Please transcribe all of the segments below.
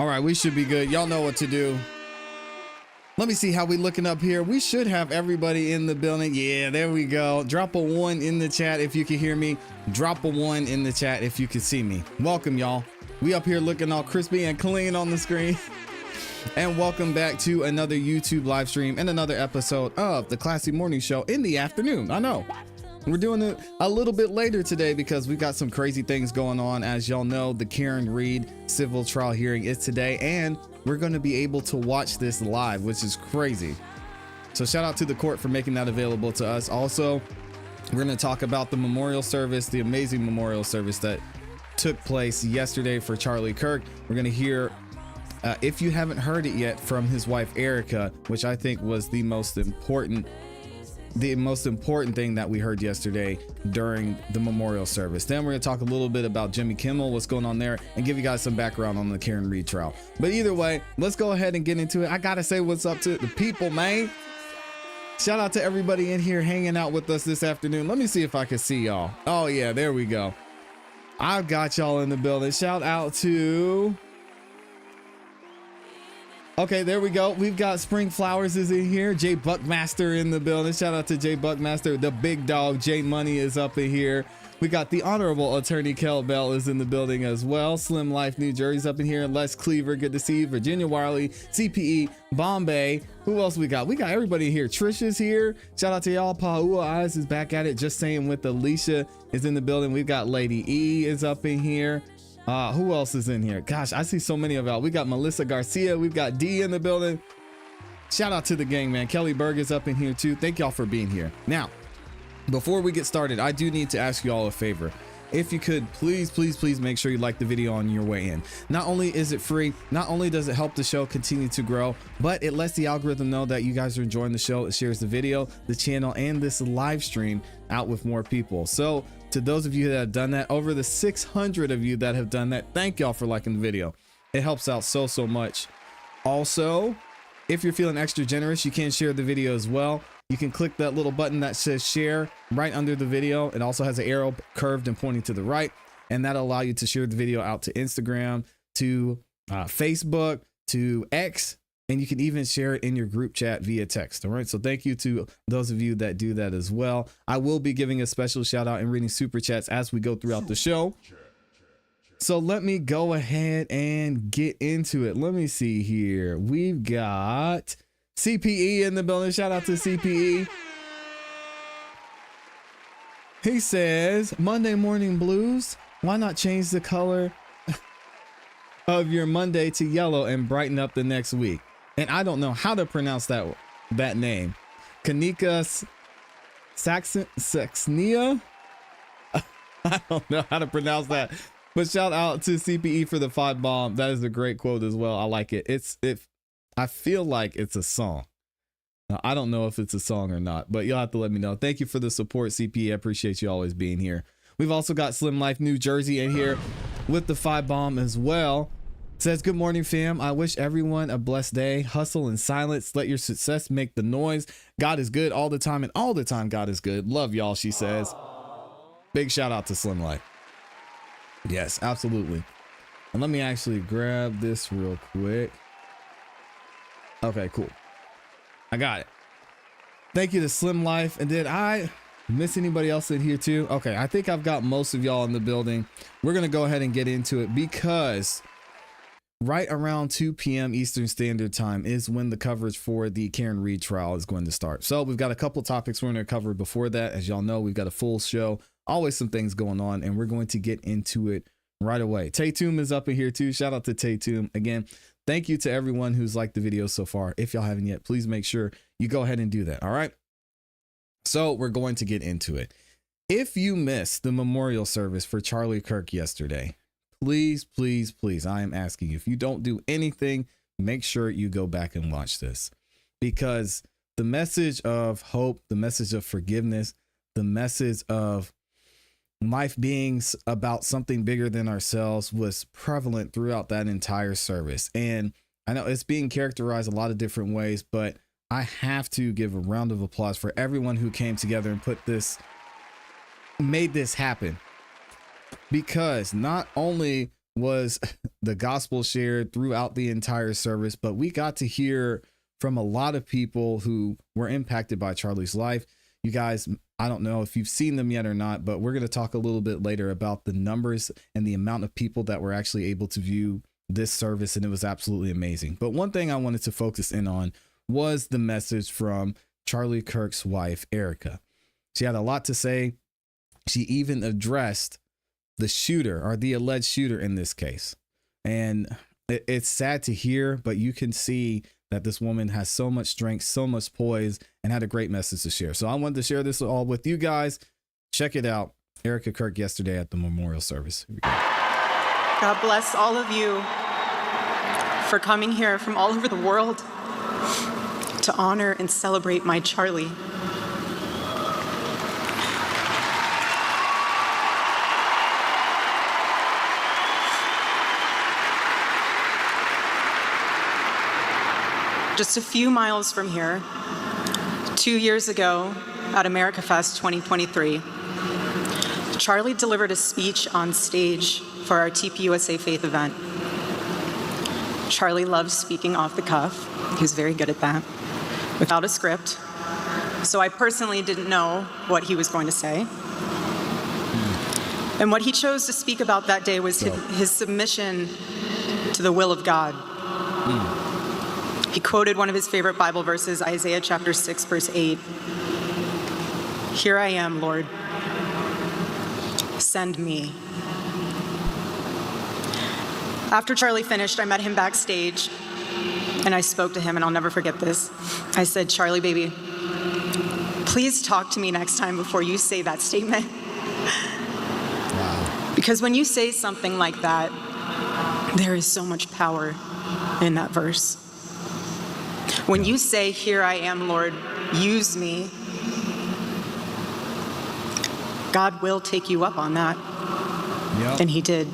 All right, we should be good. Y'all know what to do. Let me see how we looking up here. We should have everybody in the building. Yeah, there we go. Drop a 1 in the chat if you can hear me. Drop a 1 in the chat if you can see me. Welcome, y'all. We up here looking all crispy and clean on the screen. And welcome back to another YouTube live stream and another episode of the ClassE Morning Show in the afternoon. I know. We're doing it a little bit later today because we got some crazy things going on. As y'all know, the Karen Reed civil trial hearing is today, and we're going to be able to watch this live, which is crazy. So shout out to the court for making that available to us. Also, we're going to talk about the memorial service, the amazing memorial service that took place yesterday for Charlie Kirk. We're going to hear, if you haven't heard it yet, from his wife Erica, which I think was the most important thing that we heard yesterday during the memorial service. Then we're gonna talk a little bit about Jimmy Kimmel, what's going on there, and give you guys some background on the Karen Reed trial. But either way, let's go ahead and get into it. I gotta say what's up to the people, man. Shout out to everybody in here hanging out with us this afternoon. Let me see if I can see y'all. Oh yeah, there we go. I've got y'all in the building. Shout out to... Okay, there we go. We've got Spring Flowers is in here. Jay Buckmaster in the building. Shout out to Jay Buckmaster. The big dog, Jay Money, is up in here. We got the Honorable Attorney Kel Bell is in the building as well. Slim Life New Jersey's up in here. Les Cleaver, good to see you. Virginia Wiley, CPE, Bombay. Who else we got? We got everybody here. Trish is here. Shout out to y'all. Paua Eyes is back at it. Just saying with Alicia is in the building. We've got Lady E is up in here. Who else is in here? Gosh, I see so many of y'all. We got Melissa Garcia. We've got D in the building. Shout out to the gang, man. Kelly Berg is up in here too. Thank y'all for being here. Now, before we get started, I do need to ask you all a favor. If you could, please make sure you like the video on your way in. Not only is it free, not only does it help the show continue to grow, but it lets the algorithm know that you guys are enjoying the show. It shares the video, the channel, and this live stream out with more people. So to those of you that have done that, over the 600 of you that have done that, thank y'all for liking the video. It helps out so much. Also, if you're feeling extra generous, you can share the video as well. You can click that little button that says share right under the video. It also has an arrow curved and pointing to the right, and that'll allow you to share the video out to Instagram, to Facebook, to X, and you can even share it in your group chat via text. All right. So thank you to those of you that do that as well. I will be giving a special shout out and reading super chats as we go throughout the show. So let me go ahead and get into it. Let me see here. We've got CPE in the building. Shout out to CPE. He says, Monday morning blues. Why not change the color of your Monday to yellow and brighten up the next week? And I don't know how to pronounce that name. Kanika Saxenia. I don't know how to pronounce that. But shout out to CPE for the 5 bomb. That is a great quote as well. I like it. I feel like it's a song. I don't know if it's a song or not, but you'll have to let me know. Thank you for the support, CPE. I appreciate you always being here. We've also got Slim Life New Jersey in here with the 5 bomb as well. Says, good morning, fam. I wish everyone a blessed day. Hustle in silence. Let your success make the noise. God is good all the time, and all the time God is good. Love y'all, she says. Big shout out to Slim Life. Yes, absolutely. And let me actually grab this real quick. Okay, cool. I got it. Thank you to Slim Life. And did I miss anybody else in here too? Okay, I think I've got most of y'all in the building. We're going to go ahead and get into it because right around 2 p.m. Eastern Standard Time is when the coverage for the Karen Reed trial is going to start. So we've got a couple topics we're going to cover before that. As y'all know, we've got a full show, always some things going on, and we're going to get into it right away. Tatum is up in here too. Shout out to Tatum. Again, thank you to everyone who's liked the video so far. If y'all haven't yet, please make sure you go ahead and do that. All right. So we're going to get into it. If you missed the memorial service for Charlie Kirk yesterday, please, I am asking you, if you don't do anything, make sure you go back and watch this, because the message of hope, the message of forgiveness, the message of life being about something bigger than ourselves was prevalent throughout that entire service. And I know it's being characterized a lot of different ways, but I have to give a round of applause for everyone who came together and made this happen. Because not only was the gospel shared throughout the entire service, but we got to hear from a lot of people who were impacted by Charlie's life. You guys, I don't know if you've seen them yet or not, but we're going to talk a little bit later about the numbers and the amount of people that were actually able to view this service, and it was absolutely amazing. But one thing I wanted to focus in on was the message from Charlie Kirk's wife, Erica. She had a lot to say. She even addressed the shooter, or the alleged shooter in this case. And it's sad to hear, but you can see that this woman has so much strength, so much poise, and had a great message to share. So I wanted to share this all with you guys. Check it out. Erica Kirk yesterday at the memorial service. Here we go. God bless all of you for coming here from all over the world to honor and celebrate my Charlie. Just a few miles from here, 2 years ago at America Fest 2023, Charlie delivered a speech on stage for our TPUSA Faith event. Charlie loves speaking off the cuff. He was very good at that, without a script. So I personally didn't know what he was going to say. And what he chose to speak about that day was his submission to the will of God. He quoted one of his favorite Bible verses, Isaiah chapter 6, verse 8. "Here I am, Lord. Send me." After Charlie finished, I met him backstage, and I spoke to him, and I'll never forget this. I said, "Charlie, baby, please talk to me next time before you say that statement." Wow. Because when you say something like that, there is so much power in that verse. When you say, "Here I am, Lord, use me," God will take you up on that. Yep. And he did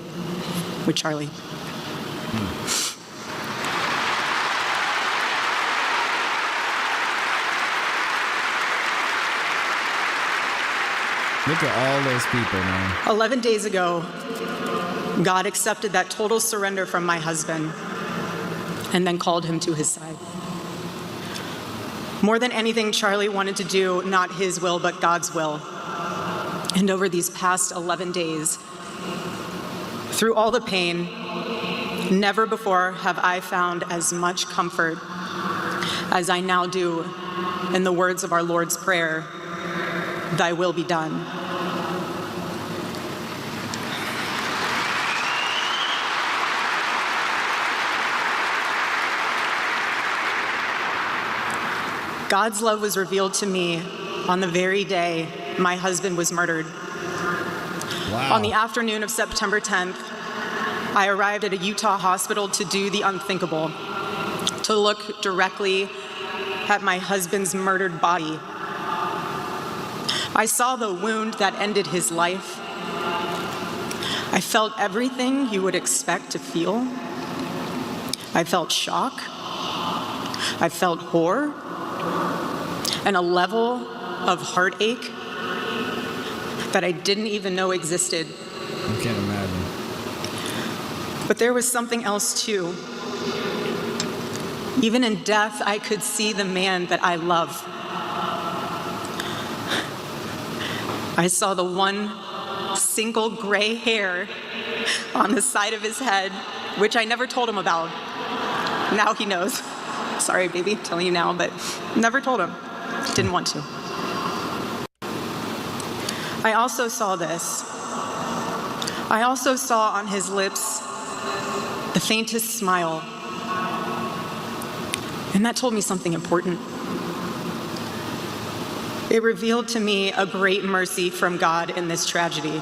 with Charlie. Look at all those people, man. 11 days ago, God accepted that total surrender from my husband and then called him to his side. More than anything, Charlie wanted to do not his will, but God's will. And over these past 11 days, through all the pain, never before have I found as much comfort as I now do in the words of our Lord's Prayer, "Thy will be done." God's love was revealed to me on the very day my husband was murdered. Wow. On the afternoon of September 10th, I arrived at a Utah hospital to do the unthinkable, to look directly at my husband's murdered body. I saw the wound that ended his life. I felt everything you would expect to feel. I felt shock. I felt horror. And a level of heartache that I didn't even know existed. I can't imagine. But there was something else too. Even in death, I could see the man that I love. I saw the one single gray hair on the side of his head, which I never told him about. Now he knows. Sorry, baby, I'm telling you now, but never told him. Didn't want to. I also saw this. I also saw on his lips the faintest smile. And that told me something important. It revealed to me a great mercy from God in this tragedy.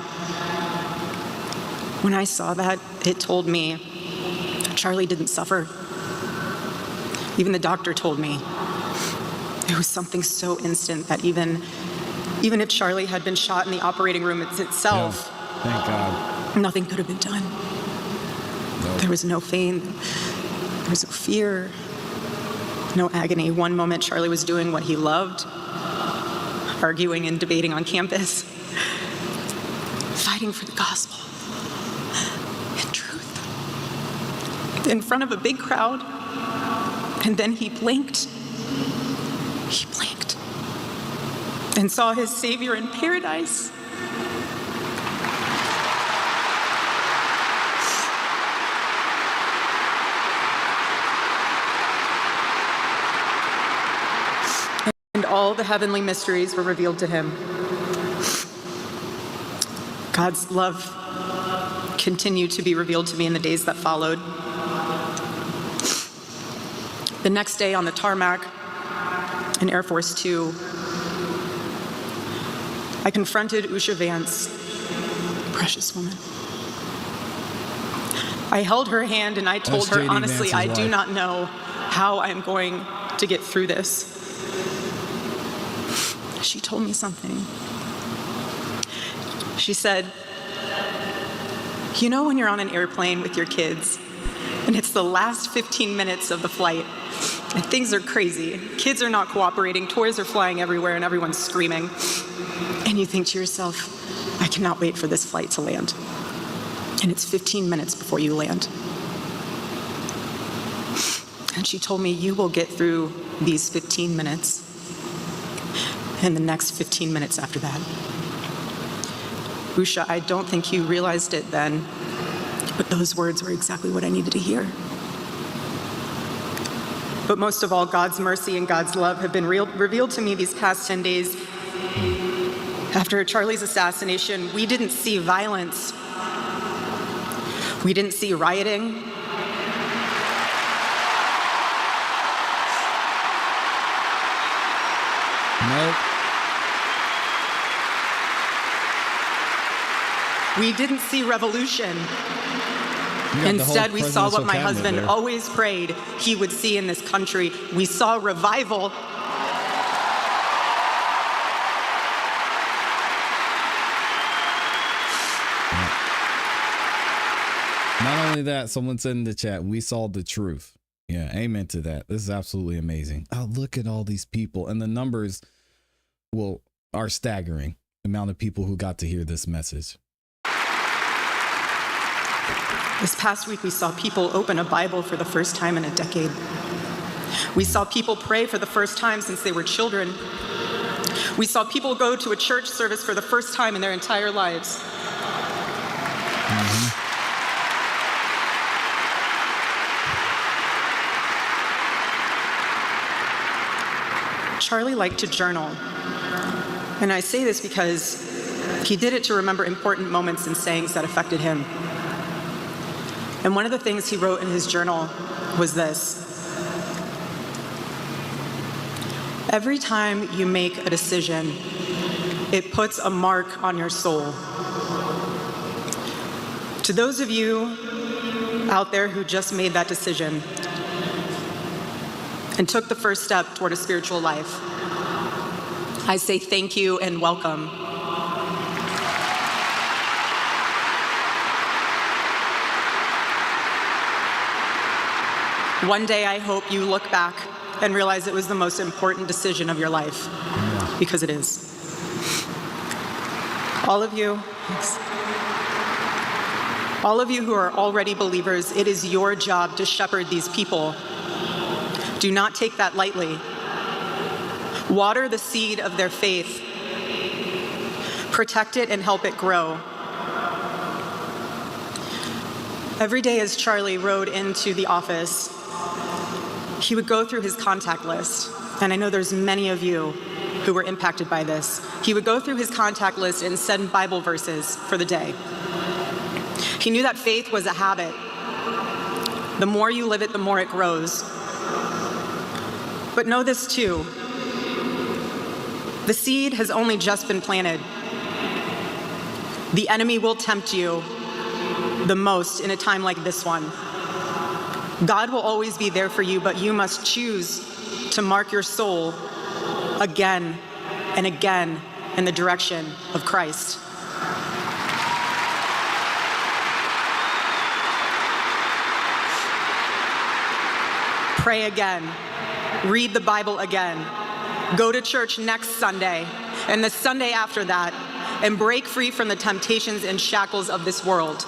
When I saw that, it told me Charlie didn't suffer. Even the doctor told me. It was something so instant that even if Charlie had been shot in the operating room itself, thank God, nothing could have been done. Nope. There was no pain, there was no fear, no agony. One moment Charlie was doing what he loved, arguing and debating on campus, fighting for the gospel and truth. in front of a big crowd, and then he blinked. He blinked and saw his Savior in paradise. And all the heavenly mysteries were revealed to him. God's love continued to be revealed to me in the days that followed. The next day on the tarmac in Air Force Two, I confronted Usha Vance, precious woman. I held her hand and I told her, honestly, I do not know how I'm going to get through this. She told me something. She said, you know when you're on an airplane with your kids and it's the last 15 minutes of the flight and things are crazy, kids are not cooperating, toys are flying everywhere and everyone's screaming, and you think to yourself, I cannot wait for this flight to land. And it's 15 minutes before you land. And she told me, you will get through these 15 minutes and the next 15 minutes after that. Usha, I don't think you realized it then, but those words were exactly what I needed to hear. But most of all, God's mercy and God's love have been revealed to me these past 10 days. After Charlie's assassination, we didn't see violence. We didn't see rioting. Nope. We didn't see revolution. Instead, we saw what my husband always prayed he would see in this country. We saw revival. Not only that, someone said in the chat, we saw the truth. Yeah, amen to that. This is absolutely amazing. Oh, look at all these people. And the numbers are staggering, the amount of people who got to hear this message. This past week, we saw people open a Bible for the first time in a decade. We saw people pray for the first time since they were children. We saw people go to a church service for the first time in their entire lives. Charlie liked to journal. And I say this because he did it to remember important moments and sayings that affected him. And one of the things he wrote in his journal was this: every time you make a decision, it puts a mark on your soul. To those of you out there who just made that decision and took the first step toward a spiritual life, I say thank you and welcome. One day, I hope you look back and realize it was the most important decision of your life, because it is. All of you who are already believers, it is your job to shepherd these people. Do not take that lightly. Water the seed of their faith. Protect it and help it grow. Every day as Charlie rode into the office, he would go through his contact list, and I know there's many of you who were impacted by this. He would go through his contact list and send Bible verses for the day. He knew that faith was a habit. The more you live it, the more it grows. But know this too, the seed has only just been planted. The enemy will tempt you the most in a time like this one. God will always be there for you, but you must choose to mark your soul again and again in the direction of Christ. Pray again. Read the Bible again. Go to church next Sunday and the Sunday after that, and break free from the temptations and shackles of this world.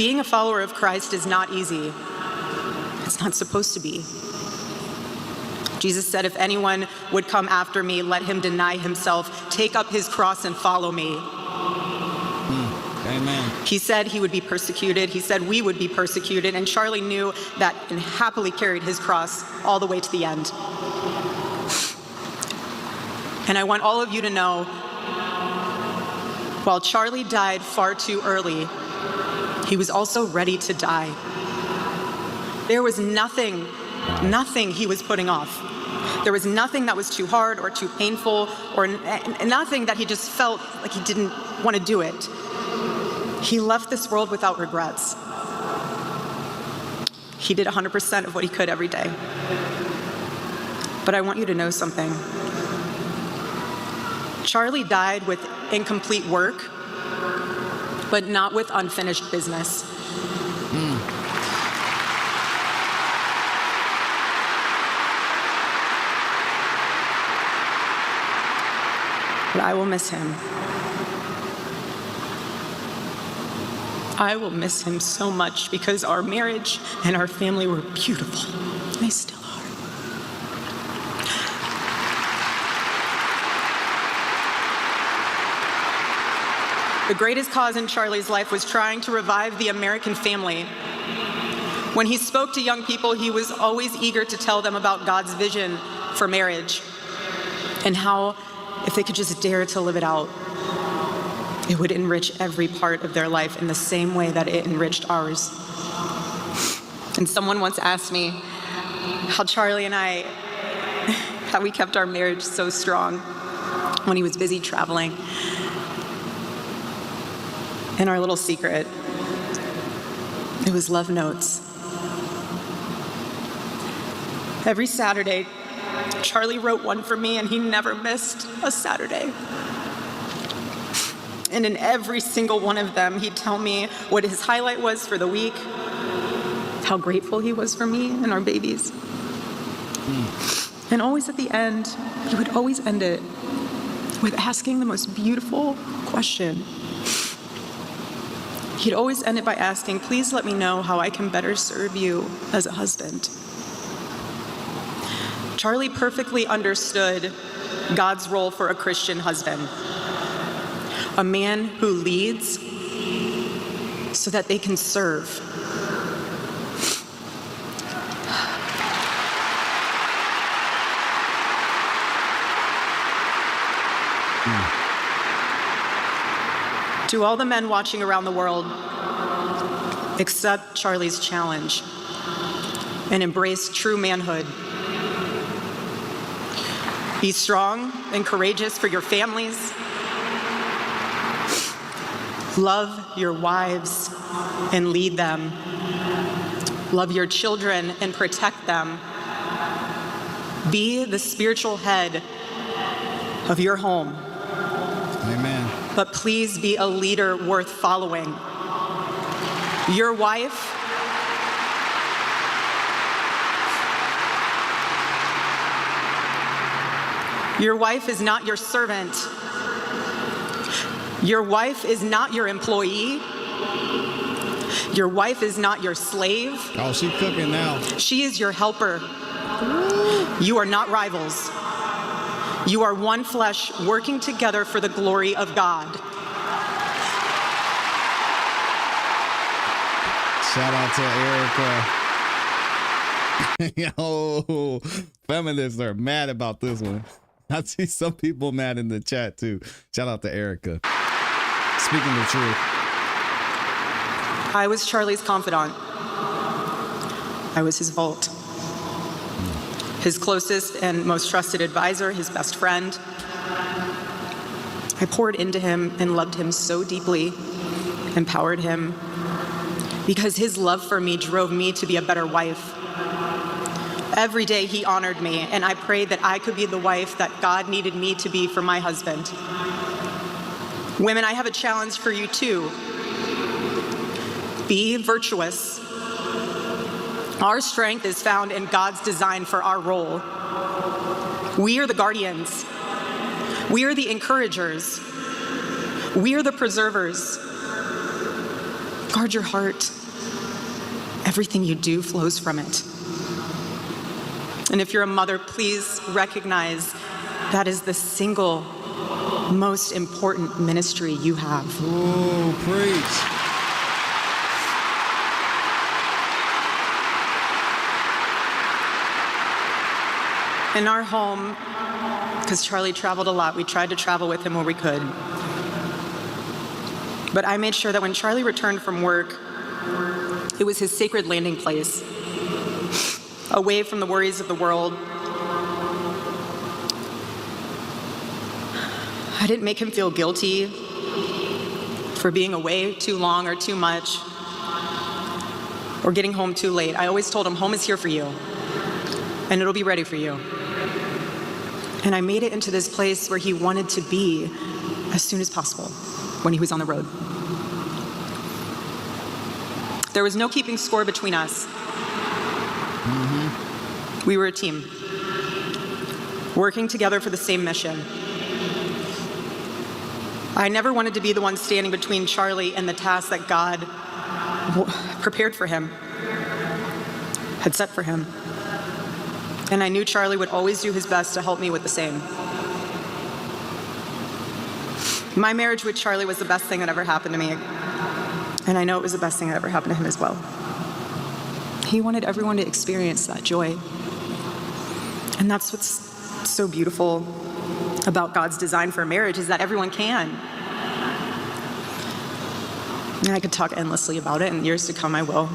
Being a follower of Christ is not easy. It's not supposed to be. Jesus said, if anyone would come after me, let him deny himself, take up his cross and follow me. Amen. He said he would be persecuted. He said we would be persecuted. And Charlie knew that and happily carried his cross all the way to the end. And I want all of you to know, while Charlie died far too early, he was also ready to die. There was nothing he was putting off. There was nothing that was too hard or too painful or nothing that he just felt like he didn't want to do it. He left this world without regrets. He did 100% of what he could every day. But I want you to know something. Charlie died with incomplete work, but not with unfinished business. But I will miss him. I will miss him so much because our marriage and our family were beautiful. They still are. The greatest cause in Charlie's life was trying to revive the American family. When he spoke to young people, he was always eager to tell them about God's vision for marriage and how, if they could just dare to live it out, it would enrich every part of their life in the same way that it enriched ours. And someone once asked me how Charlie and I, how we kept our marriage so strong when he was busy traveling. And our little secret, it was love notes. Every Saturday, Charlie wrote one for me, and he never missed a Saturday. And in every single one of them, he'd tell me what his highlight was for the week, how grateful he was for me and our babies. And always at the end, he would always end it with asking the most beautiful question. He'd always end it by asking, please let me know how I can better serve you as a husband. Charlie perfectly understood God's role for a Christian husband. A man who leads so that they can serve. To all the men watching around the world, accept Charlie's challenge and embrace true manhood. Be strong and courageous for your families. Love your wives and lead them. Love your children and protect them. Be the spiritual head of your home. Amen. But please be a leader worth following. Your wife is not your servant. Your wife is not your employee. Your wife is not your slave. Oh, she cooking now. She is your helper. You are not rivals. You are one flesh working together for the glory of God. Shout out to Erica. Yo, feminists are mad about this one. I see some people mad in the chat too. Shout out to Erica. Speaking the truth. I was Charlie's confidant. I was his vault. His closest and most trusted advisor, his best friend. I poured into him and loved him so deeply, empowered him, because his love for me drove me to be a better wife. Every day he honored me, and I prayed that I could be the wife that God needed me to be for my husband. Women, I have a challenge for you too. Be virtuous. Our strength is found in God's design for our role. We are the guardians. We are the encouragers. We are the preservers. Guard your heart. Everything you do flows from it. And if you're a mother, please recognize that is the single most important ministry you have. Ooh, preach. In our home, because Charlie traveled a lot, we tried to travel with him where we could. But I made sure that when Charlie returned from work, it was his sacred landing place, away from the worries of the world. I didn't make him feel guilty for being away too long or too much, or getting home too late. I always told him, home is here for you, and it'll be ready for you. And I made it into this place where he wanted to be as soon as possible when he was on the road. There was no keeping score between us. We were a team, working together for the same mission. I never wanted to be the one standing between Charlie and the task that God prepared for him, had set for him. And I knew Charlie would always do his best to help me with the same. My marriage with Charlie was the best thing that ever happened to me. And I know it was the best thing that ever happened to him as well. He wanted everyone to experience that joy. And that's what's so beautiful about God's design for marriage, is that everyone can. And I could talk endlessly about it, and years to come I will.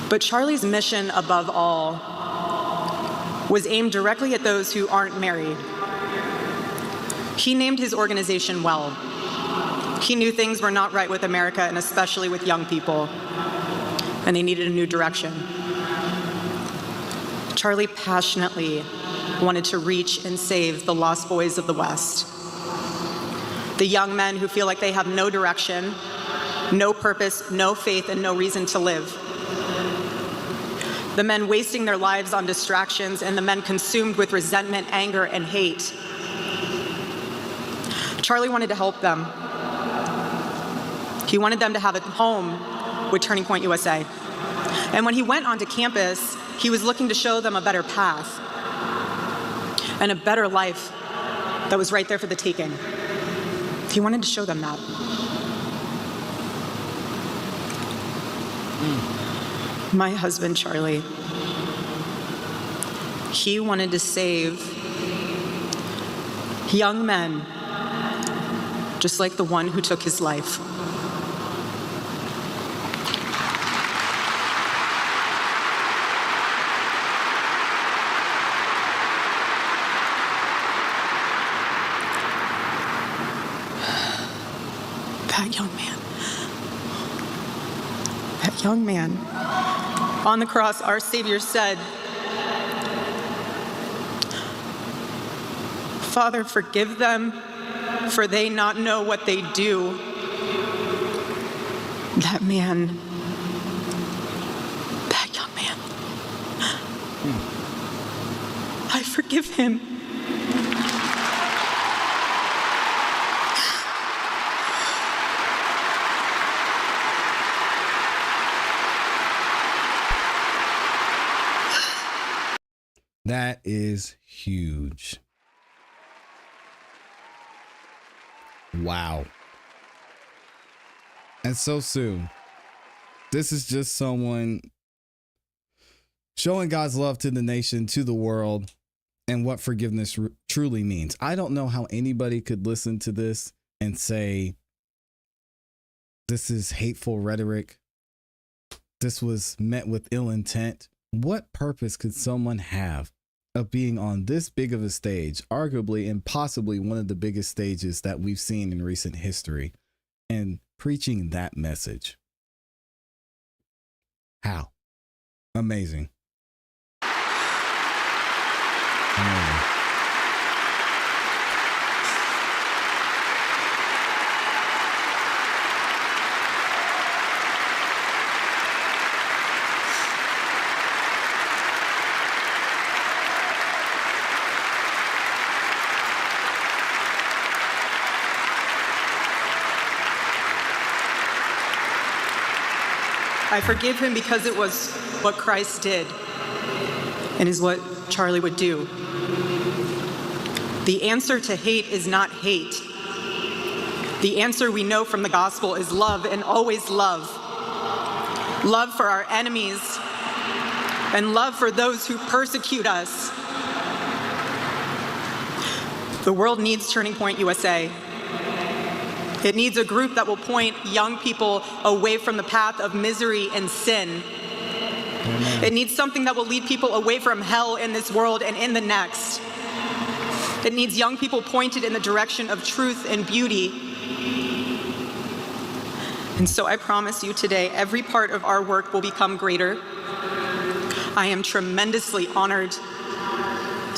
But Charlie's mission above all was aimed directly at those who aren't married. He named his organization well. He knew things were not right with America, and especially with young people, and they needed a new direction. Charlie passionately wanted to reach and save the lost boys of the West. The young men who feel like they have no direction, no purpose, no faith, and no reason to live. The men wasting their lives on distractions, and the men consumed with resentment, anger, and hate. Charlie wanted to help them. He wanted them to have a home with Turning Point USA. And when he went onto campus, he was looking to show them a better path and a better life that was right there for the taking. He wanted to show them that. My husband, Charlie, he wanted to save young men just like the one who took his life. That young man, on the cross, our Savior said, "Father, forgive them, for they not know what they do." That man, that young man, I forgive him. That is huge. Wow. And so soon. This is just someone showing God's love to the nation, to the world, and what forgiveness truly means. I don't know how anybody could listen to this and say, this is hateful rhetoric. This was met with ill intent. What purpose could someone have of being on this big of a stage, arguably and possibly one of the biggest stages that we've seen in recent history, and preaching that message? How? Amazing. Amazing. I forgive him because it was what Christ did and is what Charlie would do. The answer to hate is not hate. The answer we know from the gospel is love, and always love. Love for our enemies and love for those who persecute us. The world needs Turning Point USA. It needs a group that will point young people away from the path of misery and sin. Amen. It needs something that will lead people away from hell in this world and in the next. It needs young people pointed in the direction of truth and beauty. And so I promise you today, every part of our work will become greater. I am tremendously honored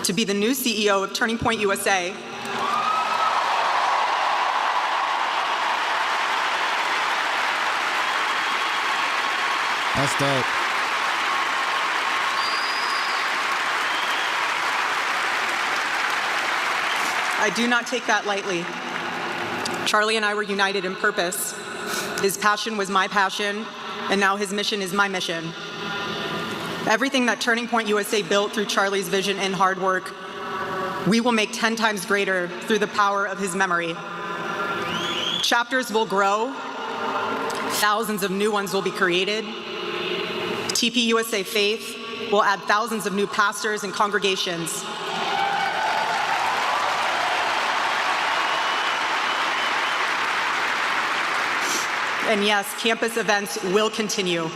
to be the new CEO of Turning Point USA. That's dope. I do not take that lightly. Charlie and I were united in purpose. His passion was my passion, and now his mission is my mission. Everything that Turning Point USA built through Charlie's vision and hard work, we will make 10 times greater through the power of his memory. Chapters will grow, thousands of new ones will be created. TP USA Faith will add thousands of new pastors and congregations. And yes, campus events will continue,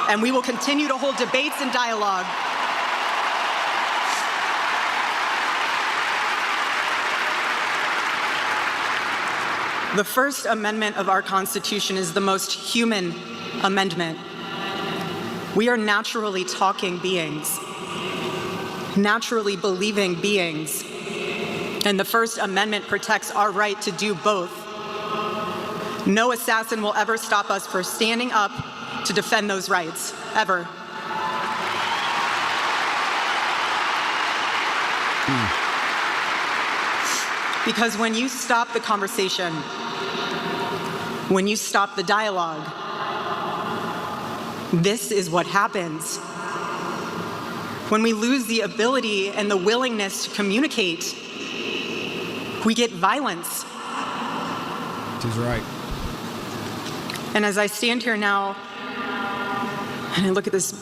and we will continue to hold debates and dialogue. The First Amendment of our Constitution is the most human amendment. We are naturally talking beings, naturally believing beings, and the First Amendment protects our right to do both. No assassin will ever stop us from standing up to defend those rights, ever. Because when you stop the conversation, when you stop the dialogue, this is what happens. When we lose the ability and the willingness to communicate, we get violence. She's right. And as I stand here now, and I look at this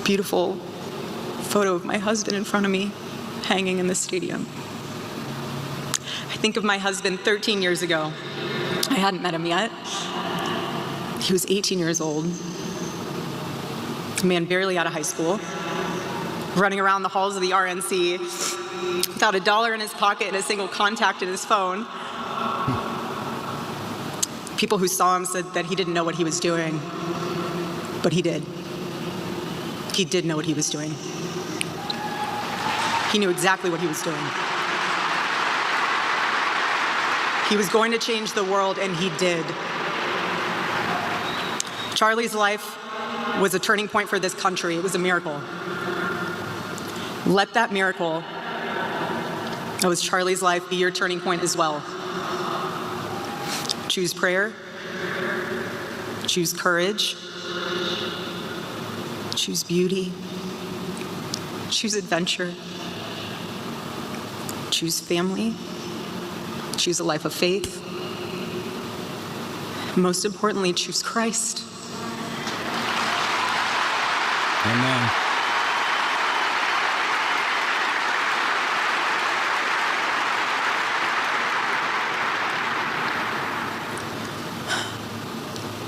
beautiful photo of my husband in front of me, hanging in the stadium, I think of my husband 13 years ago. I hadn't met him yet. He was 18 years old, a man barely out of high school, running around the halls of the RNC without $1 in his pocket and a single contact in his phone. People who saw him said that he didn't know what he was doing, but he did. He did know what he was doing. He knew exactly what he was doing. He was going to change the world, and he did. Charlie's life was a turning point for this country. It was a miracle. Let that miracle, that was Charlie's life, be your turning point as well. Choose prayer, choose courage, choose beauty, choose adventure, choose family, choose a life of faith. Most importantly, choose Christ. Amen.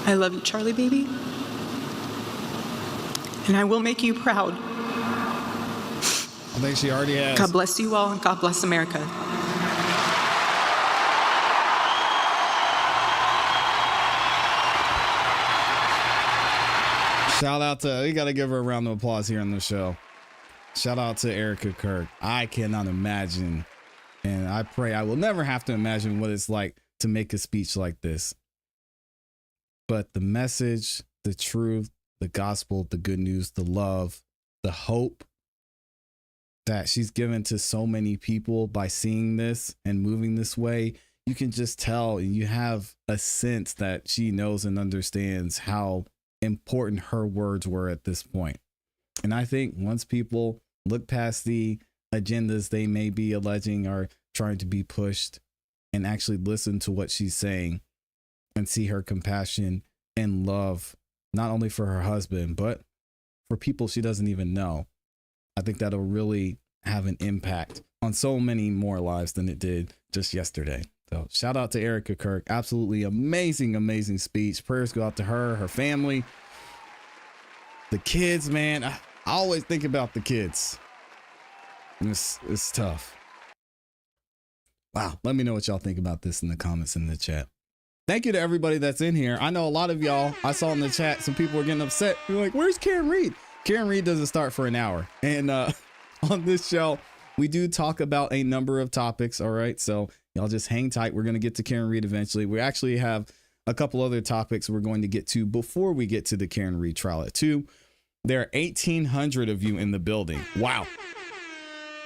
I love you, Charlie, baby. And I will make you proud. I think she already has. God bless you all, and God bless America. Shout out to, we got to give her a round of applause here on the show. Shout out to Erica Kirk. I cannot imagine, and I pray I will never have to imagine what it's like to make a speech like this. But the message, the truth, the gospel, the good news, the love, the hope that she's given to so many people by seeing this and moving this way, you can just tell, and you have a sense that she knows and understands how important her words were at this point. And I think once people look past the agendas they may be alleging are trying to be pushed and actually listen to what she's saying and see her compassion and love, not only for her husband, but for people she doesn't even know, I think that'll really have an impact on so many more lives than it did just yesterday. So shout out to Erica Kirk. Absolutely amazing, amazing speech. Prayers go out to her, her family, the kids, man. I always think about the kids. It's tough. Wow. Let me know what y'all think about this in the comments in the chat. Thank you to everybody that's in here. I know a lot of y'all, I saw in the chat, some people were getting upset. You're like, where's Karen Reed? Karen Reed doesn't start for an hour. And on this show, we do talk about a number of topics. All right. So y'all just hang tight. We're going to get to Karen Reed eventually. We actually have a couple other topics we're going to get to before we get to the Karen Reed trial at 2. There are 1,800 of you in the building. Wow.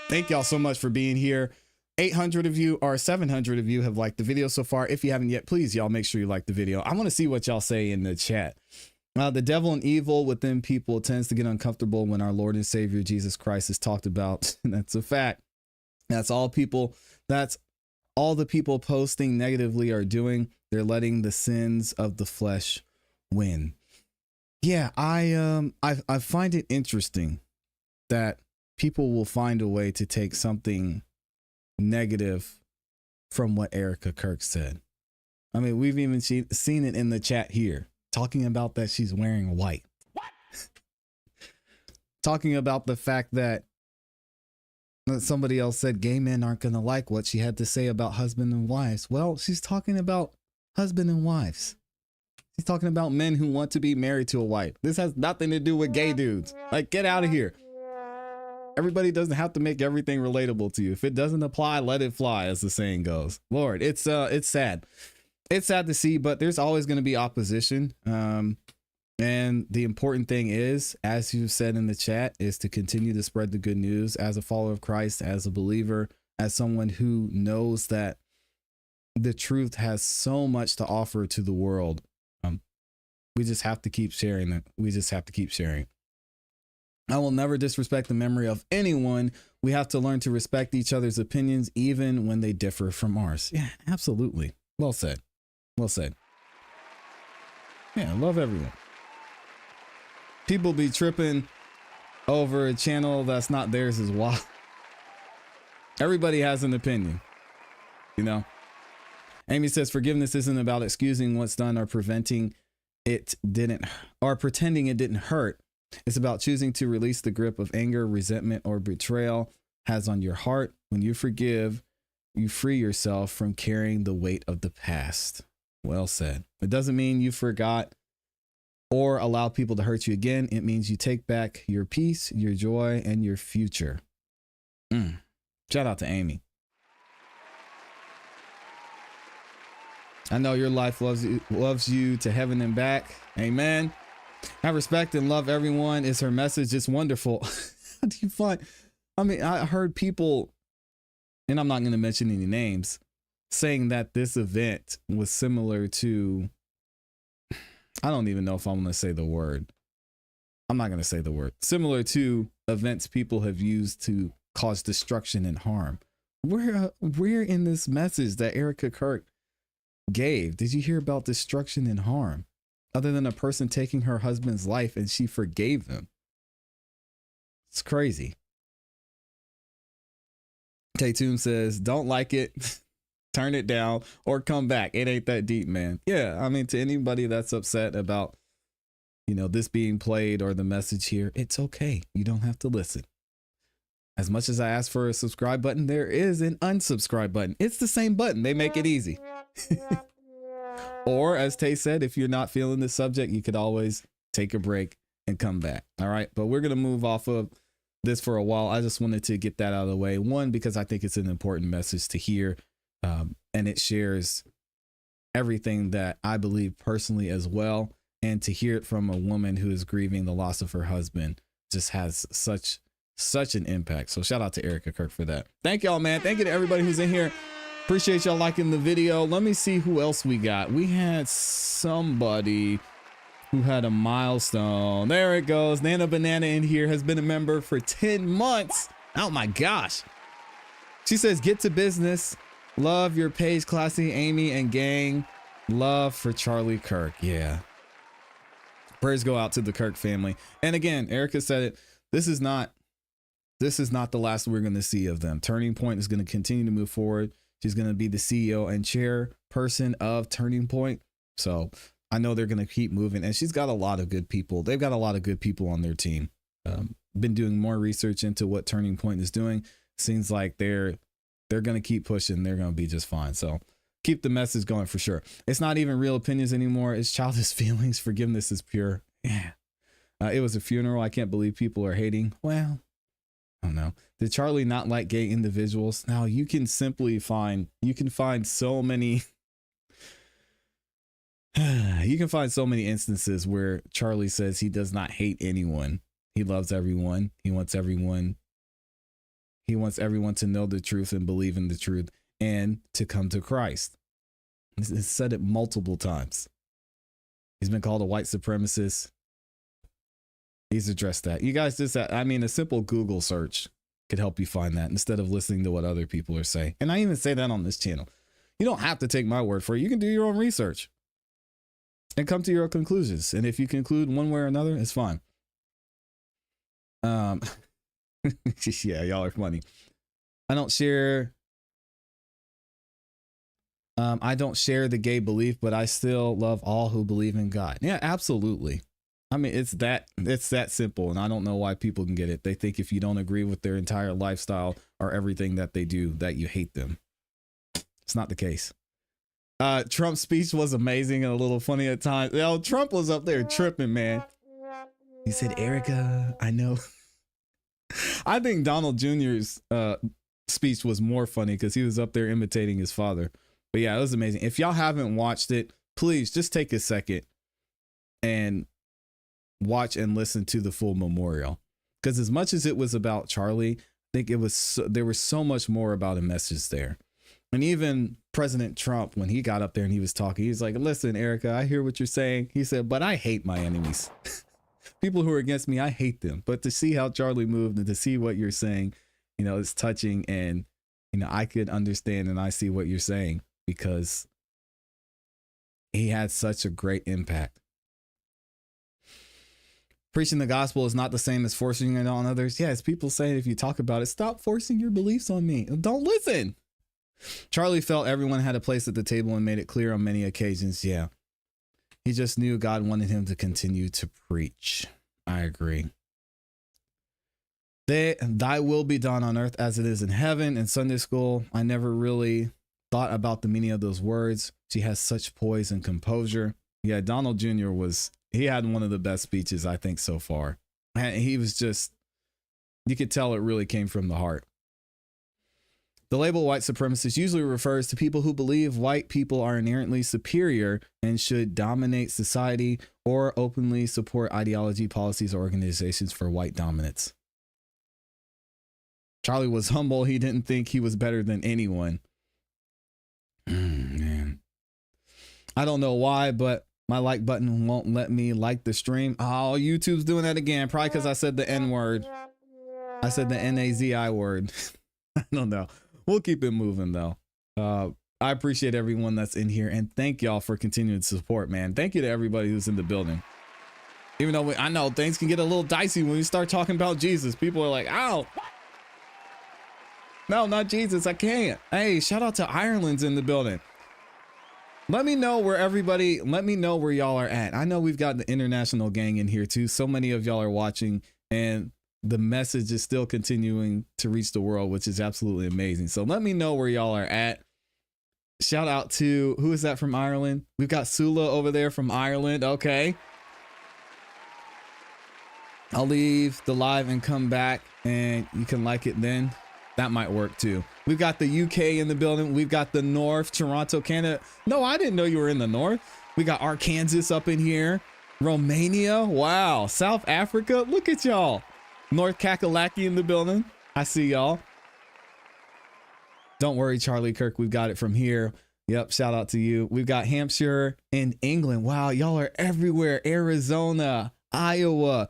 Thank y'all so much for being here. 800 of you or 700 of you have liked the video so far. If you haven't yet, please, y'all make sure you like the video. I want to see what y'all say in the chat. The devil and evil within people tends to get uncomfortable when our Lord and Savior Jesus Christ is talked about. That's a fact. That's all the people posting negatively are doing. They're letting the sins of the flesh win. Yeah, I find it interesting that people will find a way to take something negative from what Erica Kirk said. I mean, we've even seen it in the chat here, talking about that she's wearing white. What? Talking about the fact that somebody else said gay men aren't going to like what she had to say about husband and wives. Well, she's talking about husband and wives. She's talking about men who want to be married to a wife. This has nothing to do with gay dudes. Like, get out of here. Everybody doesn't have to make everything relatable to you. If it doesn't apply, let it fly, as the saying goes. Lord, it's sad. It's sad to see, but there's always going to be opposition. And the important thing is, as you said in the chat, is to continue to spread the good news as a follower of Christ, as a believer, as someone who knows that the truth has so much to offer to the world. We just have to keep sharing it. We just have to keep sharing. I will never disrespect the memory of anyone. We have to learn to respect each other's opinions, even when they differ from ours. Yeah, absolutely. Well said. Well said. Yeah, I love everyone. People be tripping over a channel that's not theirs as well. Everybody has an opinion, you know. Amy says forgiveness isn't about excusing what's done or pretending it didn't hurt. It's about choosing to release the grip of anger, resentment, or betrayal has on your heart. When you forgive, you free yourself from carrying the weight of the past. Well said. It doesn't mean you forgot or allow people to hurt you again. It means you take back your peace, your joy, and your future. Shout out to Amy. I know your life loves you to heaven and back. Amen. I respect and love everyone is her message. It's wonderful. How do you find? I mean, I heard people, and I'm not going to mention any names, saying that this event was similar to, I don't even know if I'm going to say the word. I'm not going to say the word. Similar to events people have used to cause destruction and harm. Where in this message that Erica Kirk gave did you hear about destruction and harm? Other than a person taking her husband's life and she forgave him. It's crazy. Tatum says, don't like it, turn it down, or come back. It ain't that deep, man. Yeah, I mean, to anybody that's upset about, you know, this being played or the message here, it's okay. You don't have to listen. As much as I ask for a subscribe button, there is an unsubscribe button. It's the same button. They make it easy. Or as Tay said, if you're not feeling the subject, you could always take a break and come back. All right. But we're going to move off of this for a while. I just wanted to get that out of the way. One, because I think it's an important message to hear. And it shares everything that I believe personally as well. And to hear it from a woman who is grieving the loss of her husband just has such an impact. So shout out to Erica Kirk for that. Thank y'all, man. Thank you to everybody who's in here. Appreciate y'all liking the video. Let me see who else we got. We had somebody who had a milestone. There it goes. Nana Banana in here has been a member for 10 months. Oh my gosh. She says, get to business. Love your page, ClassE, Amy, and gang. Love for Charlie Kirk. Yeah. Prayers go out to the Kirk family. And again, Erica said it. This is not the last we're going to see of them. Turning Point is going to continue to move forward. She's going to be the CEO and chairperson of Turning Point. So I know they're going to keep moving, and she's got a lot of good people. They've got a lot of good people on their team. Been doing more research into what Turning Point is doing. Seems like they're going to keep pushing. They're going to be just fine. So keep the message going for sure. It's not even real opinions anymore. It's childish feelings. Forgiveness is pure. Yeah. It was a funeral. I can't believe people are hating. Well, I don't know. Did Charlie not like gay individuals? Now you can find so many you can find so many instances where Charlie says he does not hate anyone. He loves everyone. He wants everyone to know the truth and believe in the truth and to come to Christ. He's said it multiple times. He's been called a white supremacist. He's addressed that. You guys just, a simple Google search could help you find that instead of listening to what other people are saying. And I even say that on this channel. You don't have to take my word for it. You can do your own research and come to your own conclusions. And if you conclude one way or another, it's fine. Yeah, y'all are funny. I don't share the gay belief, but I still love all who believe in God. Yeah, absolutely. I mean, it's that simple, and I don't know why people can get it. They think if you don't agree with their entire lifestyle or everything that they do, that you hate them. It's not the case. Trump's speech was amazing and a little funny at times. Yo, Trump was up there tripping, man. He said, Erica, I know. I think Donald Jr.'s speech was more funny because he was up there imitating his father. But yeah, it was amazing. If y'all haven't watched it, please just take a second and watch and listen to the full memorial. Because as much as it was about Charlie, I think there was so much more about a message there. And even President Trump, when he got up there and he was talking, he's like, listen, Erica, I hear what you're saying. He said, but I hate my enemies. People who are against me, I hate them. But to see how Charlie moved and to see what you're saying, it's touching. And, I could understand and I see what you're saying because he had such a great impact. Preaching the gospel is not the same as forcing it on others. Yeah, as people say, if you talk about it, stop forcing your beliefs on me. Don't listen. Charlie felt everyone had a place at the table and made it clear on many occasions. Yeah. He just knew God wanted him to continue to preach. I agree. Thy will be done on earth as it is in heaven. In Sunday school, I never really thought about the meaning of those words. She has such poise and composure. Yeah, Donald Jr. he had one of the best speeches, I think, so far. And he was just, you could tell it really came from the heart. The label white supremacist usually refers to people who believe white people are inherently superior and should dominate society or openly support ideology, policies, or organizations for white dominance. Charlie was humble. He didn't think he was better than anyone. Man. I don't know why, but my like button won't let me like the stream. Oh, YouTube's doing that again. Probably because I said the N word. I said the Nazi word. I don't know. We'll keep it moving though. I appreciate everyone that's in here and thank y'all for continuing to support, man. Thank you to everybody who's in the building. Even though I know things can get a little dicey when we start talking about Jesus. People are like, ow. No, not Jesus. I can't. Hey, shout out to Ireland's in the building. Let me know where y'all are at. I know we've got the international gang in here too. So many of y'all are watching and the message is still continuing to reach the world, which is absolutely amazing. So let me know where y'all are at. Shout out to, who is that from Ireland? We've got Sula over there from Ireland. Okay. I'll leave the live and come back and you can like it then. That might work too. We've got the UK in the building. We've got the North, Toronto, Canada. No, I didn't know you were in the North. We got Arkansas up in here. Romania. Wow. South Africa. Look at y'all. North Kakalaki in the building. I see y'all. Don't worry, Charlie Kirk. We've got it from here. Yep. Shout out to you. We've got Hampshire and England. Wow. Y'all are everywhere. Arizona, Iowa.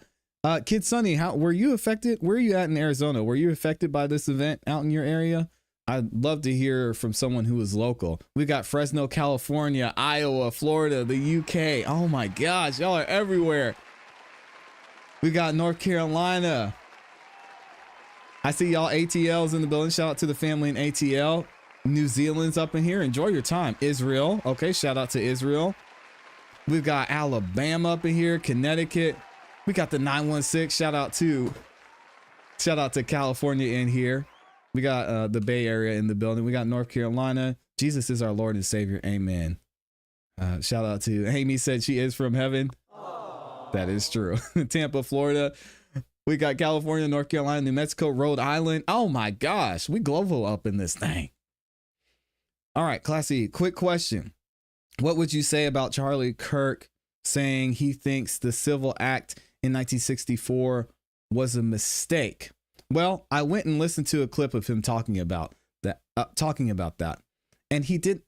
Kid Sunny, how were you affected? Where are you at in Arizona? Were you affected by this event out in your area? I'd love to hear from someone who is local. We got Fresno, California, Iowa, Florida, the UK. Oh my gosh, y'all are everywhere. We got North Carolina. I see y'all ATLs in the building. Shout out to the family in ATL. New Zealand's up in here. Enjoy your time. Israel. Okay, shout out to Israel. We've got Alabama up in here, Connecticut. We got the 916. Shout out to California in here. We got the Bay Area in the building. We got North Carolina. Jesus is our Lord and Savior. Amen. Shout out to Amy said she is from heaven. Aww. That is true. Tampa, Florida. We got California, North Carolina, New Mexico, Rhode Island. Oh my gosh, we global up in this thing. All right, ClassE, quick question. What would you say about Charlie Kirk saying he thinks the Civil Act in 1964 was a mistake? Well, I went and listened to a clip of him talking about that. And he did,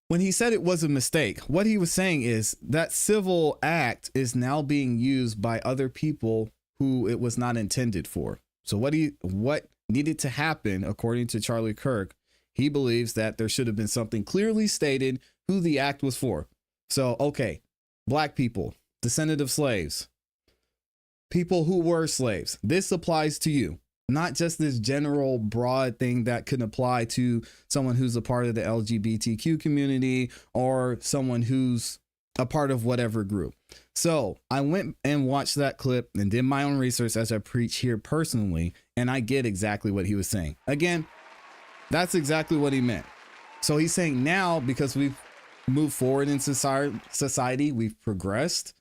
when he said it was a mistake, what he was saying is that Civil Act is now being used by other people who it was not intended for. So what needed to happen, according to Charlie Kirk, he believes that there should have been something clearly stated who the act was for. So, okay, black people, descendant of slaves, people who were slaves. This applies to you, not just this general broad thing that could apply to someone who's a part of the LGBTQ community or someone who's a part of whatever group. So I went and watched that clip and did my own research as I preach here personally, and I get exactly what he was saying. Again, that's exactly what he meant. So he's saying now, because we've moved forward in society, we've progressed,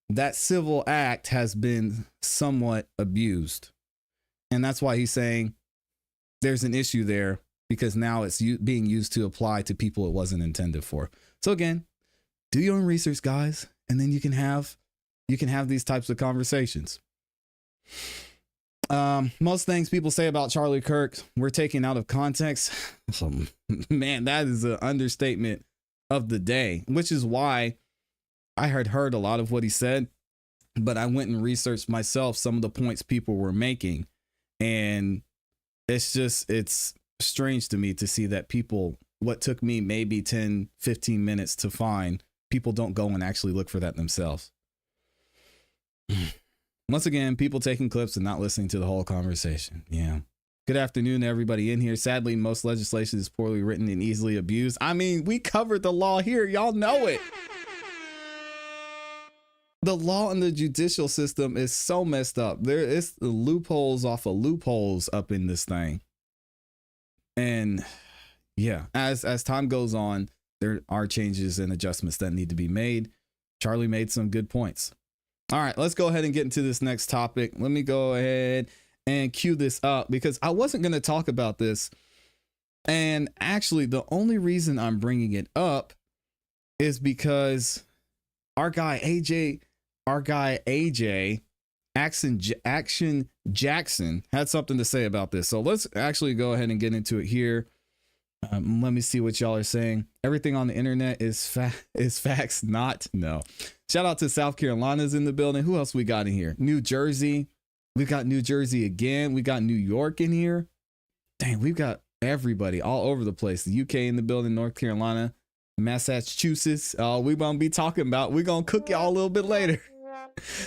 that Civil Act has been somewhat abused. And that's why he's saying there's an issue there, because now it's being used to apply to people it wasn't intended for. So again, do your own research, guys, and then you can have these types of conversations. Most things people say about Charlie Kirk, we're taking out of context. So, man, that is an understatement of the day, which is why I had heard a lot of what he said, but I went and researched myself some of the points people were making. And it's strange to me to see that people, what took me maybe 10, 15 minutes to find, people don't go and actually look for that themselves. Once again, people taking clips and not listening to the whole conversation. Yeah. Good afternoon to everybody in here. Sadly, most legislation is poorly written and easily abused. I mean, we covered the law here. Y'all know it. The law in the judicial system is so messed up. There is the loopholes off of loopholes up in this thing. And yeah, as time goes on, there are changes and adjustments that need to be made. Charlie made some good points. All right, let's go ahead and get into this next topic. Let me go ahead and cue this up because I wasn't going to talk about this. And actually, the only reason I'm bringing it up is because our guy AJ, Action Jackson, had something to say about this. So let's actually go ahead and get into it here. Let me see what y'all are saying. Everything on the internet is facts, not no. Shout out to South Carolina's in the building. Who else we got in here? New Jersey. We got New Jersey again. We got New York in here. Dang, we've got everybody all over the place. The UK in the building, North Carolina, Massachusetts. We're going to be talking about, we're going to cook y'all a little bit later.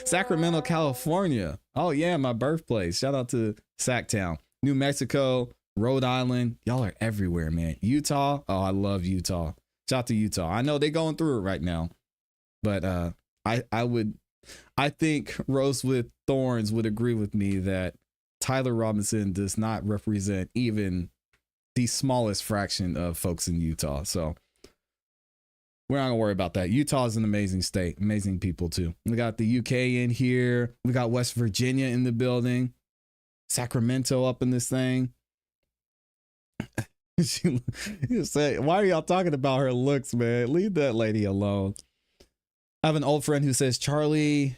Sacramento, California. Oh yeah, my birthplace. Shout out to Sacktown. New Mexico, Rhode Island. Y'all are everywhere, man. Utah. Oh, I love Utah. Shout out to Utah. I know they're going through it right now, but I think Rose with Thorns would agree with me that Tyler Robinson does not represent even the smallest fraction of folks in Utah. So we're not gonna worry about that. Utah is an amazing state, amazing people too. We got the UK in here. We got West Virginia in the building. Sacramento up in this thing. You say, why are y'all talking about her looks, man? Leave that lady alone. I have an old friend who says Charlie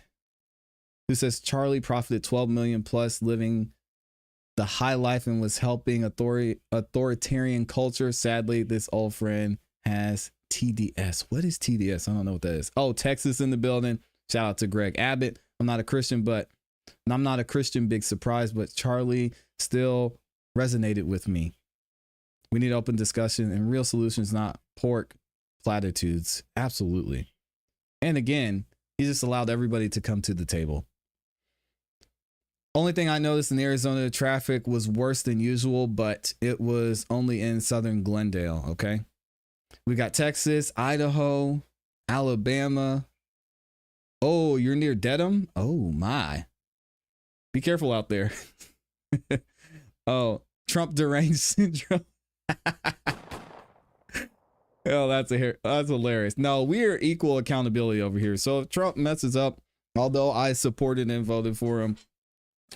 profited 12 million plus living the high life and was helping authoritarian culture. Sadly, this old friend has TDS. What is TDS? I don't know what that is. Oh, Texas in the building. Shout out to Greg Abbott. I'm not a Christian, big surprise, but Charlie still resonated with me. We need open discussion and real solutions, not pork platitudes. Absolutely. And again, he just allowed everybody to come to the table. Only thing I noticed in Arizona, the traffic was worse than usual, but it was only in southern Glendale. Okay. We got Texas, Idaho, Alabama. Oh, you're near Dedham? Oh my. Be careful out there. Oh, Trump deranged syndrome. Oh, that's hilarious. No, we are equal accountability over here. So if Trump messes up, although I supported and voted for him,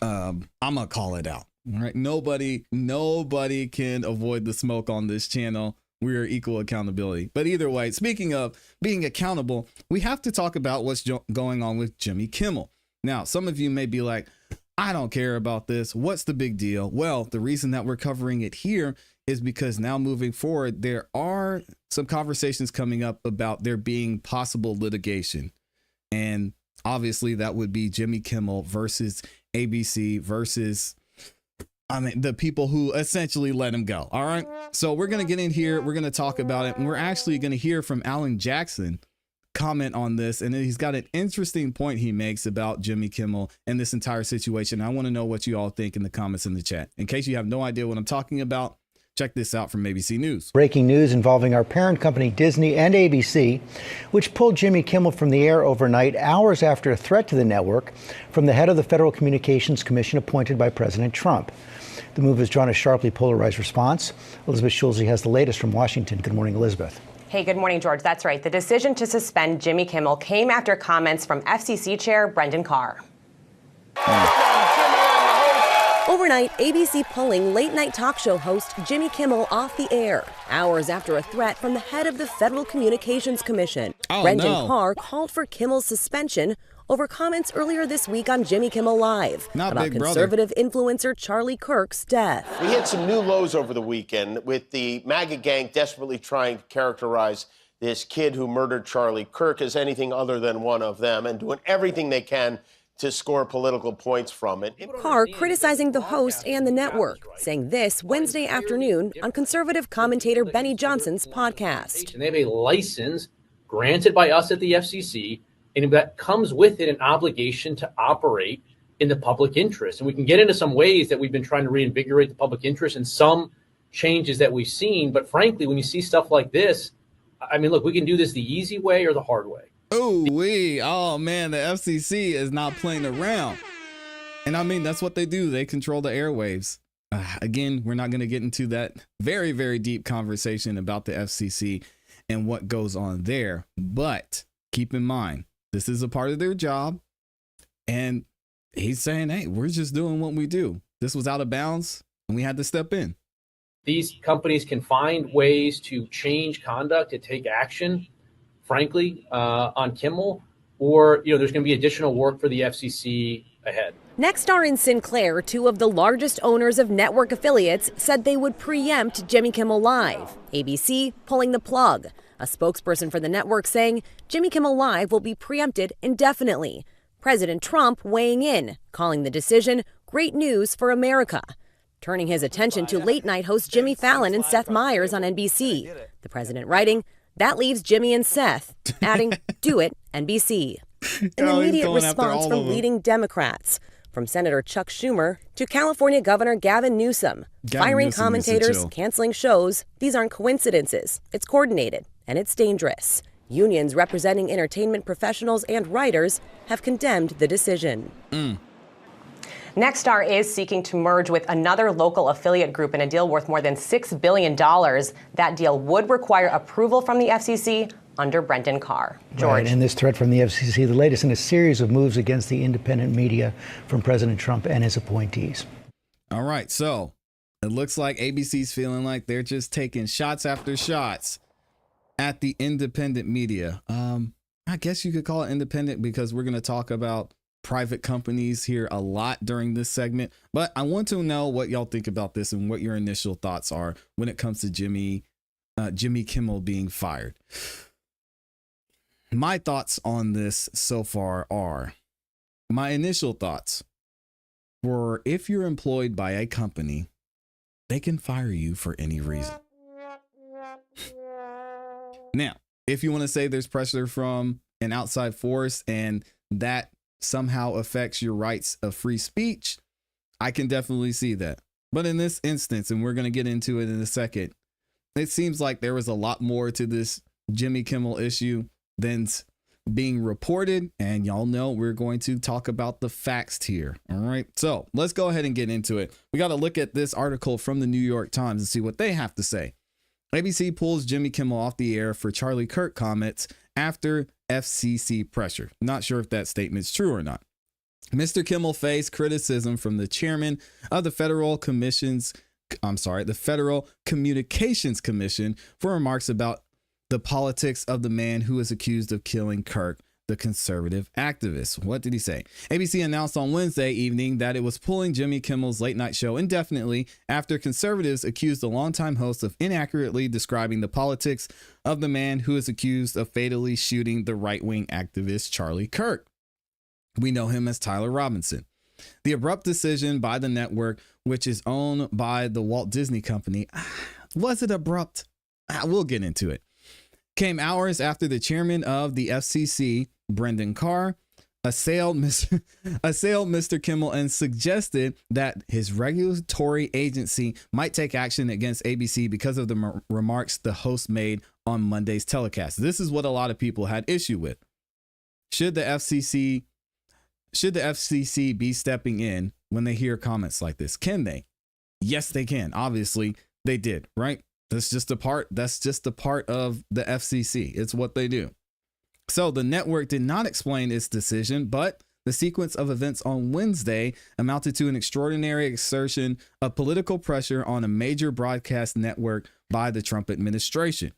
I'm gonna call it out. All right. Nobody can avoid the smoke on this channel. We are equal accountability. But either way, speaking of being accountable, we have to talk about what's going on with Jimmy Kimmel. Now, some of you may be like, I don't care about this. What's the big deal? Well, the reason that we're covering it here is because now moving forward, there are some conversations coming up about there being possible litigation. And obviously that would be Jimmy Kimmel versus ABC versus the people who essentially let him go. All right. So we're going to get in here. We're going to talk about it. And we're actually going to hear from Alan Jackson comment on this. And he's got an interesting point he makes about Jimmy Kimmel and this entire situation. I want to know what you all think in the comments in the chat. In case you have no idea what I'm talking about, check this out from ABC News. Breaking news involving our parent company, Disney and ABC, which pulled Jimmy Kimmel from the air overnight, hours after a threat to the network from the head of the Federal Communications Commission appointed by President Trump. The move has drawn a sharply polarized response. Elizabeth Schulze has the latest from Washington. Good morning, Elizabeth. Hey, good morning, George. That's right. The decision to suspend Jimmy Kimmel came after comments from FCC Chair Brendan Carr. Overnight, ABC pulling late-night talk show host Jimmy Kimmel off the air, hours after a threat from the head of the Federal Communications Commission. Brendan Carr called for Kimmel's suspension over comments earlier this week on Jimmy Kimmel Live about conservative influencer Charlie Kirk's death. We hit some new lows over the weekend with the MAGA gang desperately trying to characterize this kid who murdered Charlie Kirk as anything other than one of them and doing everything they can to score political points from it. Carr criticizing the host and the network, saying this Wednesday afternoon on conservative commentator Benny Johnson's podcast. And they have a license granted by us at the FCC, and that comes with it an obligation to operate in the public interest. And we can get into some ways that we've been trying to reinvigorate the public interest and some changes that we've seen. But frankly, when you see stuff like this, I mean, look, we can do this the easy way or the hard way. Oh man, the FCC is not playing around. And I mean, that's what they do. They control the airwaves. Again, we're not going to get into that very, very deep conversation about the FCC and what goes on there. But keep in mind, this is a part of their job. And he's saying, hey, we're just doing what we do. This was out of bounds and we had to step in. These companies can find ways to change conduct, to take action, frankly, on Kimmel, or, there's going to be additional work for the FCC ahead. Nexstar and Sinclair, two of the largest owners of network affiliates, said they would preempt Jimmy Kimmel Live. ABC pulling the plug. A spokesperson for the network saying Jimmy Kimmel Live will be preempted indefinitely. President Trump weighing in, calling the decision great news for America. Turning his attention to late-night host Jimmy Fallon and Seth Meyers on NBC. The president writing, that leaves Jimmy and Seth, adding, do it, NBC. An immediate response from leading Democrats, from Senator Chuck Schumer to California Governor Gavin Newsom. Firing commentators, canceling shows. These aren't coincidences. It's coordinated, and it's dangerous. Unions representing entertainment professionals and writers have condemned the decision. Nexstar is seeking to merge with another local affiliate group in a deal worth more than $6 billion. That deal would require approval from the FCC under Brendan Carr. George. Right, and this threat from the FCC, the latest in a series of moves against the independent media from President Trump and his appointees. All right, so it looks like ABC's feeling like they're just taking shots after shots at the independent media. I guess you could call it independent because we're going to talk about private companies here a lot during this segment, but I want to know what y'all think about this and what your initial thoughts are when it comes to Jimmy Jimmy Kimmel being fired. My thoughts on this so far are, my initial thoughts were, if you're employed by a company, they can fire you for any reason. Now, if you want to say there's pressure from an outside force and that somehow affects your rights of free speech, I can definitely see that. But in this instance, and we're going to get into it in a second, it seems like there was a lot more to this Jimmy Kimmel issue than being reported. And y'all know we're going to talk about the facts here. All right. So let's go ahead and get into it. We got to look at this article from the New York Times and see what they have to say. ABC pulls Jimmy Kimmel off the air for Charlie Kirk comments after FCC pressure. Not sure if that statement's true or not. Mr. Kimmel faced criticism from the chairman of the Federal Communications Commission for remarks about the politics of the man who is accused of killing Kirk, the conservative activist. What did he say? ABC announced on Wednesday evening that it was pulling Jimmy Kimmel's late night show indefinitely after conservatives accused the longtime host of inaccurately describing the politics of the man who is accused of fatally shooting the right-wing activist Charlie Kirk. We know him as Tyler Robinson. The abrupt decision by the network, which is owned by the Walt Disney Company, was it abrupt? We'll get into it. Came hours after the chairman of the FCC, Brendan Carr, assailed Mr. Kimmel and suggested that his regulatory agency might take action against ABC because of the remarks the host made on Monday's telecast. This is what a lot of people had issue with. Should the FCC be stepping in when they hear comments like this? Can they? Yes, they can. Obviously, they did, right? That's just a part of the FCC. It's what they do. So the network did not explain its decision, but the sequence of events on Wednesday amounted to an extraordinary exertion of political pressure on a major broadcast network by the Trump administration.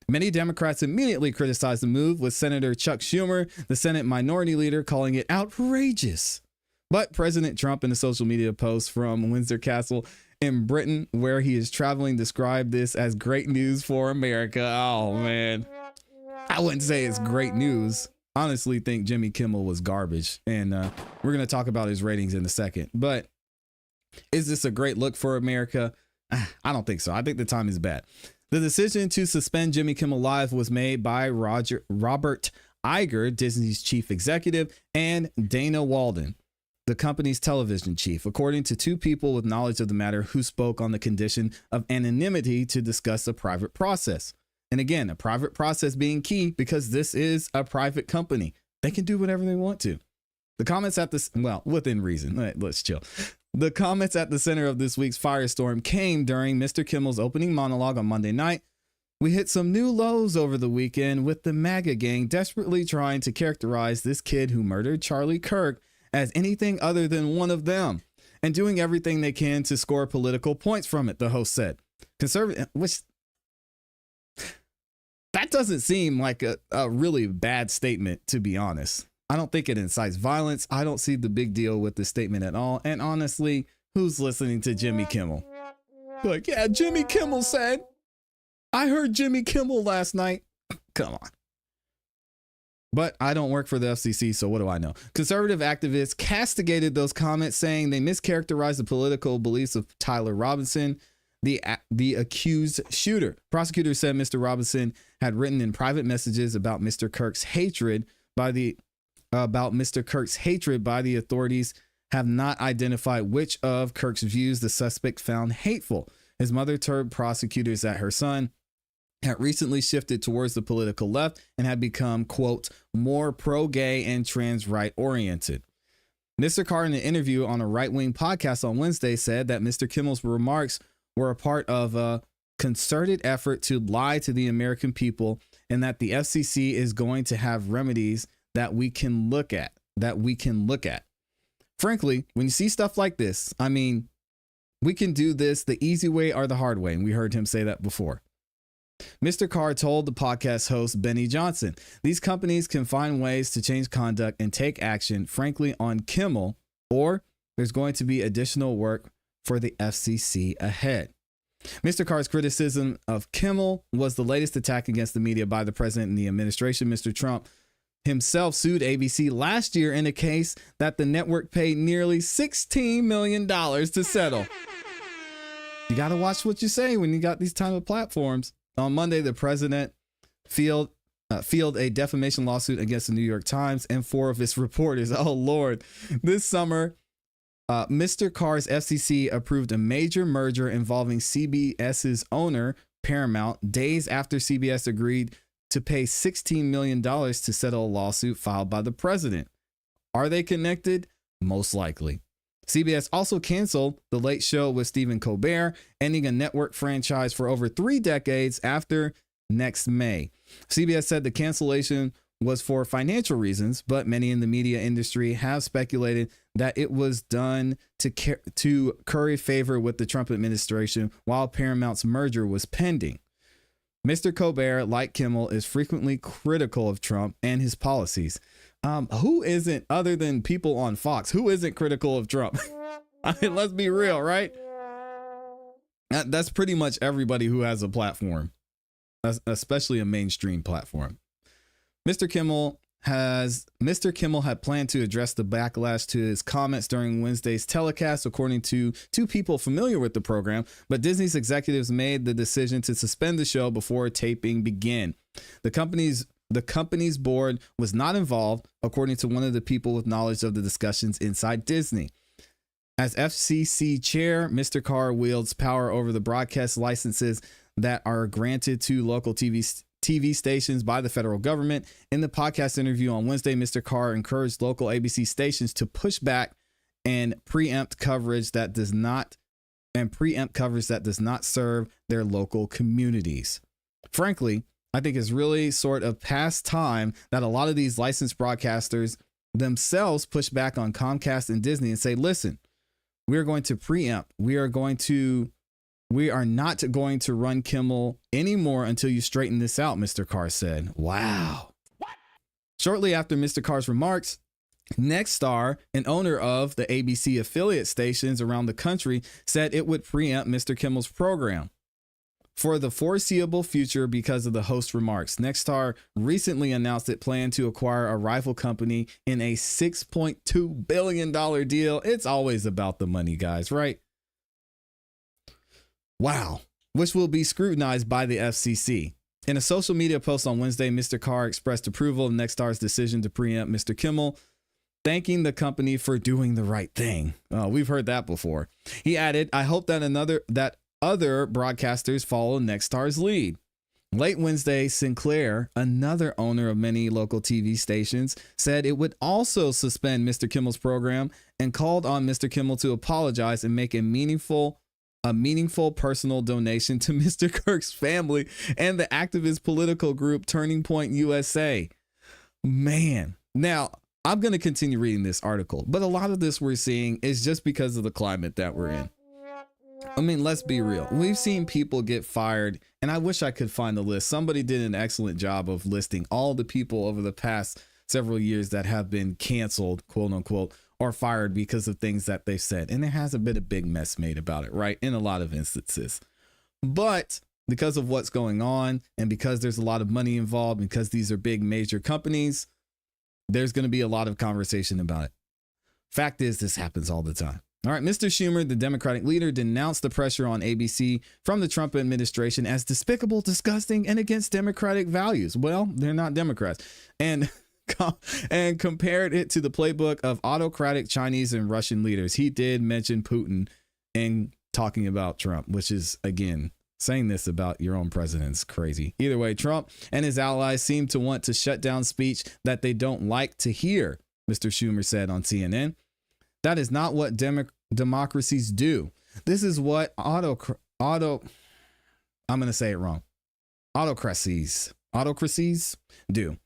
Many Democrats immediately criticized the move, with Senator Chuck Schumer, the Senate minority leader, calling it outrageous. But President Trump, in a social media post from Windsor Castle in Britain, where he is traveling, described this as great news for America. Oh, man. I wouldn't say it's great news. Honestly, think Jimmy Kimmel was garbage. And we're going to talk about his ratings in a second. But is this a great look for America? I don't think so. I think the time is bad. The decision to suspend Jimmy Kimmel Live was made by Robert Iger, Disney's chief executive, and Dana Walden, the company's television chief, according to two people with knowledge of the matter who spoke on the condition of anonymity to discuss a private process. And again, a private process being key because this is a private company. They can do whatever they want to. The comments at this, well, within reason. Let's chill. The comments at the center of this week's firestorm came during Mr. Kimmel's opening monologue on Monday night. We hit some new lows over the weekend with the MAGA gang desperately trying to characterize this kid who murdered Charlie Kirk as anything other than one of them and doing everything they can to score political points from it, the host said. Which that doesn't seem like a really bad statement, to be honest. I don't think it incites violence. I don't see the big deal with the statement at all. And honestly, who's listening to Jimmy Kimmel? Like, yeah, Jimmy Kimmel said, I heard Jimmy Kimmel last night. Come on. But I don't work for the FCC, so what do I know? Conservative activists castigated those comments, saying they mischaracterized the political beliefs of Tyler Robinson, the accused shooter. Prosecutors said Mr. Robinson had written in private messages about Mr. Kirk's hatred by the authorities, have not identified which of Kirk's views the suspect found hateful. His mother told prosecutors that her son had recently shifted towards the political left and had become, quote, more pro-gay and trans right oriented. Mr. Carr, in an interview on a right-wing podcast on Wednesday, said that Mr. Kimmel's remarks were a part of a concerted effort to lie to the American people and that the FCC is going to have remedies that we can look at. Frankly, when you see stuff like this, I mean, we can do this the easy way or the hard way. And we heard him say that before. Mr. Carr told the podcast host Benny Johnson, these companies can find ways to change conduct and take action, frankly, on Kimmel, or there's going to be additional work for the FCC ahead. Mr. Carr's criticism of Kimmel was the latest attack against the media by the president and the administration. Mr. Trump himself sued ABC last year in a case that the network paid nearly $16 million to settle. You got to watch what you say when you got these type of platforms. On Monday, the president filed a defamation lawsuit against the New York Times and 4 of its reporters. Oh, Lord. This summer, Mr. Carr's FCC approved a major merger involving CBS's owner, Paramount, days after CBS agreed to pay $16 million to settle a lawsuit filed by the president. Are they connected? Most likely. CBS also canceled The Late Show with Stephen Colbert, ending a network franchise for over 3 decades after next May. CBS said the cancellation was for financial reasons, but many in the media industry have speculated that it was done to curry favor with the Trump administration while Paramount's merger was pending. Mr. Colbert, like Kimmel, is frequently critical of Trump and his policies. Who isn't, other than people on Fox, who isn't critical of Trump? I mean, let's be real, right? That's pretty much everybody who has a platform, especially a mainstream platform. Mr. Kimmel had planned to address the backlash to his comments during Wednesday's telecast, according to 2 people familiar with the program, but Disney's executives made the decision to suspend the show before taping began. The company's board was not involved, according to one of the people with knowledge of the discussions inside Disney. As FCC chair, Mr. Carr wields power over the broadcast licenses that are granted to local TV stations by the federal government. In the podcast interview on Wednesday, Mr. Carr encouraged local ABC stations to push back and preempt coverage that does not serve their local communities. Frankly, I think it's really sort of past time that a lot of these licensed broadcasters themselves push back on Comcast and Disney and say, listen, we're going to preempt. We are not going to run Kimmel anymore until you straighten this out, Mr. Carr said. Wow. What? Shortly after Mr. Carr's remarks, Nexstar, an owner of the ABC affiliate stations around the country, said it would preempt Mr. Kimmel's program for the foreseeable future because of the host's remarks. Nexstar recently announced it planned to acquire a rival company in a $6.2 billion deal. It's always about the money, guys, right? Wow. Which will be scrutinized by the FCC. In a social media post on Wednesday, Mr. Carr expressed approval of Nexstar's decision to preempt Mr. Kimmel, thanking the company for doing the right thing. Oh, we've heard that before. He added, I hope that other broadcasters follow Nexstar's lead. Late Wednesday, Sinclair, another owner of many local TV stations, said it would also suspend Mr. Kimmel's program and called on Mr. Kimmel to apologize and make a meaningful personal donation to Mr. Kirk's family and the activist political group Turning Point USA. Man, now I'm going to continue reading this article, but a lot of this we're seeing is just because of the climate that we're in. I mean, let's be real. We've seen people get fired, and I wish I could find the list. Somebody did an excellent job of listing all the people over the past several years that have been canceled, quote unquote, or fired because of things that they've said. And there hasn't been a big mess made about it, right? In a lot of instances. But because of what's going on and because there's a lot of money involved, because these are big major companies, there's going to be a lot of conversation about it. Fact is, this happens all the time. All right, Mr. Schumer, the Democratic leader, denounced the pressure on ABC from the Trump administration as despicable, disgusting, and against Democratic values. Well, they're not Democrats. And compared it to the playbook of autocratic Chinese and Russian leaders. He did mention Putin in talking about Trump, which is, again, saying this about your own president's crazy. Either way, Trump and his allies seem to want to shut down speech that they don't like to hear, Mr. Schumer said on CNN. That is not what democracies do. This is what I'm going to say it wrong. Autocracies do.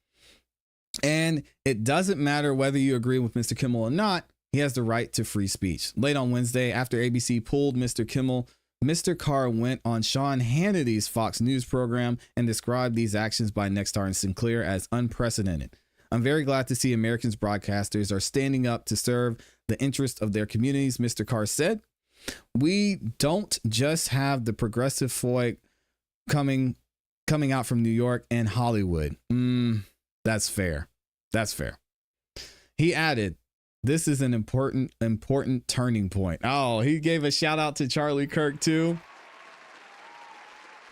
And it doesn't matter whether you agree with Mr. Kimmel or not, he has the right to free speech. Late on Wednesday, after ABC pulled Mr. Kimmel, Mr. Carr went on Sean Hannity's Fox News program and described these actions by Nexstar and Sinclair as unprecedented. I'm very glad to see Americans broadcasters are standing up to serve the interest of their communities, Mr. Carr said. We don't just have the progressive Floyd coming out from New York and Hollywood. That's fair. That's fair. He added, this is an important turning point. Oh, he gave a shout out to Charlie Kirk too.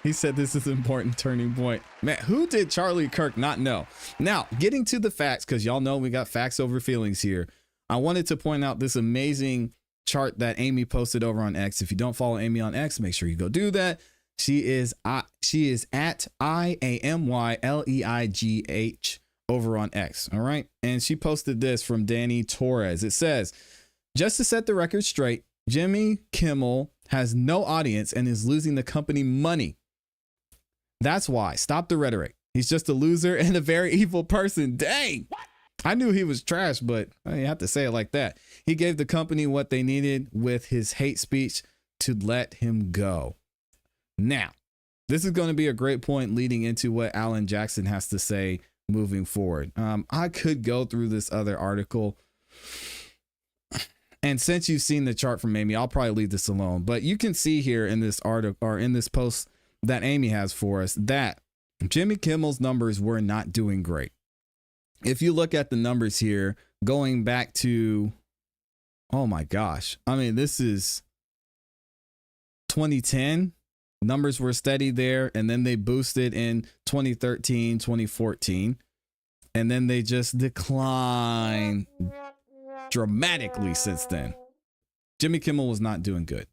He said this is an important turning point. Man, who did Charlie Kirk not know? Now, getting to the facts, because y'all know we got facts over feelings here. I wanted to point out this amazing chart that Amy posted over on X. If you don't follow Amy on X, make sure you go do that. She is at IAMYLEIGH over on X. All right. And she posted this from Danny Torres. It says, just to set the record straight, Jimmy Kimmel has no audience and is losing the company money. That's why. Stop the rhetoric. He's just a loser and a very evil person. Dang. I knew he was trash, but I didn't have to say it like that. He gave the company what they needed with his hate speech to let him go. Now, this is going to be a great point leading into what Alan Jackson has to say moving forward. I could go through this other article. And since you've seen the chart from Amy, I'll probably leave this alone. But you can see here in this article or in this post that Amy has for us that Jimmy Kimmel's numbers were not doing great. If you look at the numbers here, going back to, oh my gosh, I mean, this is 2010. Numbers were steady there, and then they boosted in 2013, 2014, and then they just declined dramatically since then. Jimmy Kimmel was not doing good.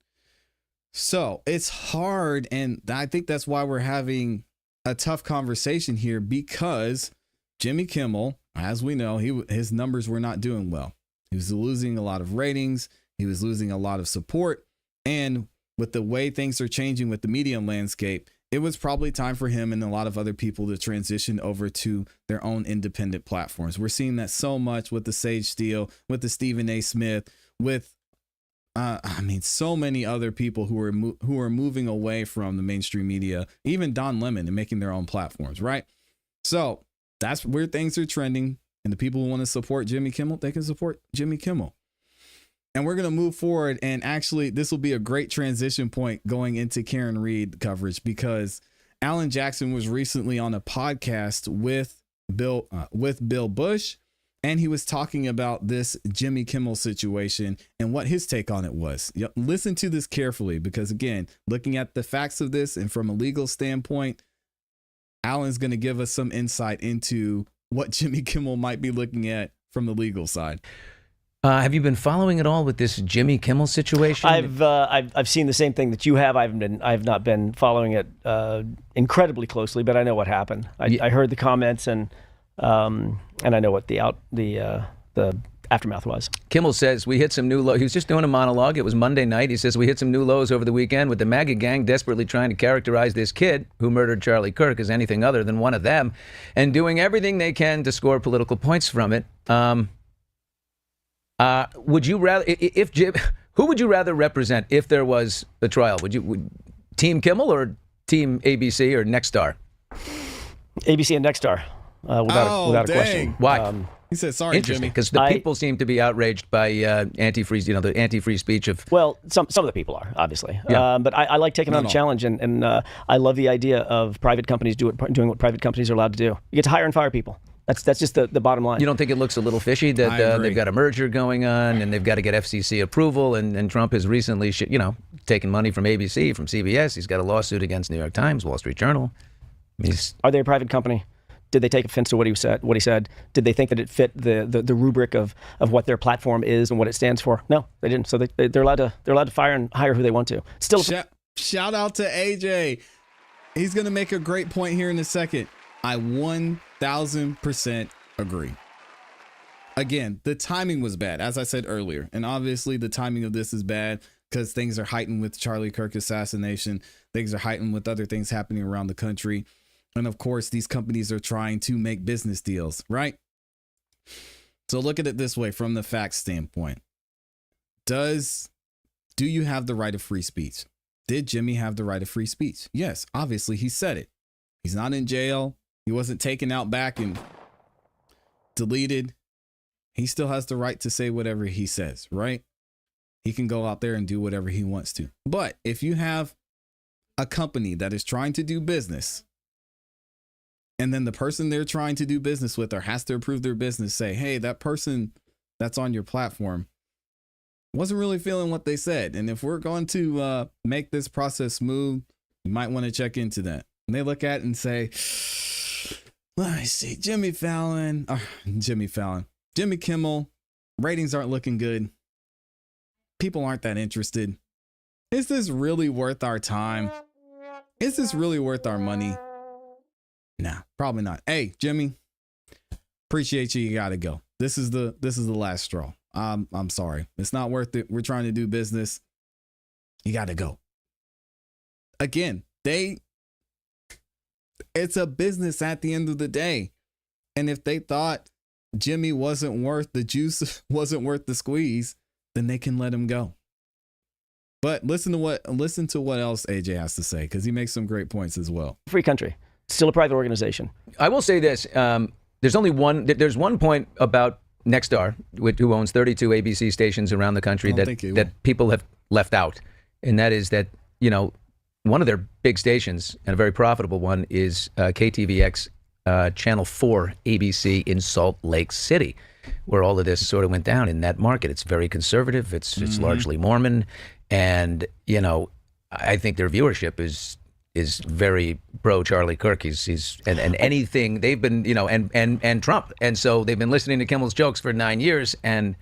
So it's hard, and I think that's why we're having a tough conversation here, because Jimmy Kimmel, as we know, his numbers were not doing well. He was losing a lot of ratings. He was losing a lot of support. And with the way things are changing with the media landscape, it was probably time for him and a lot of other people to transition over to their own independent platforms. We're seeing that so much with the Sage Steele, with the Stephen A. Smith, with so many other people who are moving away from the mainstream media, even Don Lemon, and making their own platforms, right? So that's where things are trending. And the people who want to support Jimmy Kimmel, they can support Jimmy Kimmel. And we're going to move forward. And actually, this will be a great transition point going into Karen Reed coverage, because Alan Jackson was recently on a podcast with Bill Bush. And he was talking about this Jimmy Kimmel situation and what his take on it was. Listen to this carefully, because, again, looking at the facts of this and from a legal standpoint, Alan's going to give us some insight into what Jimmy Kimmel might be looking at from the legal side. Have you been following at all with this Jimmy Kimmel situation? I've seen the same thing that you have. I've not been following it incredibly closely, but I know what happened. I heard the comments and I know what the aftermath was. Kimmel says we hit some new lows. He was just doing a monologue. It was Monday night. He says we hit some new lows over the weekend with the MAGA gang desperately trying to characterize this kid who murdered Charlie Kirk as anything other than one of them, and doing everything they can to score political points from it. Would you rather, who would you rather represent if there was a trial? Would Team Kimmel or Team ABC or Nexstar? ABC and Nexstar, without a question. Why? He said, "Sorry, interesting, Jimmy," because the people seem to be outraged by anti-free, the anti-free speech of. Well, some of the people are, obviously, but I like taking on a challenge, and I love the idea of private companies doing what private companies are allowed to do. You get to hire and fire people. That's just the bottom line. You don't think it looks a little fishy that they've got a merger going on and they've got to get FCC approval, and Trump has recently, taken money from ABC, from CBS. He's got a lawsuit against New York Times, Wall Street Journal. Are they a private company? Did they take offense to what he said? Did they think that it fit the rubric of what their platform is and what it stands for? No, they didn't. So they're allowed to fire and hire who they want to. Still, shout out to AJ. He's going to make a great point here in a second. I 1000% agree. Again, the timing was bad, as I said earlier. And obviously the timing of this is bad because things are heightened with Charlie Kirk assassination. Things are heightened with other things happening around the country. And of course, these companies are trying to make business deals, right? So look at it this way from the facts standpoint. Do you have the right of free speech? Did Jimmy have the right of free speech? Yes, obviously he said it. He's not in jail. He wasn't taken out back and deleted. He still has the right to say whatever he says, right? He can go out there and do whatever he wants to. But if you have a company that is trying to do business, and then the person they're trying to do business with or has to approve their business say, hey, that person that's on your platform wasn't really feeling what they said. And if we're going to make this process smooth, you might want to check into that. And they look at it and say, let me see, Jimmy Kimmel, ratings aren't looking good. People aren't that interested. Is this really worth our time? Is this really worth our money? Nah, probably not. Hey, Jimmy, appreciate you. You got to go. This is the last straw. I'm sorry. It's not worth it. We're trying to do business. You got to go. Again, it's a business at the end of the day. And if they thought Jimmy wasn't worth the juice, wasn't worth the squeeze, then they can let him go. But listen to what else AJ has to say, because he makes some great points as well. Free country. Still a private organization. I will say this. There's one point about Nexstar, who owns 32 ABC stations around the country, that people have left out. And that is that, one of their big stations, and a very profitable one, is KTVX Channel 4 ABC in Salt Lake City, where all of this sort of went down in that market. It's very conservative. It's largely Mormon. And, I think their viewership is very pro Charlie Kirk. He's anything they've been, and Trump. And so they've been listening to Kimmel's jokes for 9 years, and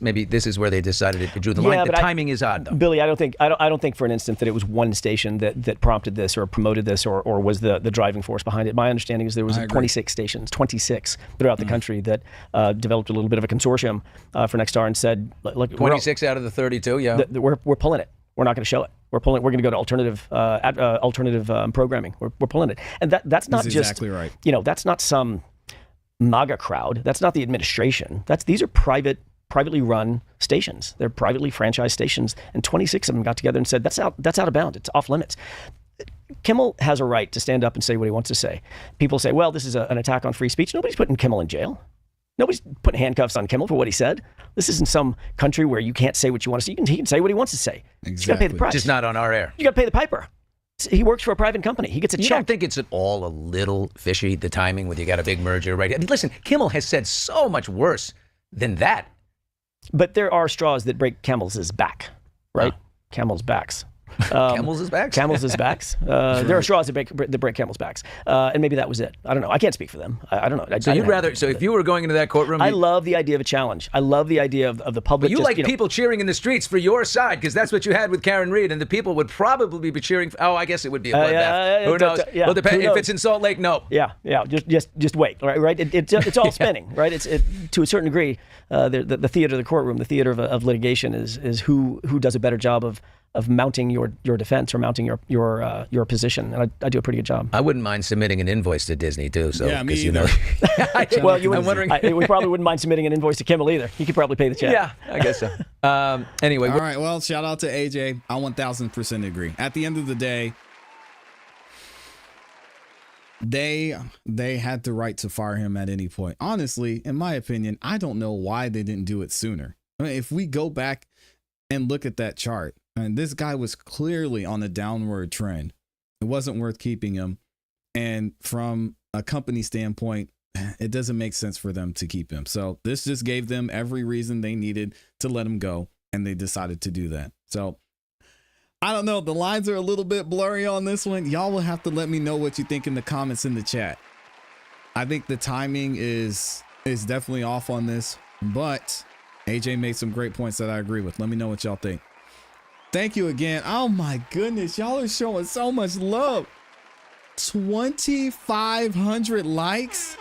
maybe this is where they decided to draw the line. The timing is odd, though. Billy, I don't think for an instant that it was one station that prompted this or promoted this or was the driving force behind it. My understanding is there was 26 stations throughout the country that developed a little bit of a consortium for Nexstar and said, look, 26 out of the 32, yeah. We're pulling it. We're not going to show it. We're going to go to alternative programming. We're pulling it, and that's not just exactly right. That's not some MAGA crowd. That's not the administration. These are privately run stations. They're privately franchised stations, and 26 of them got together and said that's out of bounds. It's off limits. Kimmel has a right to stand up and say what he wants to say. People say, well, this is an attack on free speech. Nobody's putting Kimmel in jail. Nobody's putting handcuffs on Kimmel for what he said. This isn't some country where you can't say what you want to say. He can say what he wants to say. Exactly. You got to pay the price. Just not on our air. You got to pay the piper. He works for a private company. He gets a check. You don't think it's at all a little fishy, the timing when you got a big merger, right? I mean, listen, Kimmel has said so much worse than that. But there are straws that break Camel's back, right? Camel's backs. Camel's backs? Camel's backs. There are straws that break Camel's backs. And maybe that was it. I don't know. I can't speak for them. I don't know. So if you were going into that courtroom... I love the idea of a challenge. I love the idea of the public... But people cheering in the streets for your side, because that's what you had with Karen Reed, and the people would probably be cheering... I guess it would be a bloodbath. Who knows? Well, depend, if it's in Salt Lake, no. Yeah. Just wait, right? It's all spinning, right? To a certain degree, the theater of the courtroom, the theater of litigation is who does a better job of mounting your defense or mounting your position, and I do a pretty good job. I wouldn't mind submitting an invoice to Disney too. So yeah, me either. Well, I'm wondering. We probably wouldn't mind submitting an invoice to Kimmel either. He could probably pay the check. Yeah, I guess so. Anyway, all right. Well, shout out to AJ. I 1000% agree. At the end of the day, they had the right to fire him at any point. Honestly, in my opinion, I don't know why they didn't do it sooner. I mean, if we go back and look at that chart, and this guy was clearly on a downward trend. It wasn't worth keeping him. And from a company standpoint, it doesn't make sense for them to keep him. So this just gave them every reason they needed to let him go. And they decided to do that. So I don't know. The lines are a little bit blurry on this one. Y'all will have to let me know what you think in the comments in the chat. I think the timing is definitely off on this, but AJ made some great points that I agree with. Let me know what y'all think. Thank you again. Oh my goodness. Y'all are showing so much love. 2,500 likes.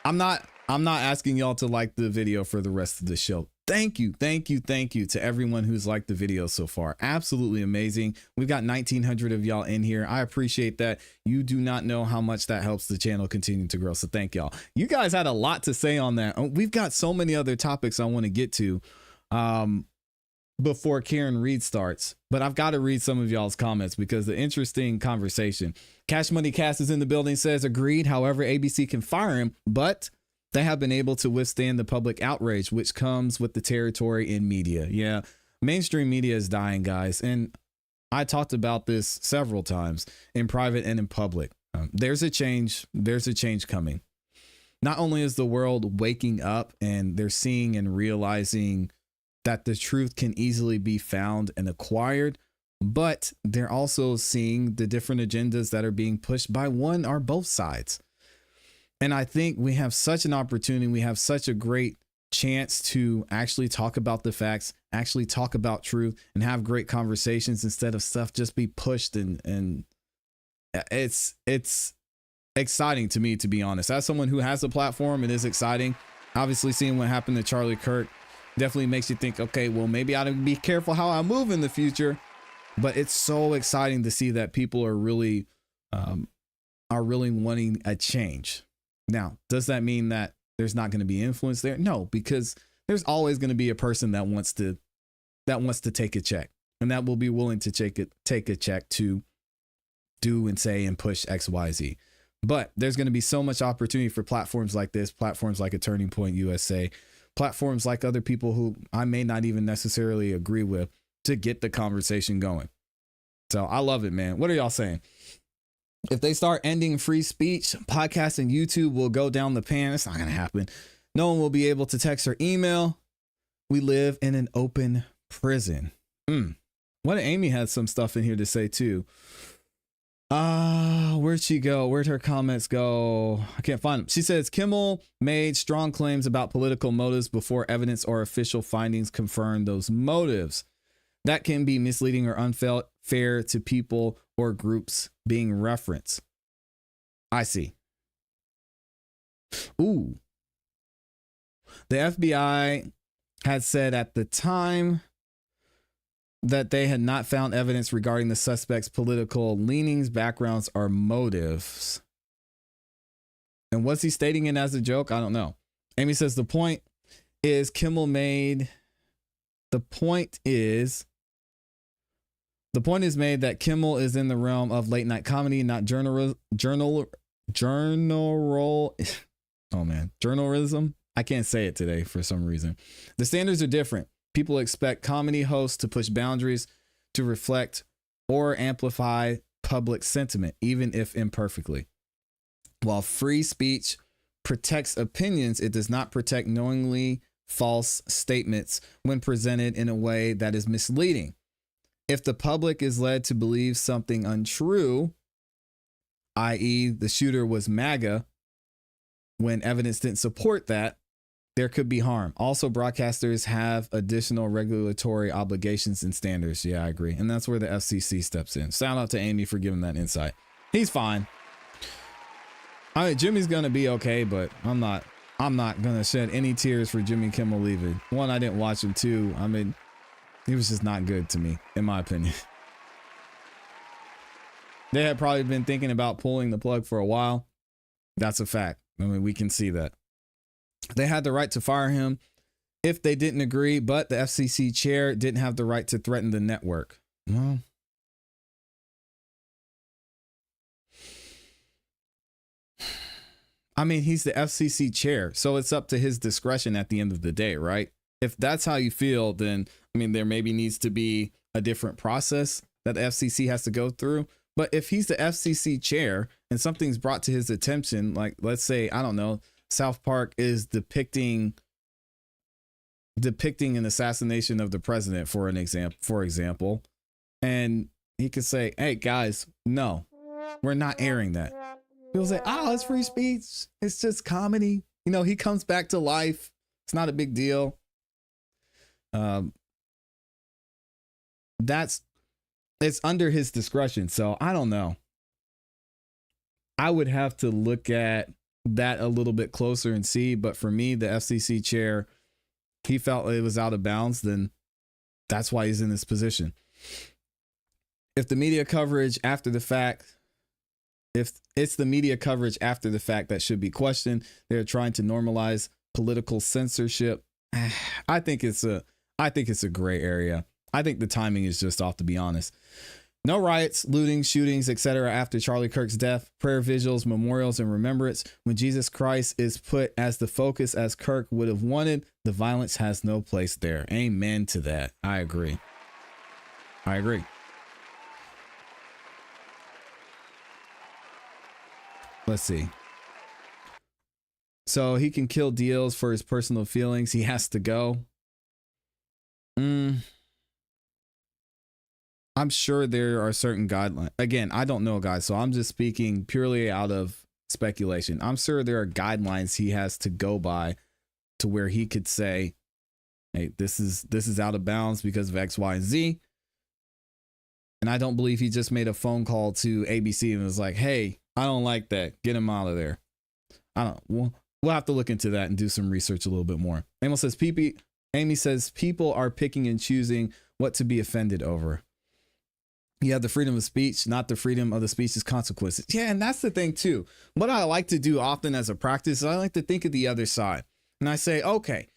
I'm not asking y'all to like the video for the rest of the show. Thank you to everyone who's liked the video so far. Absolutely amazing. We've got 1,900 of y'all in here. I appreciate that. You do not know how much that helps the channel continue to grow. So thank y'all. You guys had a lot to say on that. We've got so many other topics I want to get to before Karen Reed starts, but I've got to read some of y'all's comments because the interesting conversation. Cash Money Cast is in the building, says agreed. However, ABC can fire him, but They have been able to withstand the public outrage, which comes with the territory in media. Yeah, mainstream media is dying, guys. And I talked about this several times in private and in public. There's a change. There's a change coming. Not only is the world waking up and they're seeing and realizing that the truth can easily be found and acquired, but they're also seeing the different agendas that are being pushed by one or both sides. And I think we have such an opportunity. We have such a great chance to actually talk about the facts, actually talk about truth, and have great conversations instead of stuff just be pushed. And it's exciting to me, to be honest. As someone who has a platform, it is exciting. Obviously, seeing what happened to Charlie Kirk definitely makes you think, okay, well, maybe I ought to be careful how I move in the future. But it's so exciting to see that people are really wanting a change. Now, does that mean that there's not going to be influence there? No, because there's always going to be a person that wants to take a check, and that will be willing to take a check to do and say and push X, Y, Z. But there's going to be so much opportunity for platforms like this, platforms like a Turning Point USA, platforms like other people who I may not even necessarily agree with, to get the conversation going. So I love it, man. What are y'all saying? If they start ending free speech, podcasts and YouTube will go down the pan. It's not going to happen. No one will be able to text or email. We live in an open prison. What Amy had some stuff in here to say too. Where'd she go? Where'd her comments go? I can't find them. She says Kimmel made strong claims about political motives before evidence or official findings confirm those motives. That can be misleading or unfair to people or groups being referenced. I see. Ooh. The FBI had said at the time that they had not found evidence regarding the suspect's political leanings, backgrounds, or motives. And was he stating it as a joke? I don't know. Amy says the point is made that Kimmel is in the realm of late night comedy, not journalism. I can't say it today for some reason. The standards are different. People expect comedy hosts to push boundaries, to reflect or amplify public sentiment, even if imperfectly. While free speech protects opinions, it does not protect knowingly false statements when presented in a way that is misleading. If the public is led to believe something untrue, i.e. the shooter was MAGA, when evidence didn't support that, there could be harm. Also, broadcasters have additional regulatory obligations and standards. Yeah, I agree. And that's where the FCC steps in. Shout out to Amy for giving that insight. He's fine. I mean, Jimmy's going to be okay, but I'm not going to shed any tears for Jimmy Kimmel leaving. One, I didn't watch him. Two, I mean, he was just not good to me, in my opinion. They had probably been thinking about pulling the plug for a while. That's a fact. I mean, we can see that. They had the right to fire him if they didn't agree, but the FCC chair didn't have the right to threaten the network. Well, I mean, he's the FCC chair, so it's up to his discretion at the end of the day, right? If that's how you feel, then, I mean, there maybe needs to be a different process that the FCC has to go through. But if he's the FCC chair and something's brought to his attention, like, let's say, I don't know, South Park is depicting an assassination of the president, for example, and he could say, hey guys, no, we're not airing that. People say, oh, it's free speech, it's just comedy, you know, he comes back to life, it's not a big deal. It's under his discretion, so I don't know. I would have to look at that a little bit closer and see, but for me, the FCC chair, he felt it was out of bounds, then that's why he's in this position. If the media coverage after the fact, if it's the media coverage after the fact that should be questioned, they're trying to normalize political censorship. I think it's a gray area. I think the timing is just off, to be honest. No riots, looting, shootings, etc. after Charlie Kirk's death. Prayer vigils, memorials, and remembrance. When Jesus Christ is put as the focus as Kirk would have wanted, the violence has no place there. Amen to that. I agree. I agree. Let's see. So he can kill deals for his personal feelings. He has to go. I'm sure there are certain guidelines. Again, I don't know, guys, so I'm just speaking purely out of speculation. I'm sure there are guidelines he has to go by to where he could say, hey, this is out of bounds because of X, Y, and Z. And I don't believe he just made a phone call to ABC and was like, hey, I don't like that. Get him out of there. I don't. We'll have to look into that and do some research a little bit more. Amy says people are picking and choosing what to be offended over. You have the freedom of speech, not the freedom of the speech's consequences. Yeah, and that's the thing too. What I like to do often as a practice is I like to think of the other side. And I say, okay,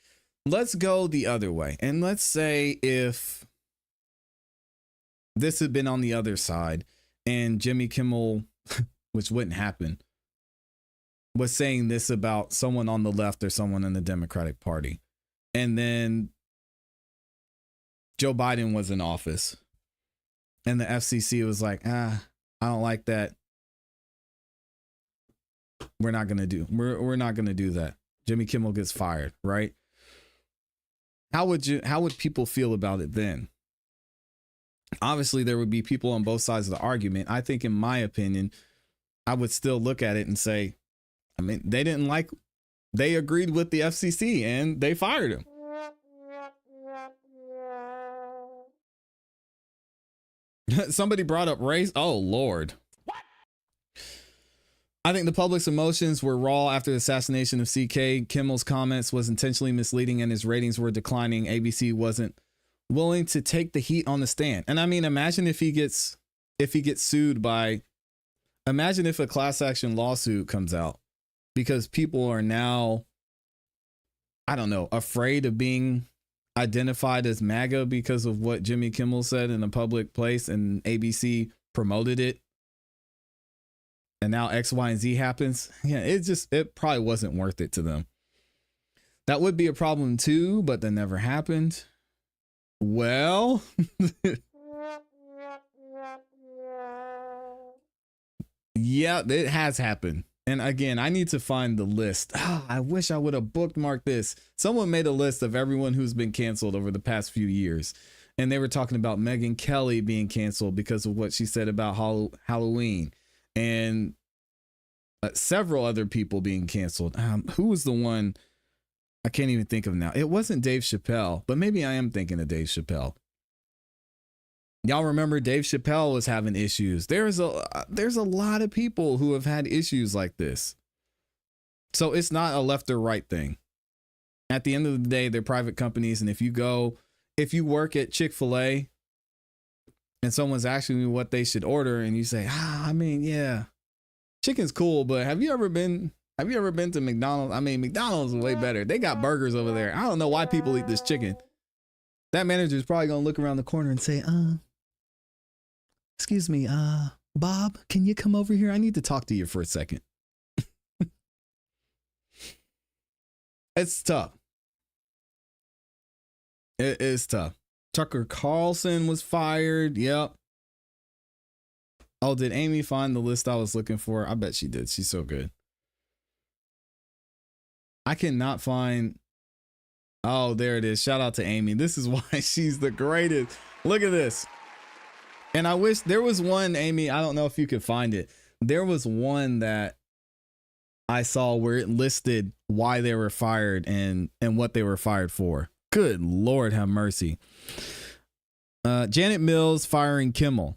let's go the other way. And let's say if this had been on the other side and Jimmy Kimmel, which wouldn't happen, was saying this about someone on the left or someone in the Democratic Party. And then Joe Biden was in office. And the FCC was like, I don't like that. We're not gonna do that. Jimmy Kimmel gets fired, right? How would people feel about it then? Obviously, there would be people on both sides of the argument. I think, in my opinion, I would still look at it and say, I mean, they agreed with the FCC and they fired him. Somebody brought up race. Oh, Lord. What? I think the public's emotions were raw after the assassination of CK. Kimmel's comments was intentionally misleading and his ratings were declining. ABC wasn't willing to take the heat on the stand. And I mean, imagine if he gets sued by, imagine if a class action lawsuit comes out because people are now, I don't know, afraid of being identified as MAGA because of what Jimmy Kimmel said in a public place and ABC promoted it. And now X, Y, and Z happens. Yeah, it probably wasn't worth it to them. That would be a problem too, but that never happened. Well, yeah, it has happened. And again, I need to find the list. I wish I would have bookmarked this. Someone made a list of everyone who's been canceled over the past few years. And they were talking about Megyn Kelly being canceled because of what she said about Halloween. And several other people being canceled. Who was the one? I can't even think of now. It wasn't Dave Chappelle, but maybe I am thinking of Dave Chappelle. Y'all remember Dave Chappelle was having issues. There's a lot of people who have had issues like this. So it's not a left or right thing. At the end of the day, they're private companies. And if you work at Chick-fil-A and someone's asking you what they should order and you say, I mean, yeah, chicken's cool, but have you ever been to McDonald's? I mean, McDonald's is way better. They got burgers over there. I don't know why people eat this chicken. That manager is probably going to look around the corner and say, excuse me, Bob, can you come over here? I need to talk to you for a second. It's tough. It is tough. Tucker Carlson was fired. Yep. Oh, did Amy find the list I was looking for? I bet she did. She's so good. I cannot find. Oh, there it is. Shout out to Amy. This is why she's the greatest. Look at this. And I wish there was one, Amy. I don't know if you could find it. There was one that I saw where it listed why they were fired and what they were fired for. Good Lord, have mercy. Janet Mills firing Kimmel.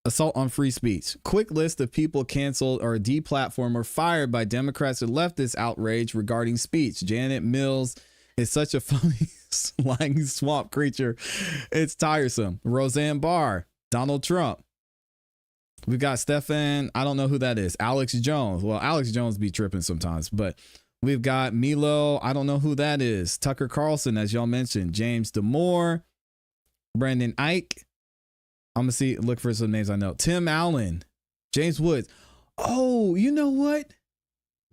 Assault on free speech. Quick list of people canceled or deplatformed or fired by Democrats or leftists outrage regarding speech. Janet Mills is such a funny, slang swamp creature. It's tiresome. Roseanne Barr. Donald Trump. We've got Stefan. I don't know who that is. Alex Jones. Well, Alex Jones be tripping sometimes, but we've got Milo. I don't know who that is. Tucker Carlson, as y'all mentioned. James Damore. Brandon Ike. I'm gonna look for some names I know. Tim Allen, James Woods. Oh, you know what?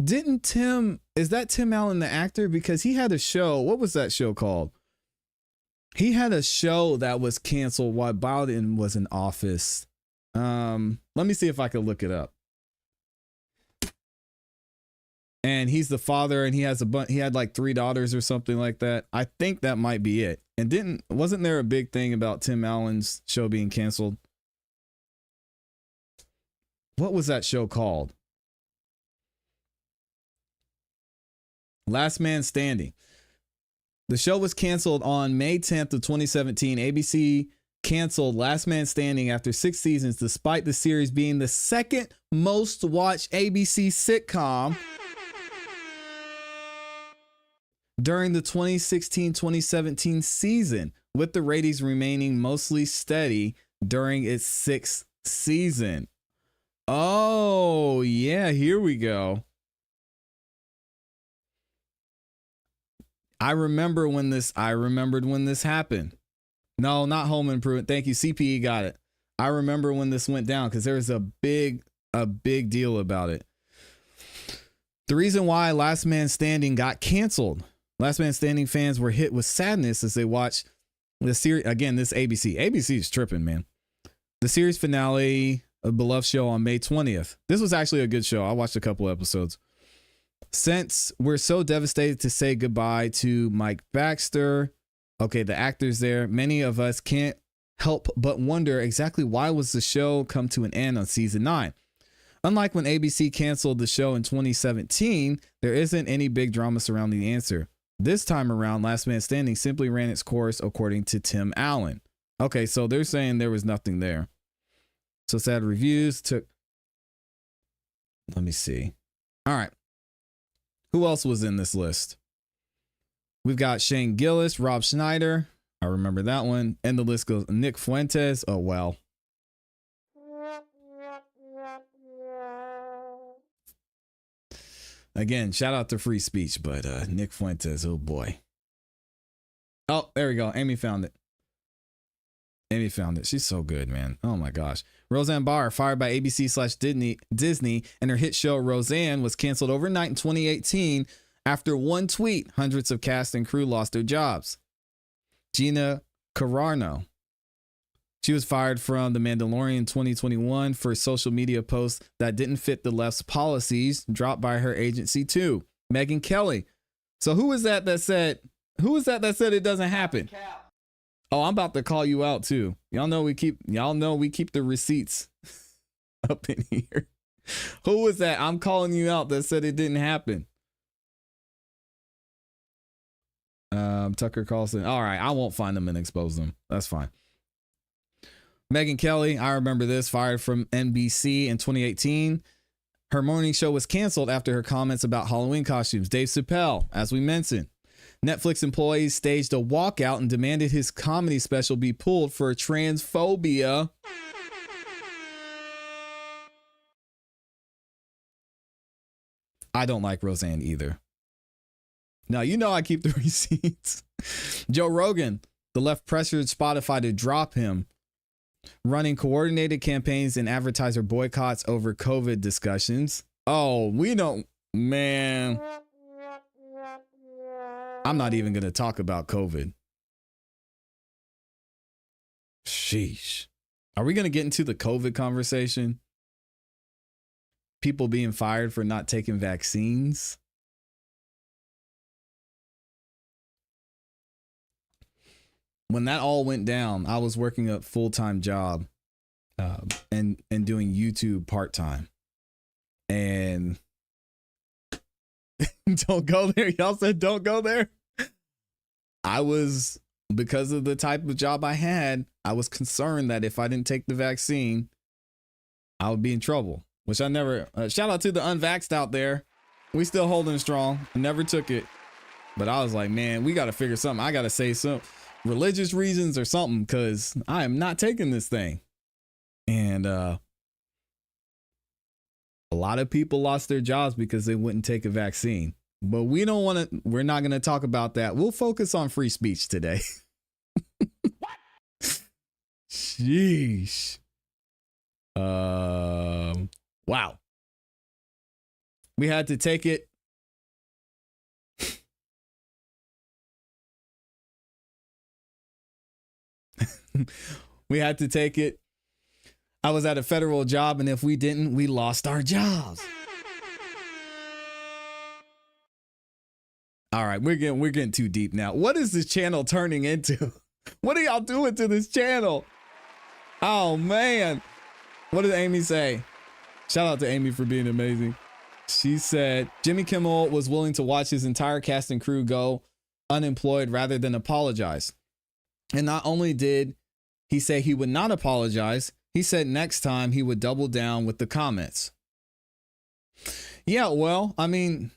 Is that Tim Allen the actor? Because he had a show. What was that show called? He had a show that was canceled while Biden was in office. Let me see if I can look it up. And he's the father, and he had like 3 daughters or something like that. I think that might be it. And wasn't there a big thing about Tim Allen's show being canceled? What was that show called? Last Man Standing. The show was canceled on May 10th of 2017. ABC canceled Last Man Standing after 6 seasons, despite the series being the second most watched ABC sitcom during the 2016-2017 season, with the ratings remaining mostly steady during its 6th season. Oh, yeah, here we go. I remembered when this happened. No, not Home Improvement. Thank you. CPE got it. I remember when this went down because there was a big deal about it. The reason why Last Man Standing got canceled. Last Man Standing fans were hit with sadness as they watched the series. Again, this ABC. ABC is tripping, man. The series finale, a beloved show on May 20th. This was actually a good show. I watched a couple episodes. Since we're so devastated to say goodbye to Mike Baxter, okay, the actors there, many of us can't help but wonder exactly why was the show come to an end on season 9. Unlike when ABC canceled the show in 2017, there isn't any big drama surrounding the answer. This time around, Last Man Standing simply ran its course, according to Tim Allen. Okay, so they're saying there was nothing there. So sad reviews took. Let me see. All right. Who else was in this list? We've got Shane Gillis, Rob Schneider. I remember that one. And the list goes. Nick Fuentes. Oh, well. Again, shout out to free speech, but Nick Fuentes, oh boy. Oh, there we go. Amy found it. Amy found it. She's so good, man. Oh my gosh. Roseanne Barr, fired by ABC/Disney, and her hit show Roseanne was canceled overnight in 2018 after one tweet. Hundreds of cast and crew lost their jobs. Gina Carano. She was fired from The Mandalorian in 2021 for social media posts that didn't fit the left's policies, dropped by her agency too. Megyn Kelly. So who is that said it doesn't happen? Oh, I'm about to call you out too. Y'all know we keep the receipts up in here. Who was that? I'm calling you out that said it didn't happen. Tucker Carlson. All right, I won't find them and expose them. That's fine. Megyn Kelly, I remember this, fired from NBC in 2018. Her morning show was canceled after her comments about Halloween costumes. Dave Chappelle, as we mentioned. Netflix employees staged a walkout and demanded his comedy special be pulled for transphobia. I don't like Roseanne either. Now, you know I keep the receipts. Joe Rogan, the left pressured Spotify to drop him, running coordinated campaigns and advertiser boycotts over COVID discussions. Oh, we don't, man. I'm not even going to talk about COVID. Sheesh. Are we going to get into the COVID conversation? People being fired for not taking vaccines? When that all went down, I was working a full-time job and doing YouTube part-time. And don't go there. Y'all said don't go there. Because of the type of job I had, I was concerned that if I didn't take the vaccine, I would be in trouble, which I never, shout out to the unvaxxed out there. We still holding strong. I never took it, but I was like, man, we got to figure something. I got to say some religious reasons or something, because I am not taking this thing. And a lot of people lost their jobs because they wouldn't take a vaccine. But we're not going to talk about that. We'll focus on free speech today. Sheesh. Wow. We had to take it. We had to take it. I was at a federal job, and if we didn't, we lost our jobs. All right, we're getting too deep now. What is this channel turning into? What are y'all doing to this channel? Oh man. What did Amy say? Shout out to Amy for being amazing. She said Jimmy Kimmel was willing to watch his entire cast and crew go unemployed rather than apologize. And not only did he say he would not apologize, he said next time he would double down with the comments. Yeah, well, I mean,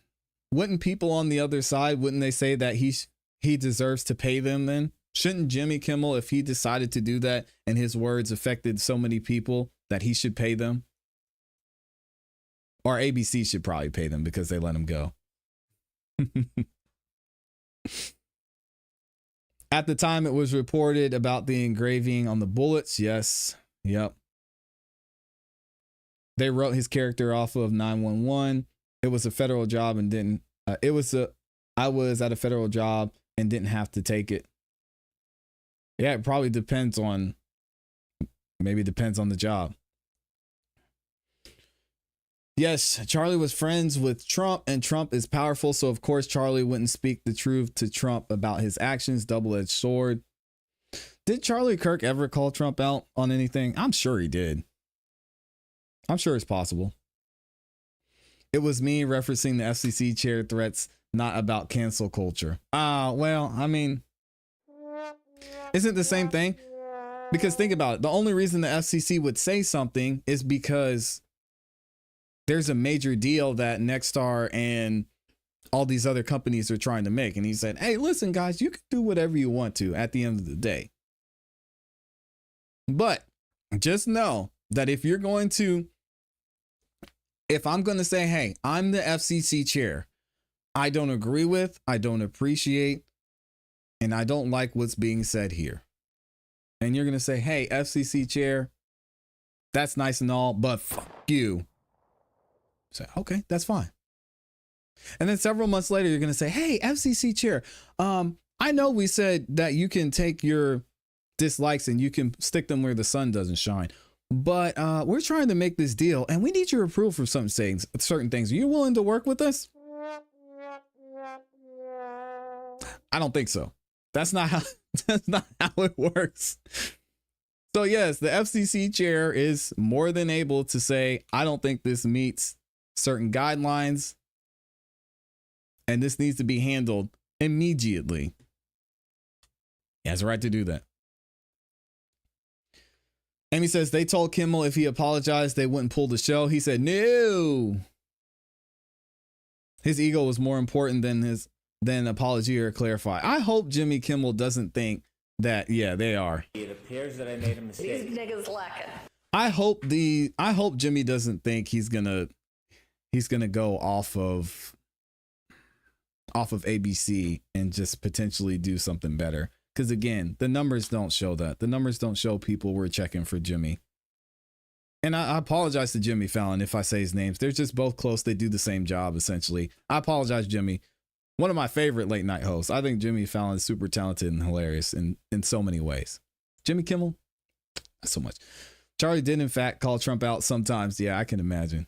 wouldn't people on the other side, wouldn't they say that he deserves to pay them then? Shouldn't Jimmy Kimmel, if he decided to do that and his words affected so many people, that he should pay them? Or ABC should probably pay them because they let him go. At the time, it was reported about the engraving on the bullets. Yes. Yep. They wrote his character off of 911. It was a federal job and didn't. I was at a federal job and didn't have to take it. Yeah, it probably depends on. Maybe it depends on the job. Yes, Charlie was friends with Trump, and Trump is powerful. So, of course, Charlie wouldn't speak the truth to Trump about his actions. Double-edged sword. Did Charlie Kirk ever call Trump out on anything? I'm sure he did. I'm sure it's possible. It was me referencing the FCC chair threats, not about cancel culture. Well, I mean, isn't the same thing? Because think about it. The only reason the FCC would say something is because there's a major deal that Nexstar and all these other companies are trying to make. And he said, hey, listen, guys, you can do whatever you want to at the end of the day. But just know that if I'm going to say, hey, I'm the FCC chair, I don't agree with, I don't appreciate, and I don't like what's being said here. And you're going to say, hey, FCC chair, that's nice and all, but fuck you. Say, okay, that's fine. And then several months later, you're going to say, hey, FCC chair, I know we said that you can take your dislikes and you can stick them where the sun doesn't shine. But we're trying to make this deal and we need your approval for certain things. Are you willing to work with us? I don't think so. That's not how it works. So yes, the FCC chair is more than able to say, I don't think this meets certain guidelines and this needs to be handled immediately. He has a right to do that. Amy says they told Kimmel if he apologized, they wouldn't pull the show. He said, no. His ego was more important than apology or clarify. I hope Jimmy Kimmel doesn't think that, yeah, they are. It appears that I made a mistake. These niggas lacking. I hope Jimmy doesn't think he's gonna go off of ABC and just potentially do something better. Because again, the numbers don't show that. The numbers don't show people were checking for Jimmy. And I apologize to Jimmy Fallon if I say his names. They're just both close. They do the same job, essentially. I apologize, Jimmy. One of my favorite late night hosts. I think Jimmy Fallon is super talented and hilarious in so many ways. Jimmy Kimmel, not so much. Charlie did, in fact, call Trump out sometimes. Yeah, I can imagine.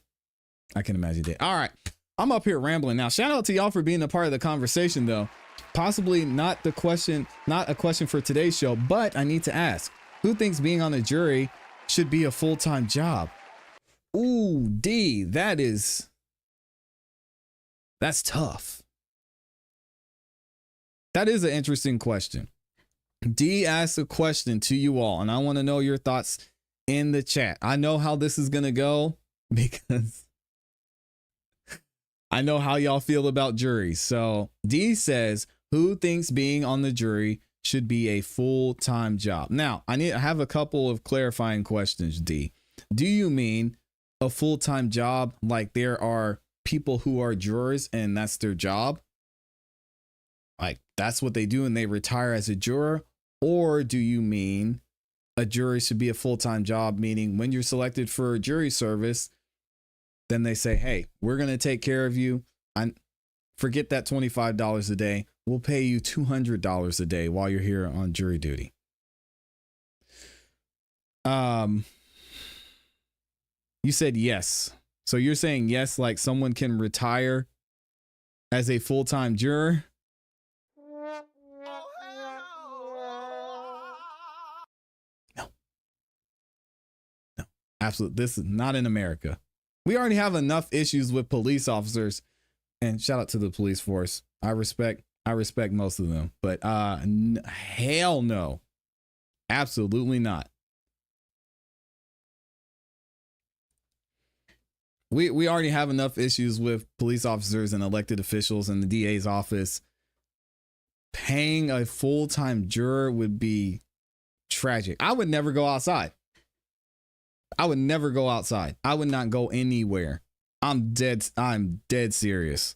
He did. All right. I'm up here rambling now. Shout out to y'all for being a part of the conversation, though. Possibly not a question for today's show, but I need to ask, who thinks being on a jury should be a full-time job? Ooh, D, that's tough. That is an interesting question. D asked a question to you all, and I want to know your thoughts in the chat. I know how this is going to go because I know how y'all feel about juries. So D says, who thinks being on the jury should be a full-time job? Now, I have a couple of clarifying questions, D. Do you mean a full-time job like there are people who are jurors and that's their job? Like that's what they do and they retire as a juror? Or do you mean a jury should be a full-time job, meaning when you're selected for jury service, then they say, hey, we're going to take care of you. Forget that $25 a day. We'll pay you $200 a day while you're here on jury duty. You said yes. So you're saying yes, like someone can retire as a full-time juror? No. No, absolutely. This is not in America. We already have enough issues with police officers, and shout out to the police force. I respect most of them, but hell no. Absolutely not. We already have enough issues with police officers and elected officials in the DA's office. Paying a full-time juror would be tragic. I would never go outside. I would never go outside. I would not go anywhere. I'm dead serious.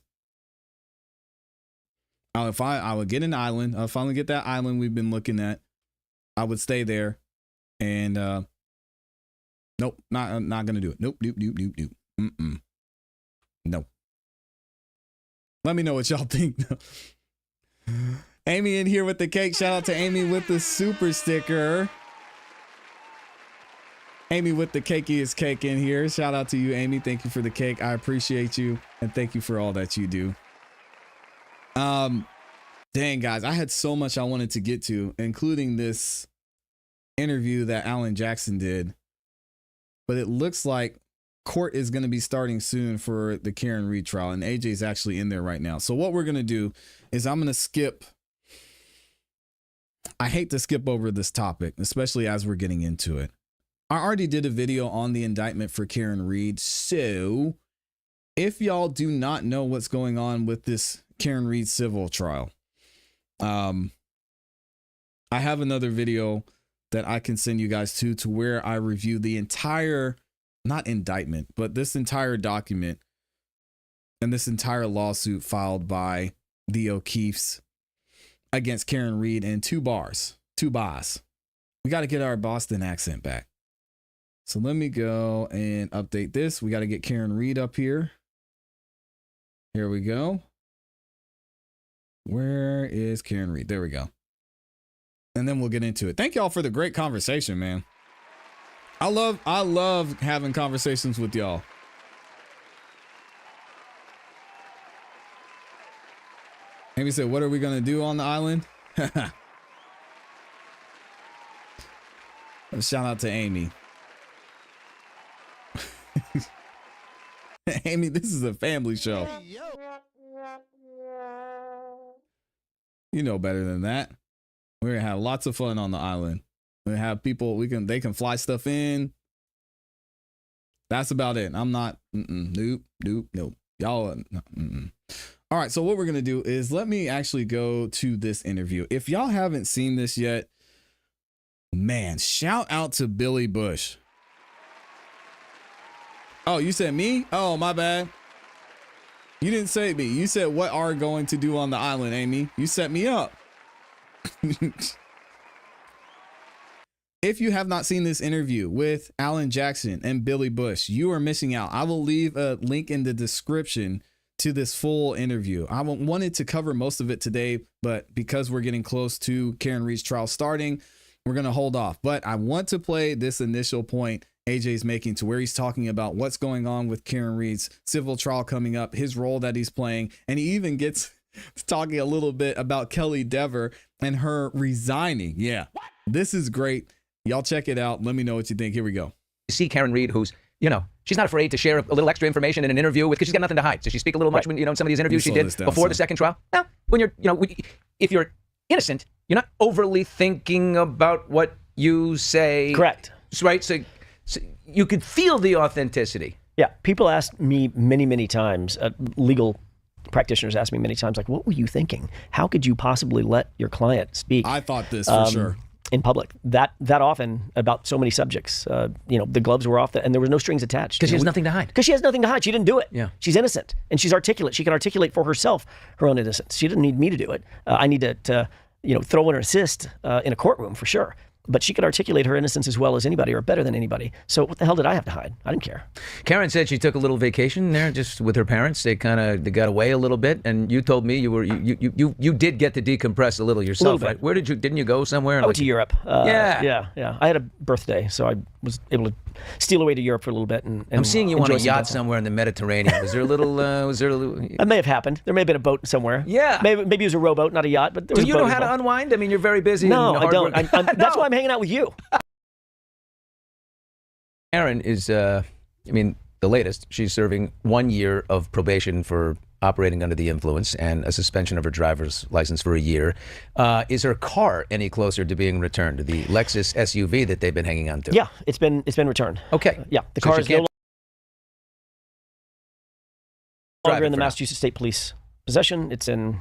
If I would get an island, I'll finally get that island we've been looking at. I would stay there, and nope, not gonna do it. Nope. No. Let me know what y'all think. Amy in here with the cake. Shout out to Amy with the super sticker. Amy with the cakiest cake in here. Shout out to you, Amy. Thank you for the cake. I appreciate you, and thank you for all that you do. Dang, guys, I had so much I wanted to get to, including this interview that Alan Jackson did. But it looks like court is going to be starting soon for the Karen Reed trial, and AJ's actually in there right now. So what we're going to do is I'm going to skip. I hate to skip over this topic, especially as we're getting into it. I already did a video on the indictment for Karen Reed. So if y'all do not know what's going on with this Karen Reed civil trial, I have another video that I can send you guys to where I review the entire, not indictment, but this entire document and this entire lawsuit filed by the O'Keefes against Karen Reed and two bars. We got to get our Boston accent back. So let me go and update this. We got to get Karen Reed up here. Here we go. Where is Karen Reed? There we go. And then we'll get into it. Thank y'all for the great conversation, man. I love having conversations with y'all. Amy said, what are we going to do on the island? Shout out to Amy. Amy, this is a family show. You know better than that. We're gonna have lots of fun on the island. We're gonna have people, they can fly stuff in. That's about it. I'm not, nope. Y'all, All right, so what we're gonna do is let me actually go to this interview. If y'all haven't seen this yet, man, shout out to Billy Bush. Oh, you said me? Oh, my bad. You didn't say me. You said what are going to do on the island, Amy. You set me up. If you have not seen this interview with Alan Jackson and Billy Bush, you are missing out. I will leave a link in the description to this full interview. I wanted to cover most of it today, but because we're getting close to Karen Reed's trial starting, we're going to hold off. But I want to play this initial point AJ's making to where he's talking about what's going on with Karen Reed's civil trial coming up, his role that he's playing. And he even gets talking a little bit about Kelly Dever and her resigning. Yeah, this is great. Y'all check it out. Let me know what you think. Here we go. You see Karen Reed, who's, she's not afraid to share a little extra information in an interview because she's got nothing to hide. Does she speak a little much when, in some of these interviews she did before the second trial? No, when you're, if you're innocent, you're not overly thinking about what you say. Correct. Right? So you could feel the authenticity. Yeah. People ask me many times, legal practitioners ask me many times, like, what were you thinking? How could you possibly let your client speak? I thought this for sure. In public, that often about so many subjects. The gloves were off, and there was no strings attached. Because she has nothing to hide. Because she has nothing to hide. She didn't do it. Yeah. She's innocent, and she's articulate. She can articulate for herself her own innocence. She didn't need me to do it. I need to throw in an assist in a courtroom for sure. but she could articulate her innocence as well as anybody, or better than anybody. So what the hell did I have to hide? I didn't care. Karen said she took a little vacation there just with her parents. They got away a little bit, and you told me you did get to decompress a little yourself, right? Where didn't you go somewhere? I went to Europe. Yeah. I had a birthday, so I was able to steal away to Europe for a little bit. And I'm seeing you on a yacht somewhere in the Mediterranean. Was there a little? That may have happened. There may have been a boat somewhere. Yeah. Maybe it was a rowboat, not a yacht. But do you know how to unwind? I mean, you're very busy. No, and I don't. That's No. why I'm hanging out with you. Aaron is, the latest. She's serving 1 year of probation for operating under the influence and a suspension of her driver's license for a year. Is her car any closer to being returned? The Lexus SUV that they've been hanging on to? Yeah, it's been returned. Okay. Yeah, the car is no longer in the Massachusetts State Police possession. It's in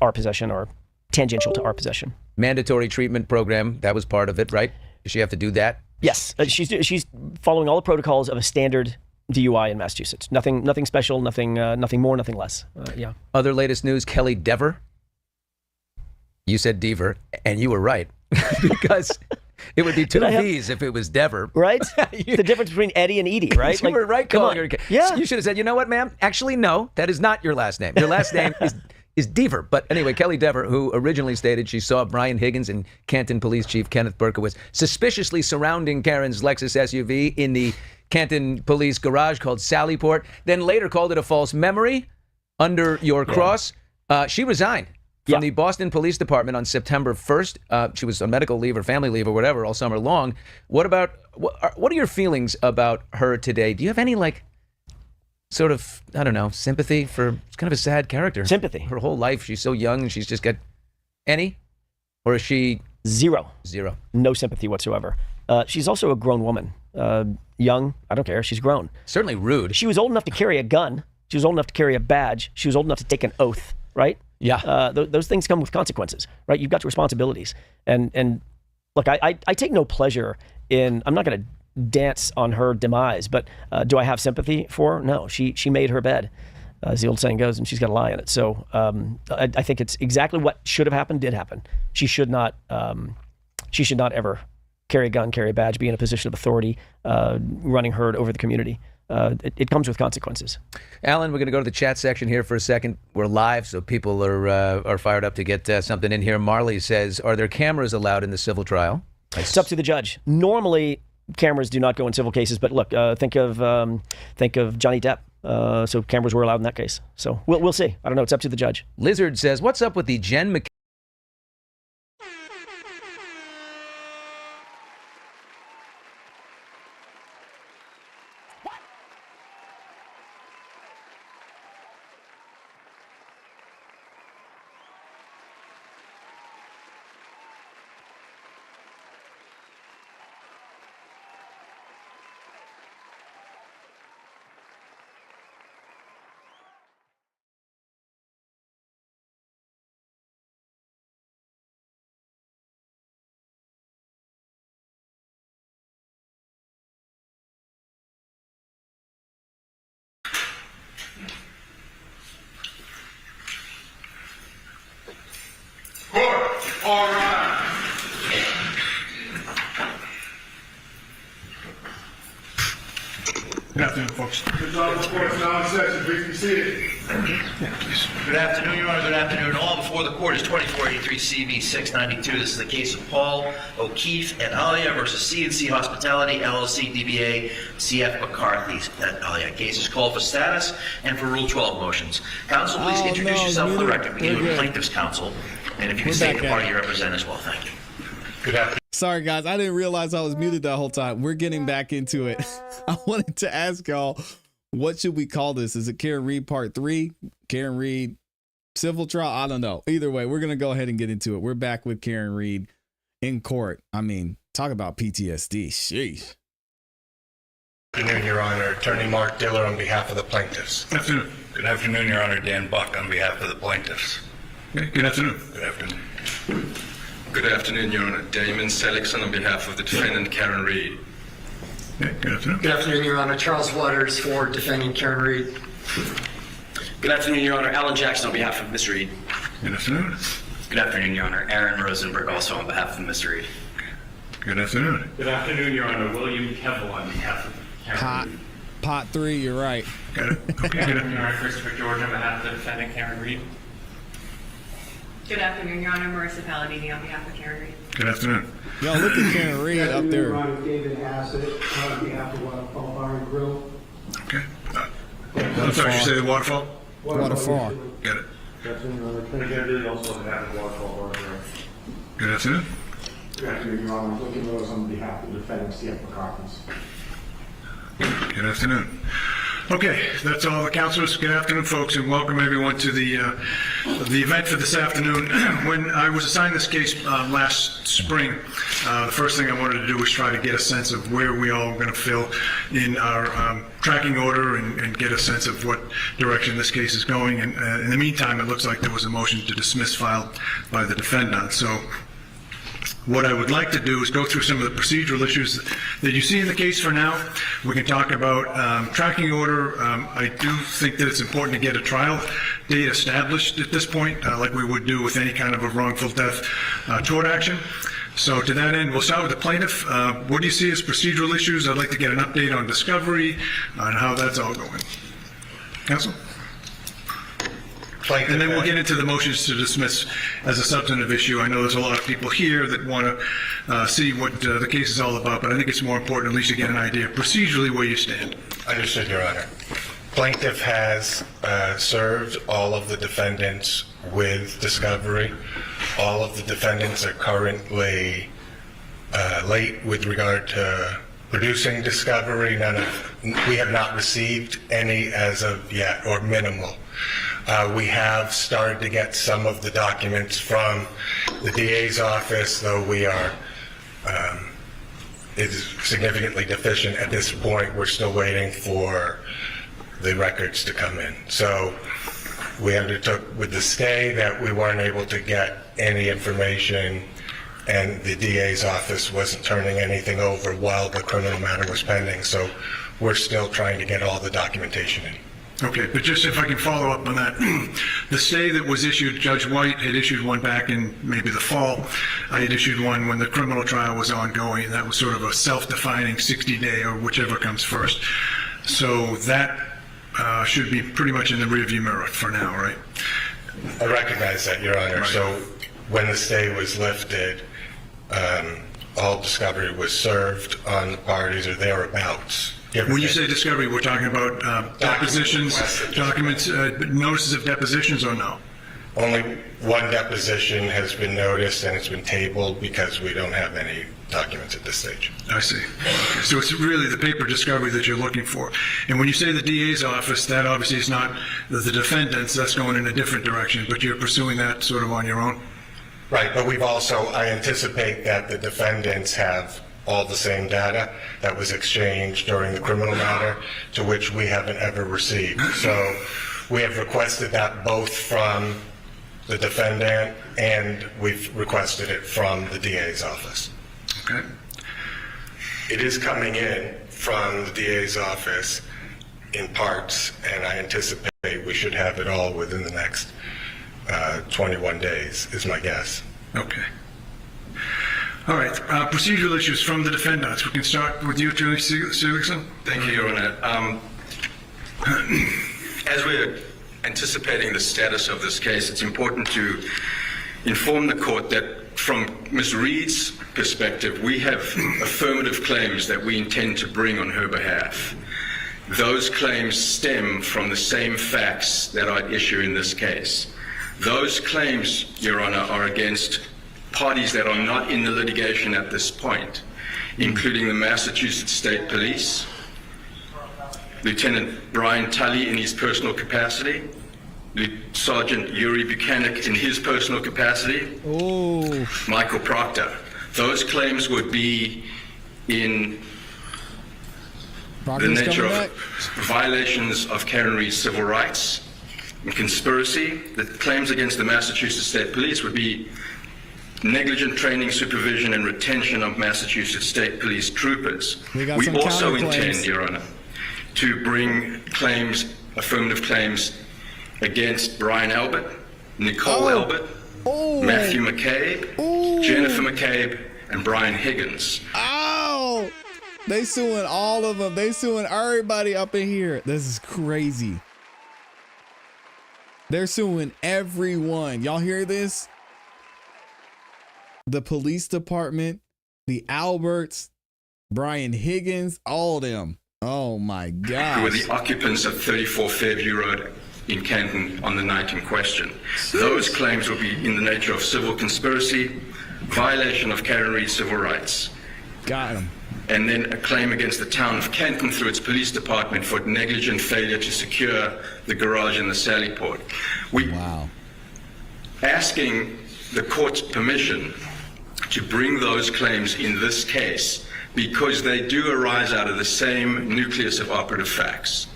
our possession, or tangential to our possession. Mandatory treatment program, that was part of it, right? Does she have to do that? Yes, she's following all the protocols of a standard DUI in Massachusetts. Nothing special, nothing more, nothing less. Yeah. Other latest news, Kelly Dever. You said Dever, and you were right. Because it would be two V's if it was Dever. Right? The difference between Eddie and Edie, right? You were right calling her. Yeah. You should have said, you know what, ma'am? Actually, no, that is not your last name. Your last name is Dever. But anyway, Kelly Dever, who originally stated she saw Brian Higgins and Canton Police Chief Kenneth Berkowitz suspiciously surrounding Karen's Lexus SUV in the Canton Police garage called Sallyport, then later called it a false memory under your cross. She resigned from the Boston Police Department on September 1st. She was on medical leave or family leave or whatever all summer long. What are your feelings about her today? Do you have any, sort of, I don't know, sympathy for, it's kind of a sad character. Sympathy. Her whole life, she's so young and she's just got any? Or is she? Zero. No sympathy whatsoever. She's also a grown woman. Young, I don't care. She's grown. Certainly rude. She was old enough to carry a gun. She was old enough to carry a badge. She was old enough to take an oath, right? Yeah. Those things come with consequences, right? You've got responsibilities. And look, I take no pleasure in, I'm not going to dance on her demise, but do I have sympathy for her? No. She made her bed, as the old saying goes, and she's got a lie in it. So I think it's exactly what should have happened did happen. She should not ever carry a gun, carry a badge, be in a position of authority, running herd over the community. It comes with consequences. Alan, we're going to go to the chat section here for a second. We're live, so people are fired up to get something in here. Marley says, are there cameras allowed in the civil trial? It's up to the judge. Normally, cameras do not go in civil cases, but look, think of Johnny Depp. So cameras were allowed in that case. So we'll see. I don't know. It's up to the judge. Lizard says, what's up with the Jen McKay? All right. Good afternoon, folks. Good job, of course. Now in session. Please be seated. Good afternoon, Your Honor. Good afternoon. All before the court is 2483 CV 692. This is the case of Paul O'Keefe et alia versus C&C Hospitality, LLC, DBA, CF McCarthy et alia. Case is called for status and for Rule 12 motions. Counsel, please introduce yourself for the record. Beginning with plaintiff's counsel. And if you can state the party you represent as well. Thank you. Good afternoon. Sorry, guys. I didn't realize I was muted that whole time. We're getting back into it. I wanted to ask y'all, what should we call this? Is it Karen Reed Part 3? Karen Reed Civil Trial? I don't know. Either way, we're going to go ahead and get into it. We're back with Karen Reed in court. I mean, talk about PTSD. Sheesh. Good afternoon, Your Honor. Attorney Mark Diller on behalf of the plaintiffs. Good afternoon. Good afternoon, Your Honor. Dan Buck on behalf of the plaintiffs. Good afternoon. Good afternoon. Good afternoon, Your Honor. Damon Seligson on behalf of the defendant, Karen Reed. Good afternoon. Good afternoon, Your Honor. Charles Waters for defendant Karen Reed. Good afternoon, Your Honor. Alan Jackson on behalf of Ms. Reed. Good afternoon. Good afternoon, Your Honor. Aaron Rosenberg also on behalf of Ms. Reed. Good afternoon. Good afternoon, Your Honor. William Kimmel on behalf of Karen Reed. Pot 3, you're right. Got it. Okay. Good afternoon, Your Honor. Christopher George on behalf of the defendant, Karen Reed. Good afternoon, Your Honor. Marissa Palladini on behalf of Karen Reed. Good afternoon. Yo, look at Karen Reed up there. Your Honor, David Hassett on behalf of Waterfall Bar and Grill. Okay. I'm sorry, you say the waterfall? Waterfall. Got it. Good afternoon, Your Honor. Karen Reed also on behalf of Waterfall Bar and Grill. Good afternoon. Good afternoon, Your Honor. Looking Rose on behalf of the defendant, C.F. McCarthy's. Good afternoon. Okay, that's all the counselors. Good afternoon, folks, and welcome everyone to the event for this afternoon. When I was assigned this case last spring, the first thing I wanted to do was try to get a sense of where we all were going to fill in our tracking order and get a sense of what direction this case is going. And in the meantime, it looks like there was a motion to dismiss filed by the defendant. So what I would like to do is go through some of the procedural issues that you see in the case for now. We can talk about tracking order. I do think that it's important to get a trial date established at this point, like we would do with any kind of a wrongful death tort action. So to that end, we'll start with the plaintiff. What do you see as procedural issues? I'd like to get an update on discovery and how that's all going. Counsel? And then we'll get into the motions to dismiss as a substantive issue. I know there's a lot of people here that want to see what the case is all about, but I think it's more important at least to get an idea procedurally where you stand. Understood, Your Honor. Plaintiff has served all of the defendants with discovery. All of the defendants are currently late with regard to producing discovery. We have not received any as of yet, or minimal. We have started to get some of the documents from the DA's office, though we are is significantly deficient at this point. We're still waiting for the records to come in. So we undertook with the stay that we weren't able to get any information, and the DA's office wasn't turning anything over while the criminal matter was pending. So we're still trying to get all the documentation in. Okay, but just if I can follow up on that, the stay that was issued, Judge White had issued one back in maybe the fall. I had issued one when the criminal trial was ongoing, and that was sort of a self-defining 60-day or whichever comes first. So that should be pretty much in the rearview mirror for now, right? I recognize that, Your Honor. Right. So when the stay was lifted, all discovery was served on the parties or thereabouts. When you say discovery, we're talking about depositions, documents, notices of depositions, or no? Only one deposition has been noticed, and it's been tabled because we don't have any documents at this stage. I see. Okay. So it's really the paper discovery that you're looking for. And when you say the DA's office, that obviously is not the defendants. That's going in a different direction, but you're pursuing that sort of on your own? Right, but we've also, I anticipate that the defendants have all the same data that was exchanged during the criminal matter, to which we haven't ever received. So we have requested that both from the defendant, and we've requested it from the DA's office. Okay. It is coming in from the DA's office in parts, and I anticipate we should have it all within the next 21 days, is my guess. Okay. All right, procedural issues from the defendants. We can start with you, Attorney Seligson. Thank you, Your Honor. As we're anticipating the status of this case, it's important to inform the court that from Ms. Reed's perspective, we have affirmative claims that we intend to bring on her behalf. Those claims stem from the same facts that are at issue in this case. Those claims, Your Honor, are against parties that are not in the litigation at this point, including the Massachusetts State Police, Lieutenant Brian Tully in his personal capacity, Sergeant Yuri Buchanan in his personal capacity, Michael Proctor. Those claims would be in the nature of violations of Karen Reed's civil rights and conspiracy. The claims against the Massachusetts State Police would be negligent training, supervision, and retention of Massachusetts State Police troopers. We also intend, Your Honor, to bring claims, affirmative claims, against Brian Albert, Nicole Albert, Matthew McCabe, Jennifer McCabe, and Brian Higgins. Oh, they suing all of them. They suing everybody up in here. This is crazy. They're suing everyone. Y'all hear this? The police department, the Alberts, Brian Higgins, all of them. Oh my gosh. Who were the occupants of 34 Fairview Road in Canton on the night in question. Those claims will be in the nature of civil conspiracy, violation of Karen Reid's civil rights. Got him. And then a claim against the town of Canton through its police department for negligent failure to secure the garage in the Sally Port. Asking the court's permission to bring those claims in this case because they do arise out of the same nucleus of operative facts.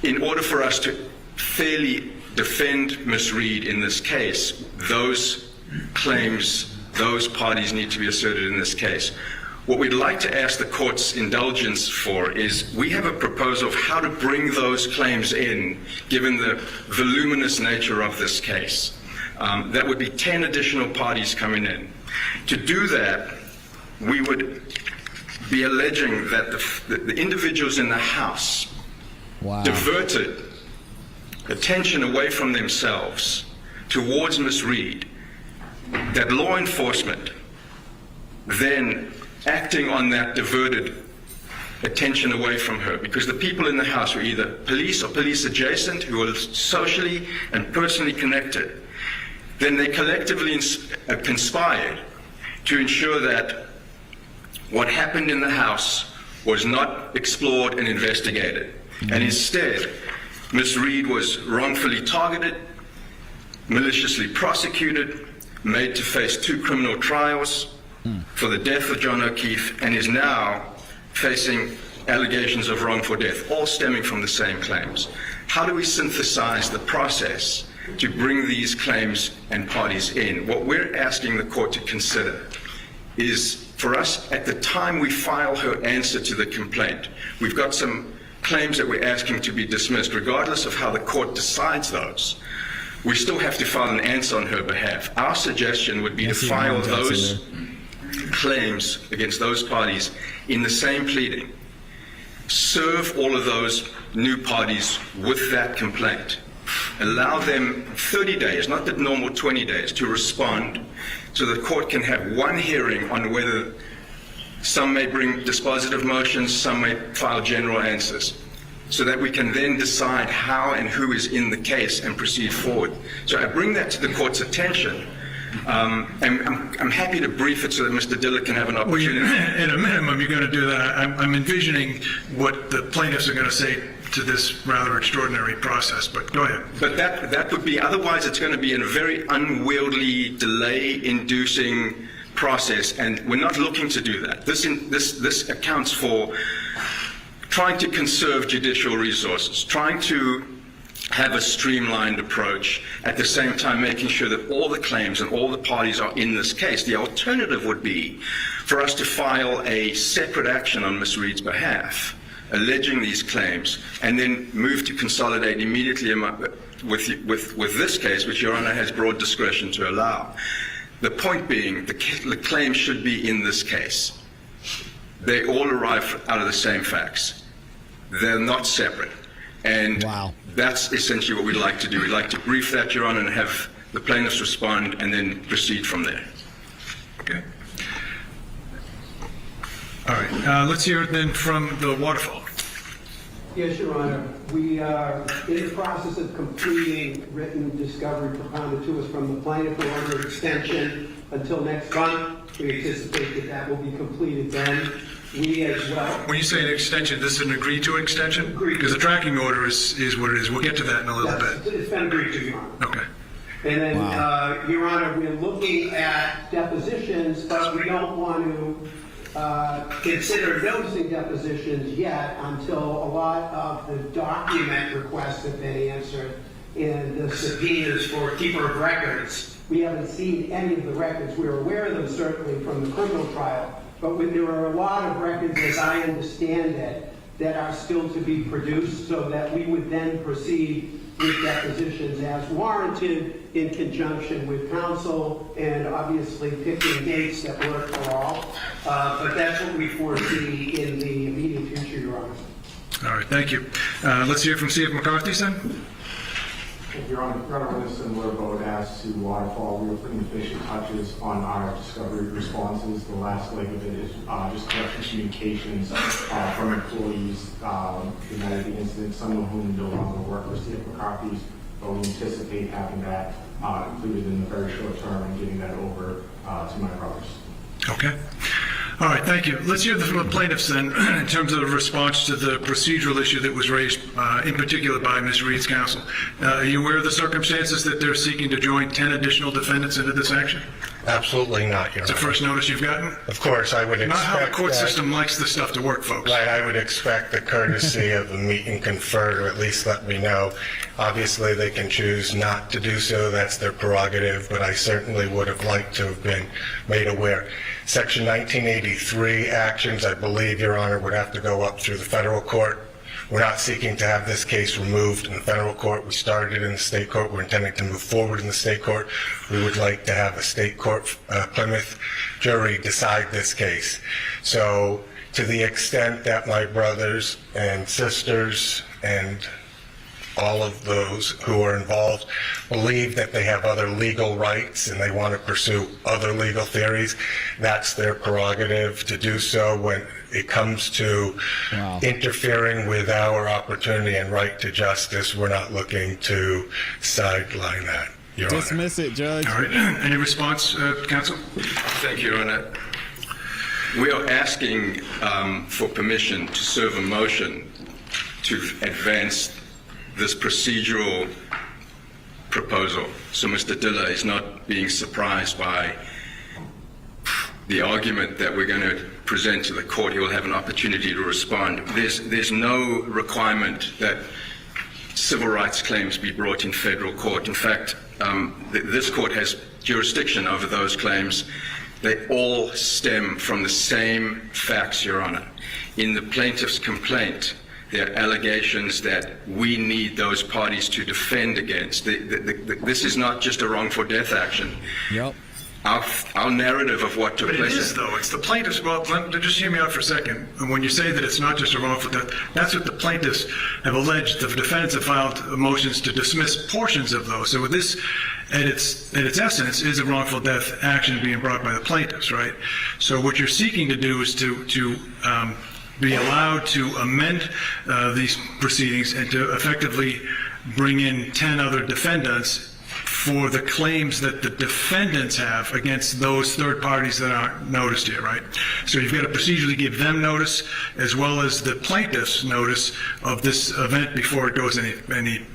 In order for us to fairly defend Ms. Reid in this case, those claims, those parties need to be asserted in this case. What we'd like to ask the court's indulgence for is we have a proposal of how to bring those claims in, given the voluminous nature of this case. That would be 10 additional parties coming in. To do that, we would be alleging that the individuals in the House diverted attention away from themselves towards Ms. Reid, that law enforcement then acting on that diverted attention away from her, because the people in the House were either police or police adjacent who were socially and personally connected. Then they collectively conspired to ensure that what happened in the House was not explored and investigated. And instead, Ms. Reid was wrongfully targeted, maliciously prosecuted, made to face 2 criminal trials for the death of John O'Keefe, and is now facing allegations of wrongful death, all stemming from the same claims. How do we synthesize the process to bring these claims and parties in? What we're asking the court to consider is for us, at the time we file her answer to the complaint, we've got some claims that we're asking to be dismissed. Regardless of how the court decides those, we still have to file an answer on her behalf. Our suggestion would be to file those claims against those parties in the same pleading. Serve all of those new parties with that complaint. Allow them 30 days, not the normal 20 days, to respond so the court can have one hearing on whether some may bring dispositive motions, some may file general answers, so that we can then decide how and who is in the case and proceed forward. So I bring that to the court's attention. And I'm happy to brief it so that Mr. Diller can have an opportunity. Well, at a minimum, you're going to do that. I'm envisioning what the plaintiffs are going to say to this rather extraordinary process, but go ahead. But that would be, otherwise it's going to be a very unwieldy, delay-inducing process, and we're not looking to do that. This accounts for trying to conserve judicial resources, trying to have a streamlined approach, at the same time making sure that all the claims and all the parties are in this case. The alternative would be for us to file a separate action on Ms. Reid's behalf, alleging these claims, and then move to consolidate immediately with this case, which Your Honor has broad discretion to allow. The point being, the claims should be in this case. They all arrive out of the same facts. They're not separate. And that's essentially what we'd like to do. We'd like to brief that, Your Honor, and have the plaintiffs respond and then proceed from there. Okay. All right. Let's hear it then from the Waterfall. Yes, Your Honor. We are in the process of completing written discovery propounded to us from the plaintiff for order of extension until next month. We anticipate that will be completed then. We as well. When you say an extension, this is an agreed to extension? Agreed. Because the tracking order is what it is. We'll get to that in a little bit. It's been agreed to, Your Honor. Okay. And then, Your Honor, we're looking at depositions, but we don't want to consider noticing depositions yet until a lot of the document requests have been answered in the subpoenas for keeper of records. We haven't seen any of the records. We're aware of them certainly from the criminal trial. But there are a lot of records, as I understand it, that are still to be produced, so that we would then proceed with depositions as warranted in conjunction with counsel, and obviously picking dates that work for all. But that's what we foresee in the immediate future, Your Honor. All right, thank you. Let's hear from C.F. McCarthy, then. Your Honor, we're in a similar boat as to Waterfall. We were putting the finishing touches on our discovery responses. The last leg of it is just collecting communications from employees the night of the incident, some of whom no longer work for C.F. McCarthy's, but we anticipate having that included in the very short term and getting that over to my brothers. Okay. All right, thank you. Let's hear from the plaintiffs then, in terms of the response to the procedural issue that was raised, in particular by Ms. Reed's counsel. Are you aware of the circumstances that they're seeking to join 10 additional defendants into this action? Absolutely not, Your Honor. It's the first notice you've gotten? Of course, I would expect. Not how the court system likes this stuff to work, folks. Right, I would expect the courtesy of a meet and confer to at least let me know. Obviously, they can choose not to do so. That's their prerogative, but I certainly would have liked to have been made aware. Section 1983 actions, I believe, Your Honor, would have to go up through the federal court. We're not seeking to have this case removed in the federal court. We started in the state court. We're intending to move forward in the state court. We would like to have a state court Plymouth jury decide this case. So to the extent that my brothers and sisters and all of those who are involved believe that they have other legal rights and they want to pursue other legal theories, that's their prerogative to do so. When it comes to interfering with our opportunity and right to justice, we're not looking to sideline that, Your Honor. Dismiss it, Judge. All right. Any response, counsel? Thank you, Your Honor. We are asking for permission to serve a motion to advance this procedural proposal. So Mr. Diller is not being surprised by the argument that we're going to present to the court. He will have an opportunity to respond. There's no requirement that civil rights claims be brought in federal court. In fact, this court has jurisdiction over those claims. They all stem from the same facts, Your Honor. In the plaintiff's complaint, there are allegations that we need those parties to defend against. This is not just a wrongful death action. Yep. Our narrative of what took place. But it is, though. It's the plaintiffs. Well, just hear me out for a second. When you say that it's not just a wrongful death, that's what the plaintiffs have alleged. The defendants have filed motions to dismiss portions of those. So this, at its essence, is a wrongful death action being brought by the plaintiffs, right? So what you're seeking to do is to be allowed to amend these proceedings and to effectively bring in 10 other defendants for the claims that the defendants have against those third parties that aren't noticed here, right? So you've got to procedurally give them notice as well as the plaintiffs notice of this event before it goes to any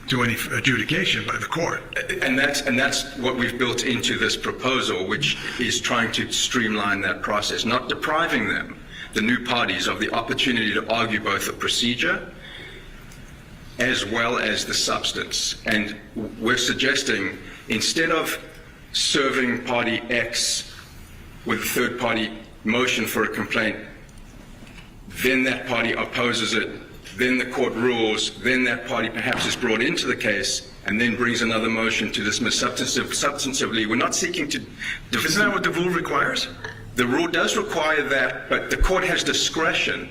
adjudication by the court. And that's what we've built into this proposal, which is trying to streamline that process, not depriving them, the new parties, of the opportunity to argue both the procedure as well as the substance. And we're suggesting, instead of serving party X with a third party motion for a complaint, then that party opposes it, then the court rules, then that party perhaps is brought into the case, and then brings another motion to dismiss substantively. We're not seeking to... Isn't that what the rule requires? The rule does require that, but the court has discretion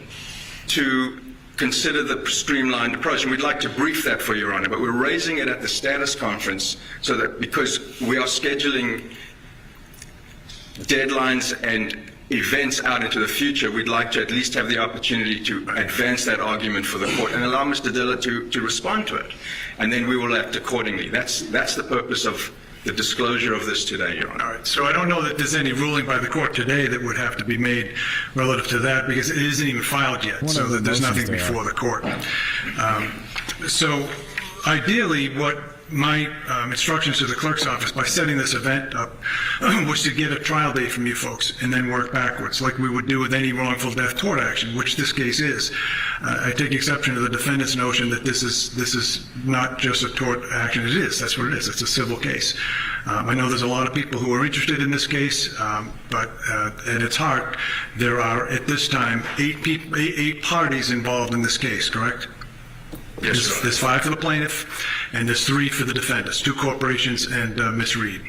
to consider the streamlined approach, and we'd like to brief that for Your Honor, but we're raising it at the status conference so that, because we are scheduling deadlines and events out into the future, we'd like to at least have the opportunity to advance that argument for the court and allow Mr. Diller to respond to it, and then we will act accordingly. That's the purpose of the disclosure of this today, Your Honor. All right, so I don't know that there's any ruling by the court today that would have to be made relative to that, because it isn't even filed yet, so that there's nothing before the court. So ideally, what my instructions to the clerk's office by setting this event up was to get a trial date from you folks and then work backwards, like we would do with any wrongful death tort action, which this case is. I take exception to the defendant's notion that this is not just a tort action. It is. That's what it is. It's a civil case. I know there's a lot of people who are interested in this case, but at its heart, there are at this time eight parties involved in this case. Correct? Yes, sir. There's 5 for the plaintiff and there's 3 for the defendants, 2 corporations and Ms. Reed.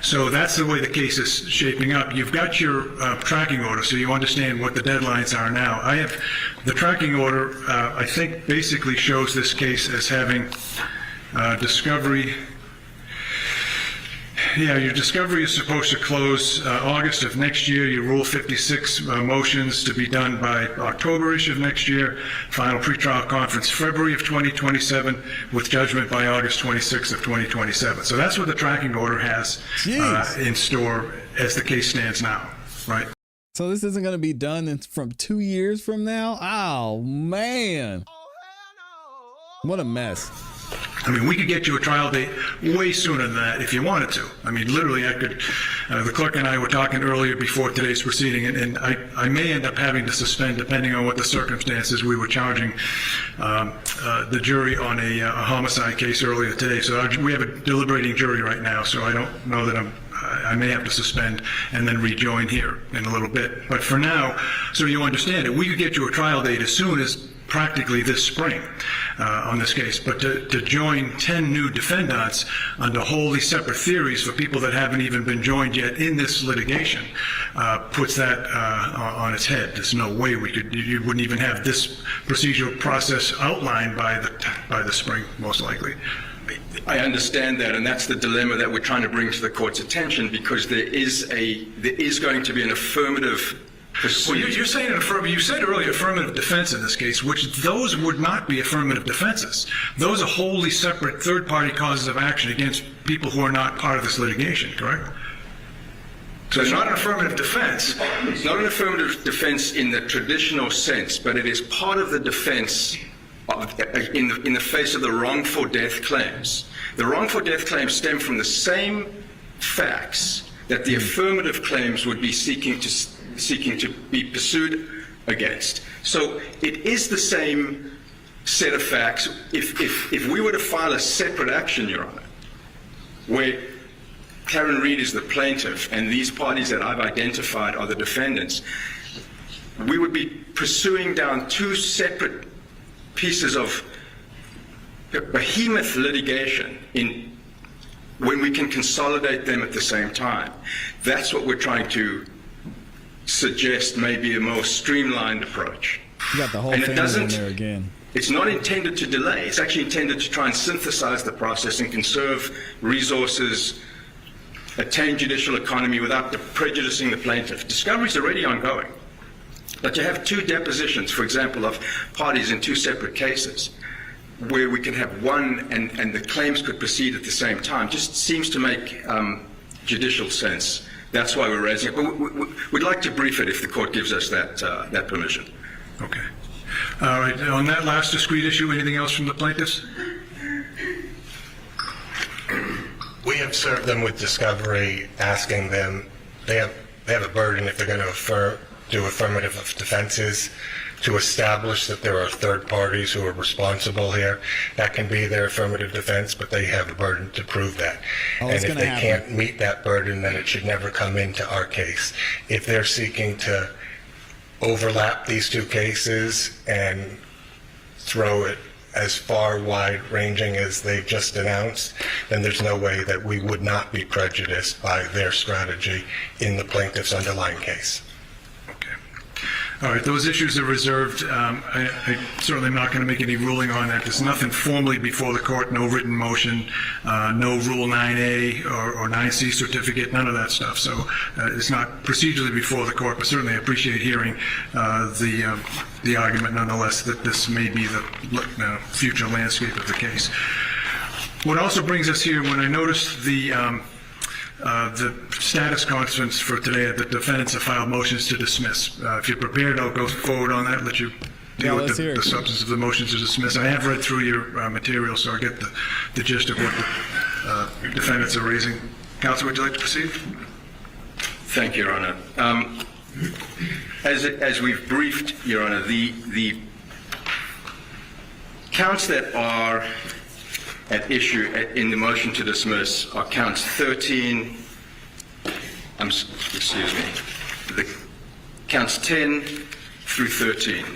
So that's the way the case is shaping up. You've got your tracking order, so you understand what the deadlines are now. I have the tracking order, I think, basically shows this case as having discovery. Yeah, your discovery is supposed to close August of next year. Your Rule 56 motions to be done by October-ish of next year. Final pretrial conference February of 2027 with judgment by August 26th of 2027. So that's what the tracking order has in store as the case stands now, right? So this isn't going to be done from 2 years from now? Oh, man. What a mess. I mean, we could get you a trial date way sooner than that if you wanted to. I mean, literally, I could, the clerk and I were talking earlier before today's proceeding, and I may end up having to suspend, depending on what the circumstances. We were charging the jury on a homicide case earlier today. So we have a deliberating jury right now, so I don't know that I may have to suspend and then rejoin here in a little bit. But for now, so you understand it, we could get you a trial date as soon as practically this spring on this case. But to join 10 new defendants under wholly separate theories for people that haven't even been joined yet in this litigation puts that on its head. There's no way you wouldn't even have this procedural process outlined by the spring, most likely. I understand that, and that's the dilemma that we're trying to bring to the court's attention, because there is going to be an affirmative pursuit. Well, you're saying you said earlier affirmative defense in this case, which those would not be affirmative defenses. Those are wholly separate third-party causes of action against people who are not part of this litigation, correct? So it's not an affirmative defense. It's not an affirmative defense in the traditional sense, but it is part of the defense in the face of the wrongful death claims. The wrongful death claims stem from the same facts that the affirmative claims would be seeking to be pursued against. So it is the same set of facts. If we were to file a separate action, Your Honor, where Karen Reed is the plaintiff and these parties that I've identified are the defendants, we would be pursuing down 2 separate pieces of behemoth litigation when we can consolidate them at the same time. That's what we're trying to suggest may be a more streamlined approach. You got the whole family in there again. It's not intended to delay. It's actually intended to try and synthesize the process and conserve resources, attain judicial economy without prejudicing the plaintiff. Discovery is already ongoing. But to have 2 depositions, for example, of parties in 2 separate cases, where we can have one and the claims could proceed at the same time, just seems to make judicial sense. That's why we're raising it. But we'd like to brief it if the court gives us that permission. Okay. All right. On that last discrete issue, anything else from the plaintiffs? We have served them with discovery, asking them, they have a burden if they're going to do affirmative defenses to establish that there are third parties who are responsible here. That can be their affirmative defense, but they have a burden to prove that. And if they can't meet that burden, then it should never come into our case. If they're seeking to overlap these 2 cases and throw it as far wide-ranging as they've just announced, then there's no way that we would not be prejudiced by their strategy in the plaintiff's underlying case. All right, those issues are reserved. I certainly am not going to make any ruling on that. There's nothing formally before the court, no written motion, no Rule 9A or 9C certificate, none of that stuff. So it's not procedurally before the court, but certainly I appreciate hearing the argument nonetheless that this may be the future landscape of the case. What also brings us here, when I noticed the status conference for today, the defendants have filed motions to dismiss. If you're prepared, I'll go forward on that, let you deal with the substance of the motions to dismiss. I have read through your material, so I get the gist of what the defendants are raising. Counsel, would you like to proceed? Thank you, Your Honor. As we've briefed, Your Honor, the counts that are at issue in the motion to dismiss are counts 13, the counts 10 through 13.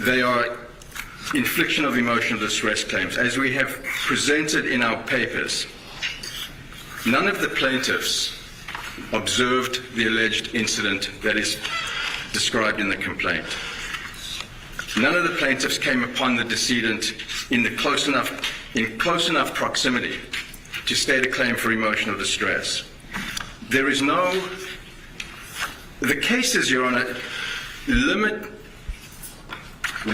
They are infliction of emotional distress claims. As we have presented in our papers, none of the plaintiffs observed the alleged incident that is described in the complaint. None of the plaintiffs came upon the decedent in close enough proximity to state a claim for emotional distress. There is no... The cases, Your Honor, limit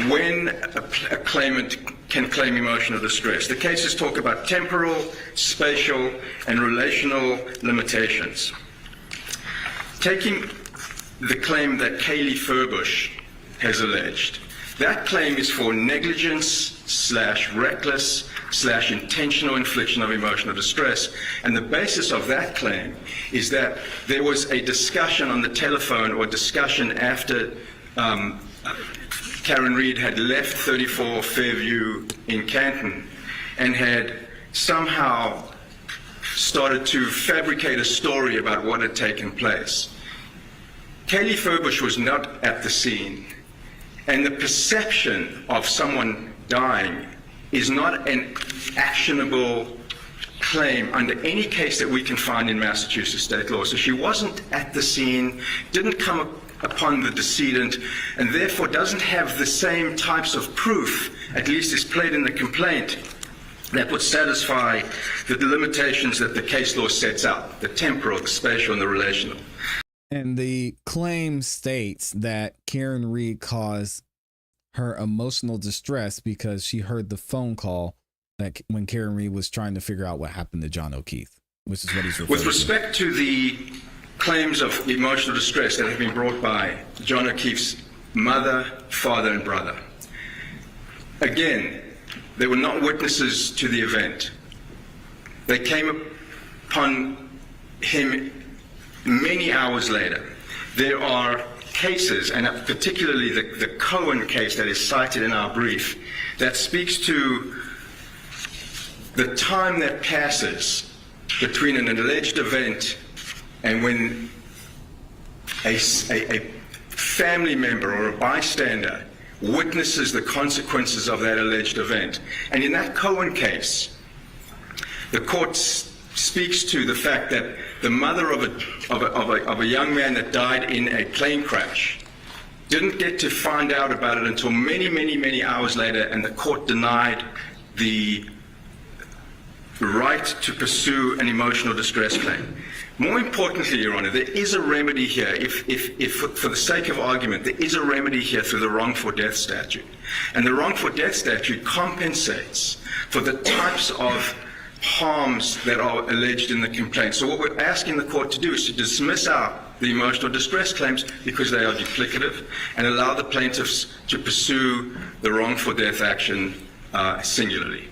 when a claimant can claim emotional distress. The cases talk about temporal, spatial, and relational limitations. Taking the claim that Kaylee Furbush has alleged, that claim is for negligence/reckless/intentional infliction of emotional distress. And the basis of that claim is that there was a discussion on the telephone or discussion after Karen Reed had left 34 Fairview in Canton and had somehow started to fabricate a story about what had taken place. Kaylee Furbush was not at the scene. And the perception of someone dying is not an actionable claim under any case that we can find in Massachusetts state law. So she wasn't at the scene, didn't come upon the decedent, and therefore doesn't have the same types of proof, at least as played in the complaint, that would satisfy the limitations that the case law sets out, the temporal, the spatial, and the relational. And the claim states that Karen Reed caused her emotional distress because she heard the phone call that when Karen Reed was trying to figure out what happened to John O'Keefe, which is what he's referring to. With respect to the claims of emotional distress that have been brought by John O'Keefe's mother, father, and brother, again, they were not witnesses to the event. They came upon him many hours later. There are cases, and particularly the Cohen case that is cited in our brief, that speaks to the time that passes between an alleged event and when a family member or a bystander witnesses the consequences of that alleged event. And in that Cohen case, the court speaks to the fact that the mother of a young man that died in a plane crash didn't get to find out about it until many hours later, and the court denied the right to pursue an emotional distress claim. More importantly, Your Honor, there is a remedy here, if for the sake of argument, there is a remedy here through the wrongful death statute. And the wrongful death statute compensates for the types of harms that are alleged in the complaint. So what we're asking the court to do is to dismiss out the emotional distress claims because they are duplicative and allow the plaintiffs to pursue the wrongful death action singularly.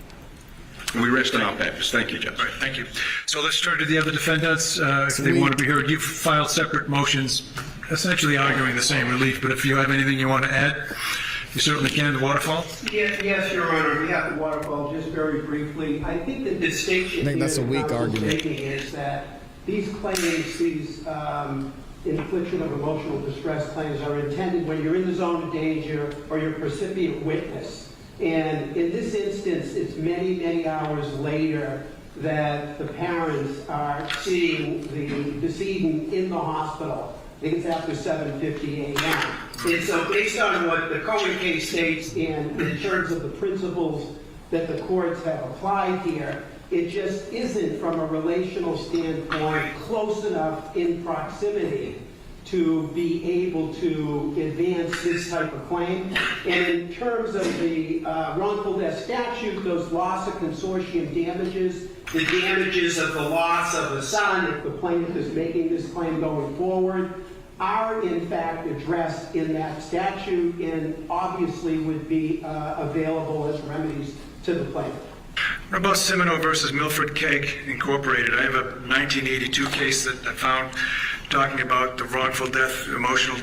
We rest on our papers. Thank you, Judge. All right, thank you. So let's turn to the other defendants. If they want to be heard, you've filed separate motions essentially arguing the same relief, but if you have anything you want to add, you certainly can. The Waterfall? Yes, Your Honor. We have the Waterfall just very briefly. I think the distinction that's a weak argument. Is that these claims, these infliction of emotional distress claims are intended when you're in the zone of danger or you're a recipient witness. And in this instance, it's many hours later that the parents are seeing the decedent in the hospital. I think it's after 7:50 a.m. And so based on what the Cohen case states and in terms of the principles that the courts have applied here, it just isn't, from a relational standpoint, close enough in proximity to be able to advance this type of claim. And in terms of the wrongful death statute, those loss of consortium damages, the damages of the loss of the son, if the plaintiff is making this claim going forward, are in fact addressed in that statute and obviously would be available as remedies to the plaintiff. What about Semino versus Milford Keg Incorporated? I have a 1982 case that I found talking about the wrongful death, emotional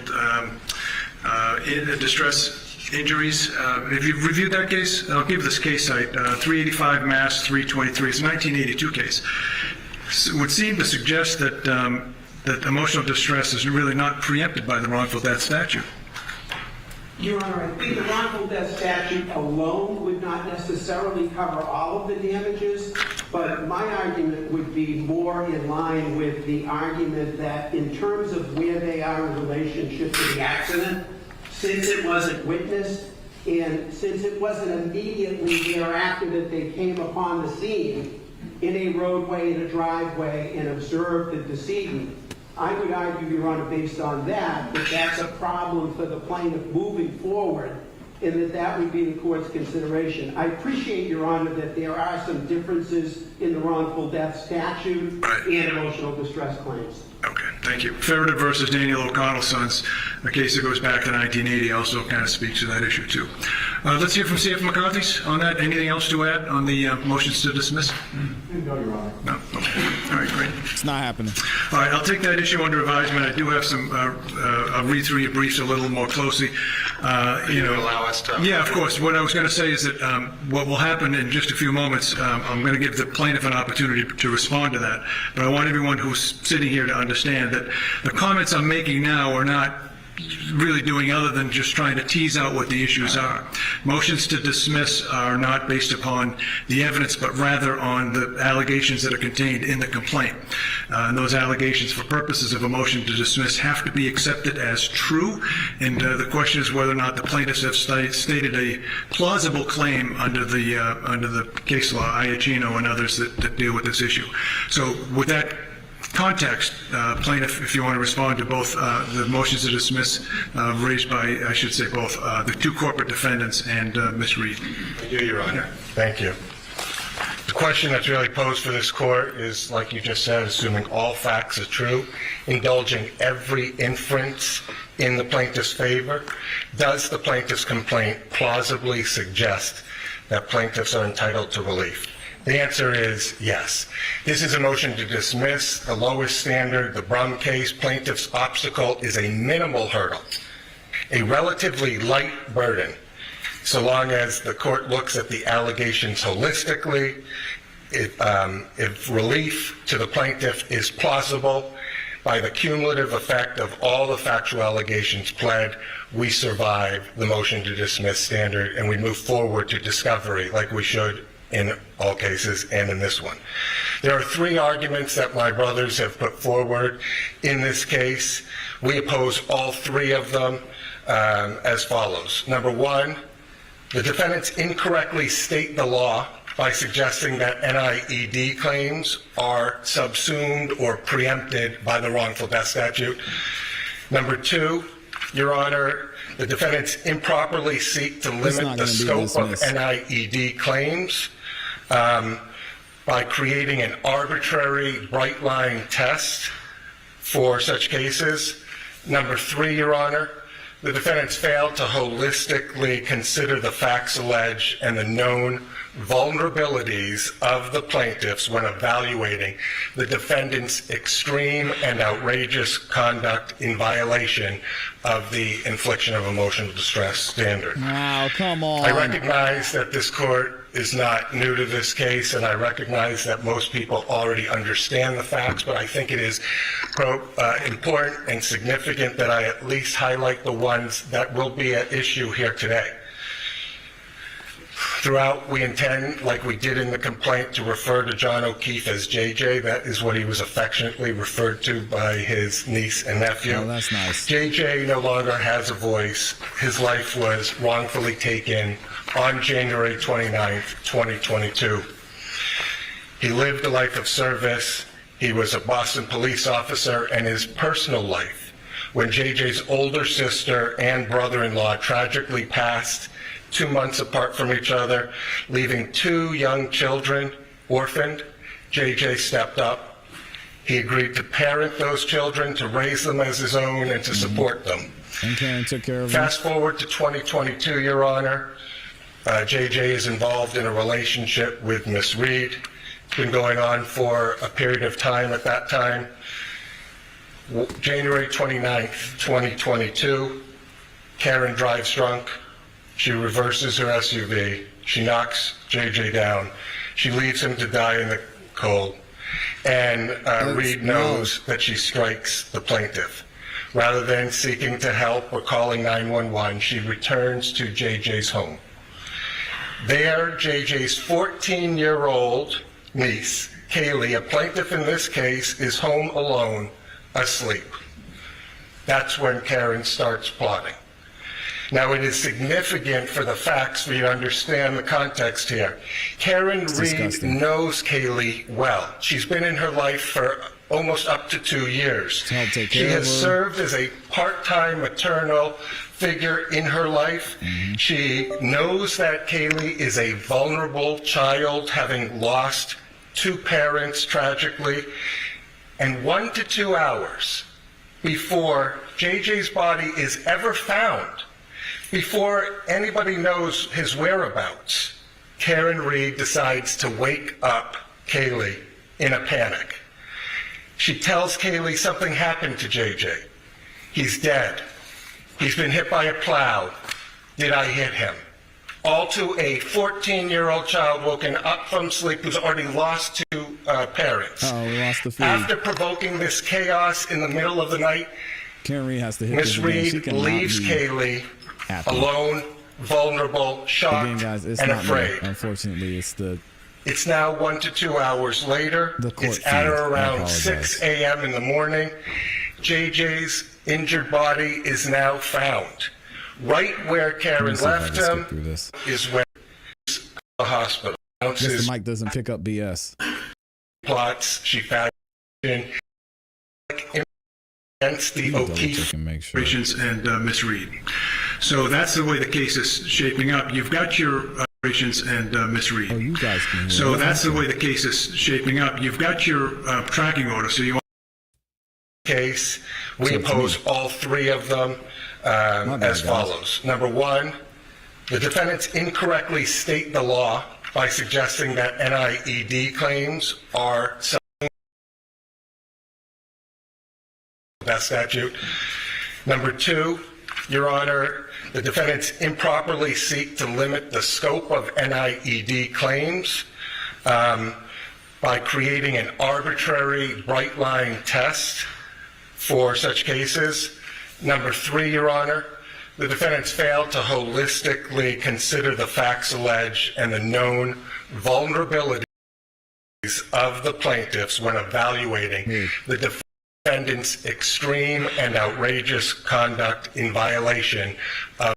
distress injuries. Have you reviewed that case? I'll give this case site, 385 Mass 323. It's a 1982 case. It would seem to suggest that that emotional distress is really not preempted by the wrongful death statute. Your Honor, I think the wrongful death statute alone would not necessarily cover all of the damages, but my argument would be more in line with the argument that in terms of where they are in relationship to the accident, since it wasn't witnessed, and since it wasn't immediately thereafter that they came upon the scene in a roadway, in a driveway, and observed the decedent, I would argue, Your Honor, based on that, that that's a problem for the plaintiff moving forward, and that that would be the court's consideration. I appreciate, Your Honor, that there are some differences in the wrongful death statute and emotional distress claims. Okay, thank you. Ferreter versus Daniel O'Connell's sons, a case that goes back to 1980, also kind of speaks to that issue too. Let's hear from C.F. McCarthy's on that. Anything else to add on the motions to dismiss? No, Your Honor. No? Okay. All right, great. It's not happening. All right, I'll take that issue under advisement. I do have some, I'll read through your briefs a little more closely. Allow us to. Yeah, of course. What I was going to say is that what will happen in just a few moments, I'm going to give the plaintiff an opportunity to respond to that. But I want everyone who's sitting here to understand that the comments I'm making now are not really doing other than just trying to tease out what the issues are. Motions to dismiss are not based upon the evidence, but rather on the allegations that are contained in the complaint. And those allegations, for purposes of a motion to dismiss, have to be accepted as true. And the question is whether or not the plaintiffs have stated a plausible claim under the case law, Iacchino and others that deal with this issue. So with that context, plaintiff, if you want to respond to both the motions to dismiss raised by, I should say, both the two corporate defendants and Ms. Reed. I do, Your Honor. Thank you. The question that's really posed for this court is, like you just said, assuming all facts are true, indulging every inference in the plaintiff's favor, does the plaintiff's complaint plausibly suggest that plaintiffs are entitled to relief? The answer is yes. This is a motion to dismiss. The lowest standard, the Brum case, plaintiff's obstacle is a minimal hurdle, a relatively light burden, so long as the court looks at the allegations holistically. If relief to the plaintiff is plausible, by the cumulative effect of all the factual allegations pled, we survive the motion to dismiss standard and we move forward to discovery like we should in all cases and in this one. There are three arguments that my brothers have put forward in this case. We oppose all three of them as follows. Number one, the defendants incorrectly state the law by suggesting that NIED claims are subsumed or preempted by the wrongful death statute. Number two, Your Honor, the defendants improperly seek to limit the scope of NIED claims by creating an arbitrary bright-line test for such cases. Number three, Your Honor, the defendants failed to holistically consider the facts alleged and the known vulnerabilities of the plaintiffs when evaluating the defendant's extreme and outrageous conduct in violation of the infliction of emotional distress standard. Wow, come on. I recognize that this court is not new to this case, and I recognize that most people already understand the facts, but I think it is important and significant that I at least highlight the ones that will be at issue here today. Throughout, we intend, like we did in the complaint, to refer to John O'Keefe as JJ. That is what he was affectionately referred to by his niece and nephew. Oh, that's nice. JJ no longer has a voice. His life was wrongfully taken on January 29th, 2022. He lived a life of service. He was a Boston police officer, and his personal life, when JJ's older sister and brother-in-law tragically passed 2 months apart from each other, leaving two young children orphaned, JJ stepped up. He agreed to parent those children, to raise them as his own, and to support them. And Karen took care of Fast forward to 2022, Your Honor. JJ is involved in a relationship with Miss Reed. It's been going on for a period of time at that time. January 29th, 2022, Karen drives drunk. She reverses her SUV. She knocks JJ down. She leaves him to die in the cold. And Reed knows that she strikes the plaintiff. Rather than seeking to help or calling 911, she returns to JJ's home. There, JJ's 14-year-old niece, Kaylee, a plaintiff in this case, is home alone, asleep. That's when Karen starts plotting. Now, it is significant for the facts for you to understand the context here. Karen Reed knows Kaylee well. She's been in her life for almost up to 2 years. She has served as a part-time maternal figure in her life. She knows that Kaylee is a vulnerable child, having lost 2 parents tragically. And 1 to 2 hours before JJ's body is ever found, before anybody knows his whereabouts, Karen Reed decides to wake up Kaylee in a panic. She tells Kaylee something happened to JJ. He's dead. He's been hit by a plow. Did I hit him? All to a 14-year-old child woken up from sleep who's already lost 2 parents. Oh, we lost the feed. After provoking this chaos in the middle of the night, Karen Reed has to hit Miss Reed leaves Kaylee alone, vulnerable, shocked, again, guys, it's and not afraid. Me. Unfortunately, It's now 1 to 2 hours later. It's at or around 6 a.m. in the morning. JJ's injured body is now found. Right where Karen left him is where the hospital. The mic doesn't pick up BS. Plots she found against the O'Keefe operations and Miss Reed. So that's the way the case is shaping up. You've got your operations and Miss Reed. Oh, you guys can hear. So that's the way the case is shaping up. You've got your tracking order. So you case, we oppose all 3 of them as follows. Number 1, the defendants incorrectly state the law by suggesting that NIED claims are that statute. Number 2, Your Honor, the defendants improperly seek to limit the scope of NIED claims by creating an arbitrary bright line test for such cases. Number 3, Your Honor, the defendants failed to holistically consider the facts alleged and the known vulnerabilities of the plaintiffs when evaluating the defendant's extreme and outrageous conduct in violation of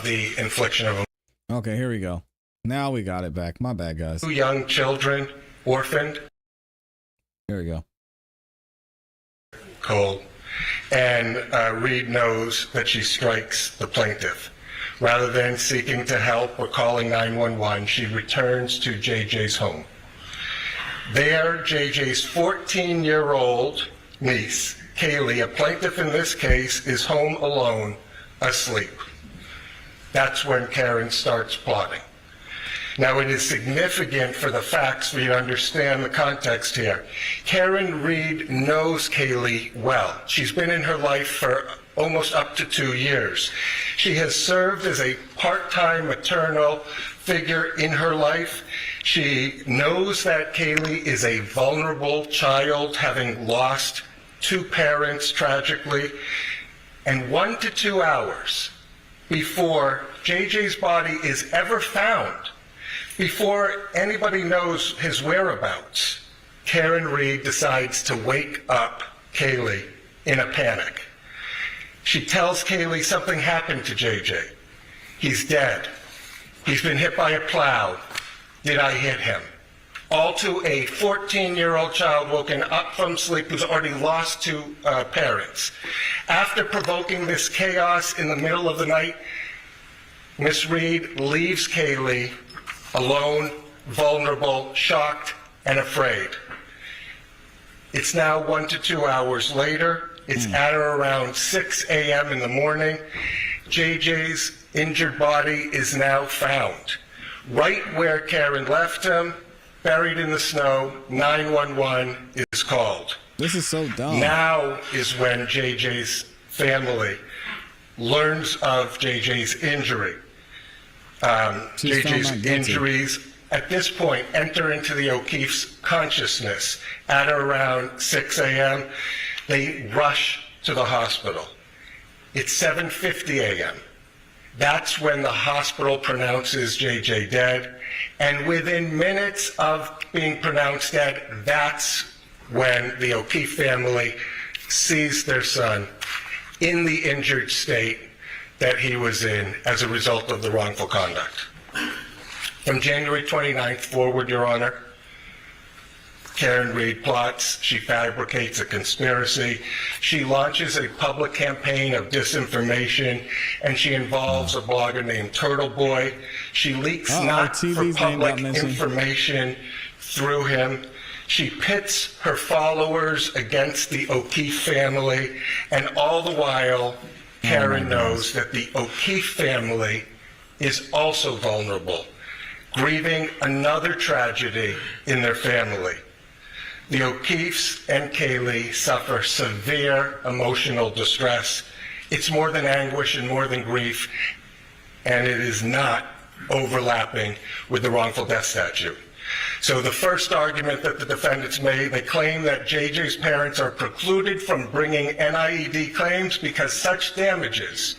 the infliction of. Okay, here we go. Now we got it back. My bad, guys. 2 young children orphaned. Here we go. Cold. And Reed knows that she strikes the plaintiff. Rather than seeking to help or calling 911, she returns to JJ's home. There, JJ's 14-year-old niece, Kaylee, a plaintiff in this case, is home alone, asleep. That's when Karen starts plotting. Now, it is significant for the facts for you to understand the context here. Karen Reed knows Kaylee well. She's been in her life for almost up to 2 years. She has served as a part-time maternal figure in her life. She knows that Kaylee is a vulnerable child, having lost 2 parents tragically. And 1 to 2 hours before JJ's body is ever found, before anybody knows his whereabouts, Karen Reed decides to wake up Kaylee in a panic. She tells Kaylee something happened to JJ. He's dead. He's been hit by a plow. Did I hit him? All to a 14-year-old child woken up from sleep who's already lost 2 parents. After provoking this chaos in the middle of the night, Miss Reed leaves Kaylee alone, vulnerable, shocked, and afraid. It's now 1 to 2 hours later. It's at or around 6 a.m. in the morning. JJ's injured body is now found. Right where Karen left him, buried in the snow, 911 is called. This is so dumb. Now is when JJ's family learns of JJ's injury. JJ's injuries at this point enter into the O'Keefe's consciousness at around 6 a.m. They rush to the hospital. It's 7:50 a.m. That's when the hospital pronounces JJ dead. And within minutes of being pronounced dead, that's when the O'Keefe family sees their son in the injured state that he was in as a result of the wrongful conduct. From January 29th forward, Your Honor, Karen Reed plots, she fabricates a conspiracy, she launches a public campaign of disinformation, and she involves a blogger named Turtle Boy. She leaks not for public information through him. She pits her followers against the O'Keefe family, and all the while, Karen knows that the O'Keefe family is also vulnerable, grieving another tragedy in their family. The O'Keefes and Kaylee suffer severe emotional distress. It's more than anguish and more than grief, and it is not overlapping with the wrongful death statute. So the first argument that the defendants made, they claim that JJ's parents are precluded from bringing NIED claims because such damages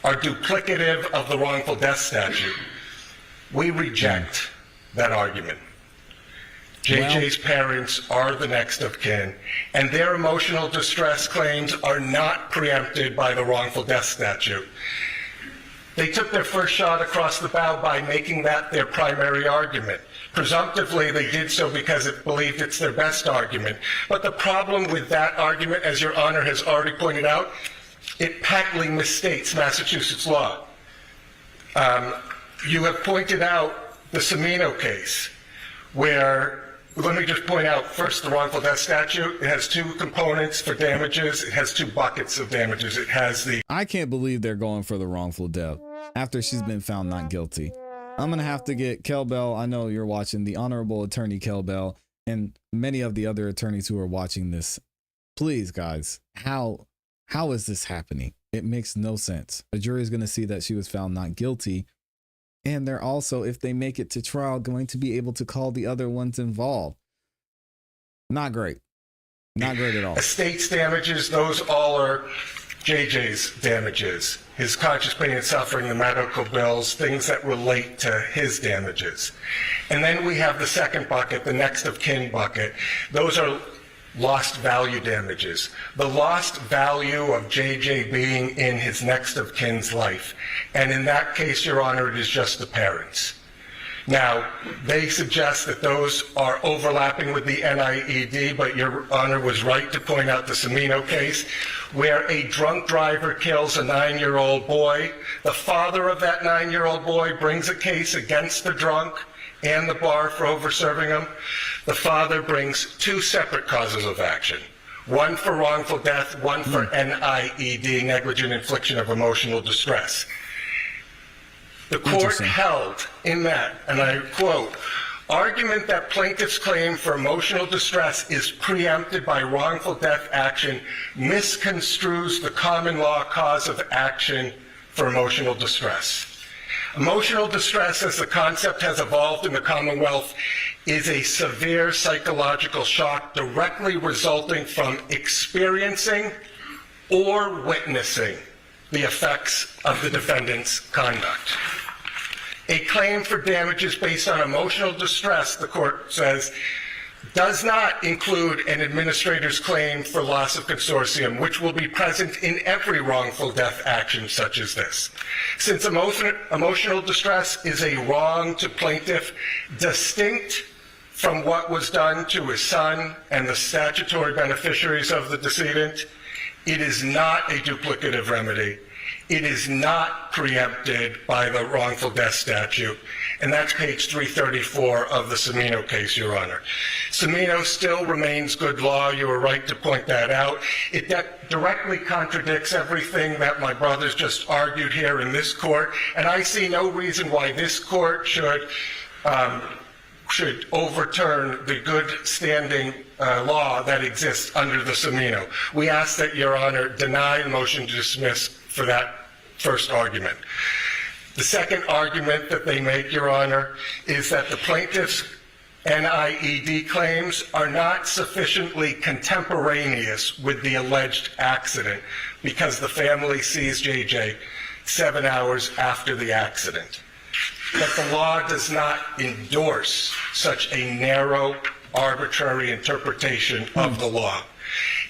are duplicative of the wrongful death statute. We reject that argument. JJ's parents are the next of kin, and their emotional distress claims are not preempted by the wrongful death statute. They took their first shot across the bow by making that their primary argument. Presumptively, they did so because it believed it's their best argument. But the problem with that argument, as Your Honor has already pointed out, it patently misstates Massachusetts law. You have pointed out the Cimino case, where, let me just point out first the wrongful death statute. It has two components for damages. It has two buckets of damages. It has the... I can't believe they're going for the wrongful death after she's been found not guilty. I'm going to have to get Kel Bell. I know you're watching, the Honorable Attorney Kel Bell, and many of the other attorneys who are watching this. Please, guys, how is this happening? It makes no sense. A jury is going to see that she was found not guilty. And they're also, if they make it to trial, going to be able to call the other ones involved. Not great. Not great at all. Estate's damages, those all are JJ's damages. His conscious pain and suffering, the medical bills, things that relate to his damages. And then we have the second bucket, the next of kin bucket. Those are lost value damages. The lost value of JJ being in his next of kin's life. And in that case, Your Honor, it is just the parents. Now, they suggest that those are overlapping with the NIED, but Your Honor was right to point out the Cimino case, where a drunk driver kills a 9-year-old boy. The father of that 9-year-old boy brings a case against the drunk and the bar for over-serving him. The father brings two separate causes of action, one for wrongful death, one for NIED, negligent infliction of emotional distress. The court held in that, and I quote, argument that plaintiff's claim for emotional distress is preempted by wrongful death action misconstrues the common law cause of action for emotional distress. Emotional distress, as the concept has evolved in the Commonwealth, is a severe psychological shock directly resulting from experiencing or witnessing the effects of the defendant's conduct. A claim for damages based on emotional distress, the court says, does not include an administrator's claim for loss of consortium, which will be present in every wrongful death action such as this. Since emotional distress is a wrong to plaintiff distinct from what was done to his son and the statutory beneficiaries of the decedent, it is not a duplicative remedy. It is not preempted by the wrongful death statute. And that's page 334 of the Cimino case, Your Honor. Cimino still remains good law. You were right to point that out. It directly contradicts everything that my brothers just argued here in this court. And I see no reason why this court should overturn the good standing law that exists under the Cimino. We ask that Your Honor deny the motion to dismiss for that first argument. The second argument that they make, Your Honor, is that the plaintiffs NIED claims are not sufficiently contemporaneous with the alleged accident because the family sees JJ 7 hours after the accident. But the law does not endorse such a narrow, arbitrary interpretation of the law.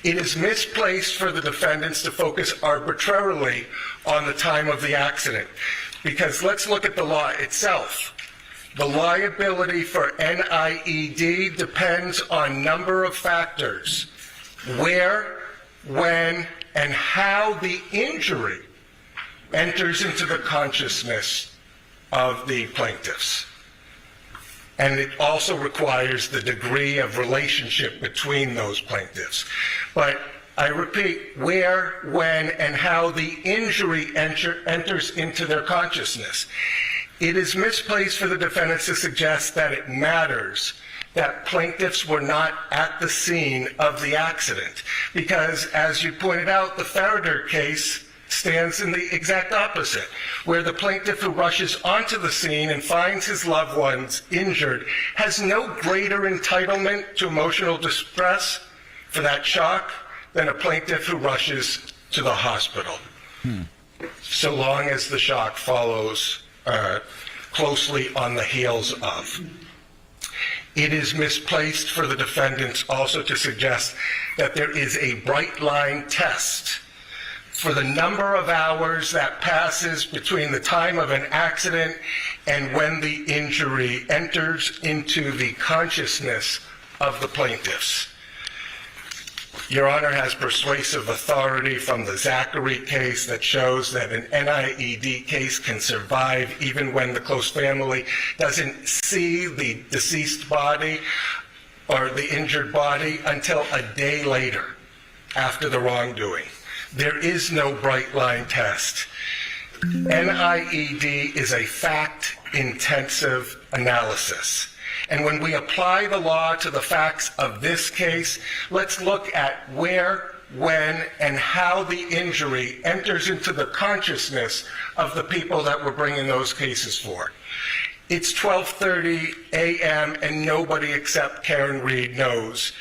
It is misplaced for the defendants to focus arbitrarily on the time of the accident, because let's look at the law itself. The liability for NIED depends on a number of factors: where, when, and how the injury enters into the consciousness of the plaintiffs. And it also requires the degree of relationship between those plaintiffs. But I repeat, where, when, and how the injury enters into their consciousness. It is misplaced for the defendants to suggest that it matters that plaintiffs were not at the scene of the accident, because, as you pointed out, the Farrader case stands in the exact opposite, where the plaintiff who rushes onto the scene and finds his loved ones injured has no greater entitlement to emotional distress for that shock than a plaintiff who rushes to the hospital, so long as the shock follows closely on the heels of. It is misplaced for the defendants also to suggest that there is a bright line test for the number of hours that passes between the time of an accident and when the injury enters into the consciousness of the plaintiffs. Your Honor has persuasive authority from the Zachary case that shows that an NIED case can survive even when the close family doesn't see the deceased body or the injured body until a day later after the wrongdoing. There is no bright line test. NIED is a fact-intensive analysis. And when we apply the law to the facts of this case, let's look at where, when, and how the injury enters into the consciousness of the people that we're bringing those cases for. It's 12:30 a.m. and nobody except Karen Reed knows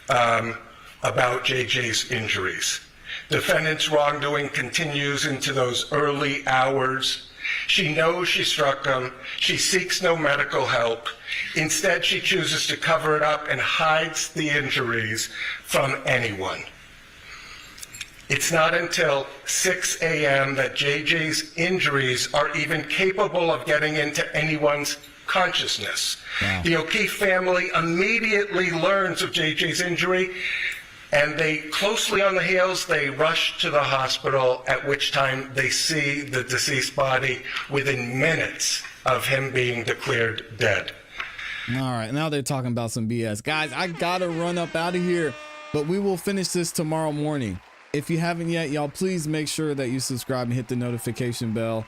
about JJ's injuries. Defendant's wrongdoing continues into those early hours. She knows she struck him. She seeks no medical help. Instead, she chooses to cover it up and hides the injuries from anyone. It's not until 6 a.m. that JJ's injuries are even capable of getting into anyone's consciousness. Wow. The O'Keefe family immediately learns of JJ's injury, and they, closely on the heels, they rush to the hospital, at which time they see the deceased body within minutes of him being declared dead. All right, now they're talking about some BS. Guys, I gotta run up out of here, but we will finish this tomorrow morning. If you haven't yet, y'all, please make sure that you subscribe and hit the notification bell.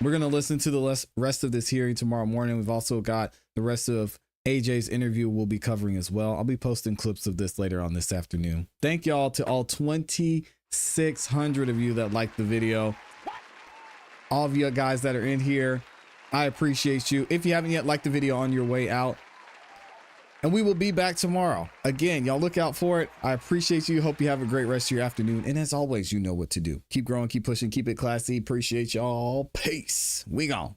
We're gonna listen to the rest of this hearing tomorrow morning. We've also got the rest of AJ's interview we'll be covering as well. I'll be posting clips of this later on this afternoon. Thank y'all to all 2,600 of you that liked the video. All of you guys that are in here, I appreciate you. If you haven't yet, like the video on your way out. And we will be back tomorrow. Again, y'all look out for it. I appreciate you. Hope you have a great rest of your afternoon. And as always, you know what to do. Keep growing, keep pushing, keep it classy. Appreciate y'all. Peace. We gone.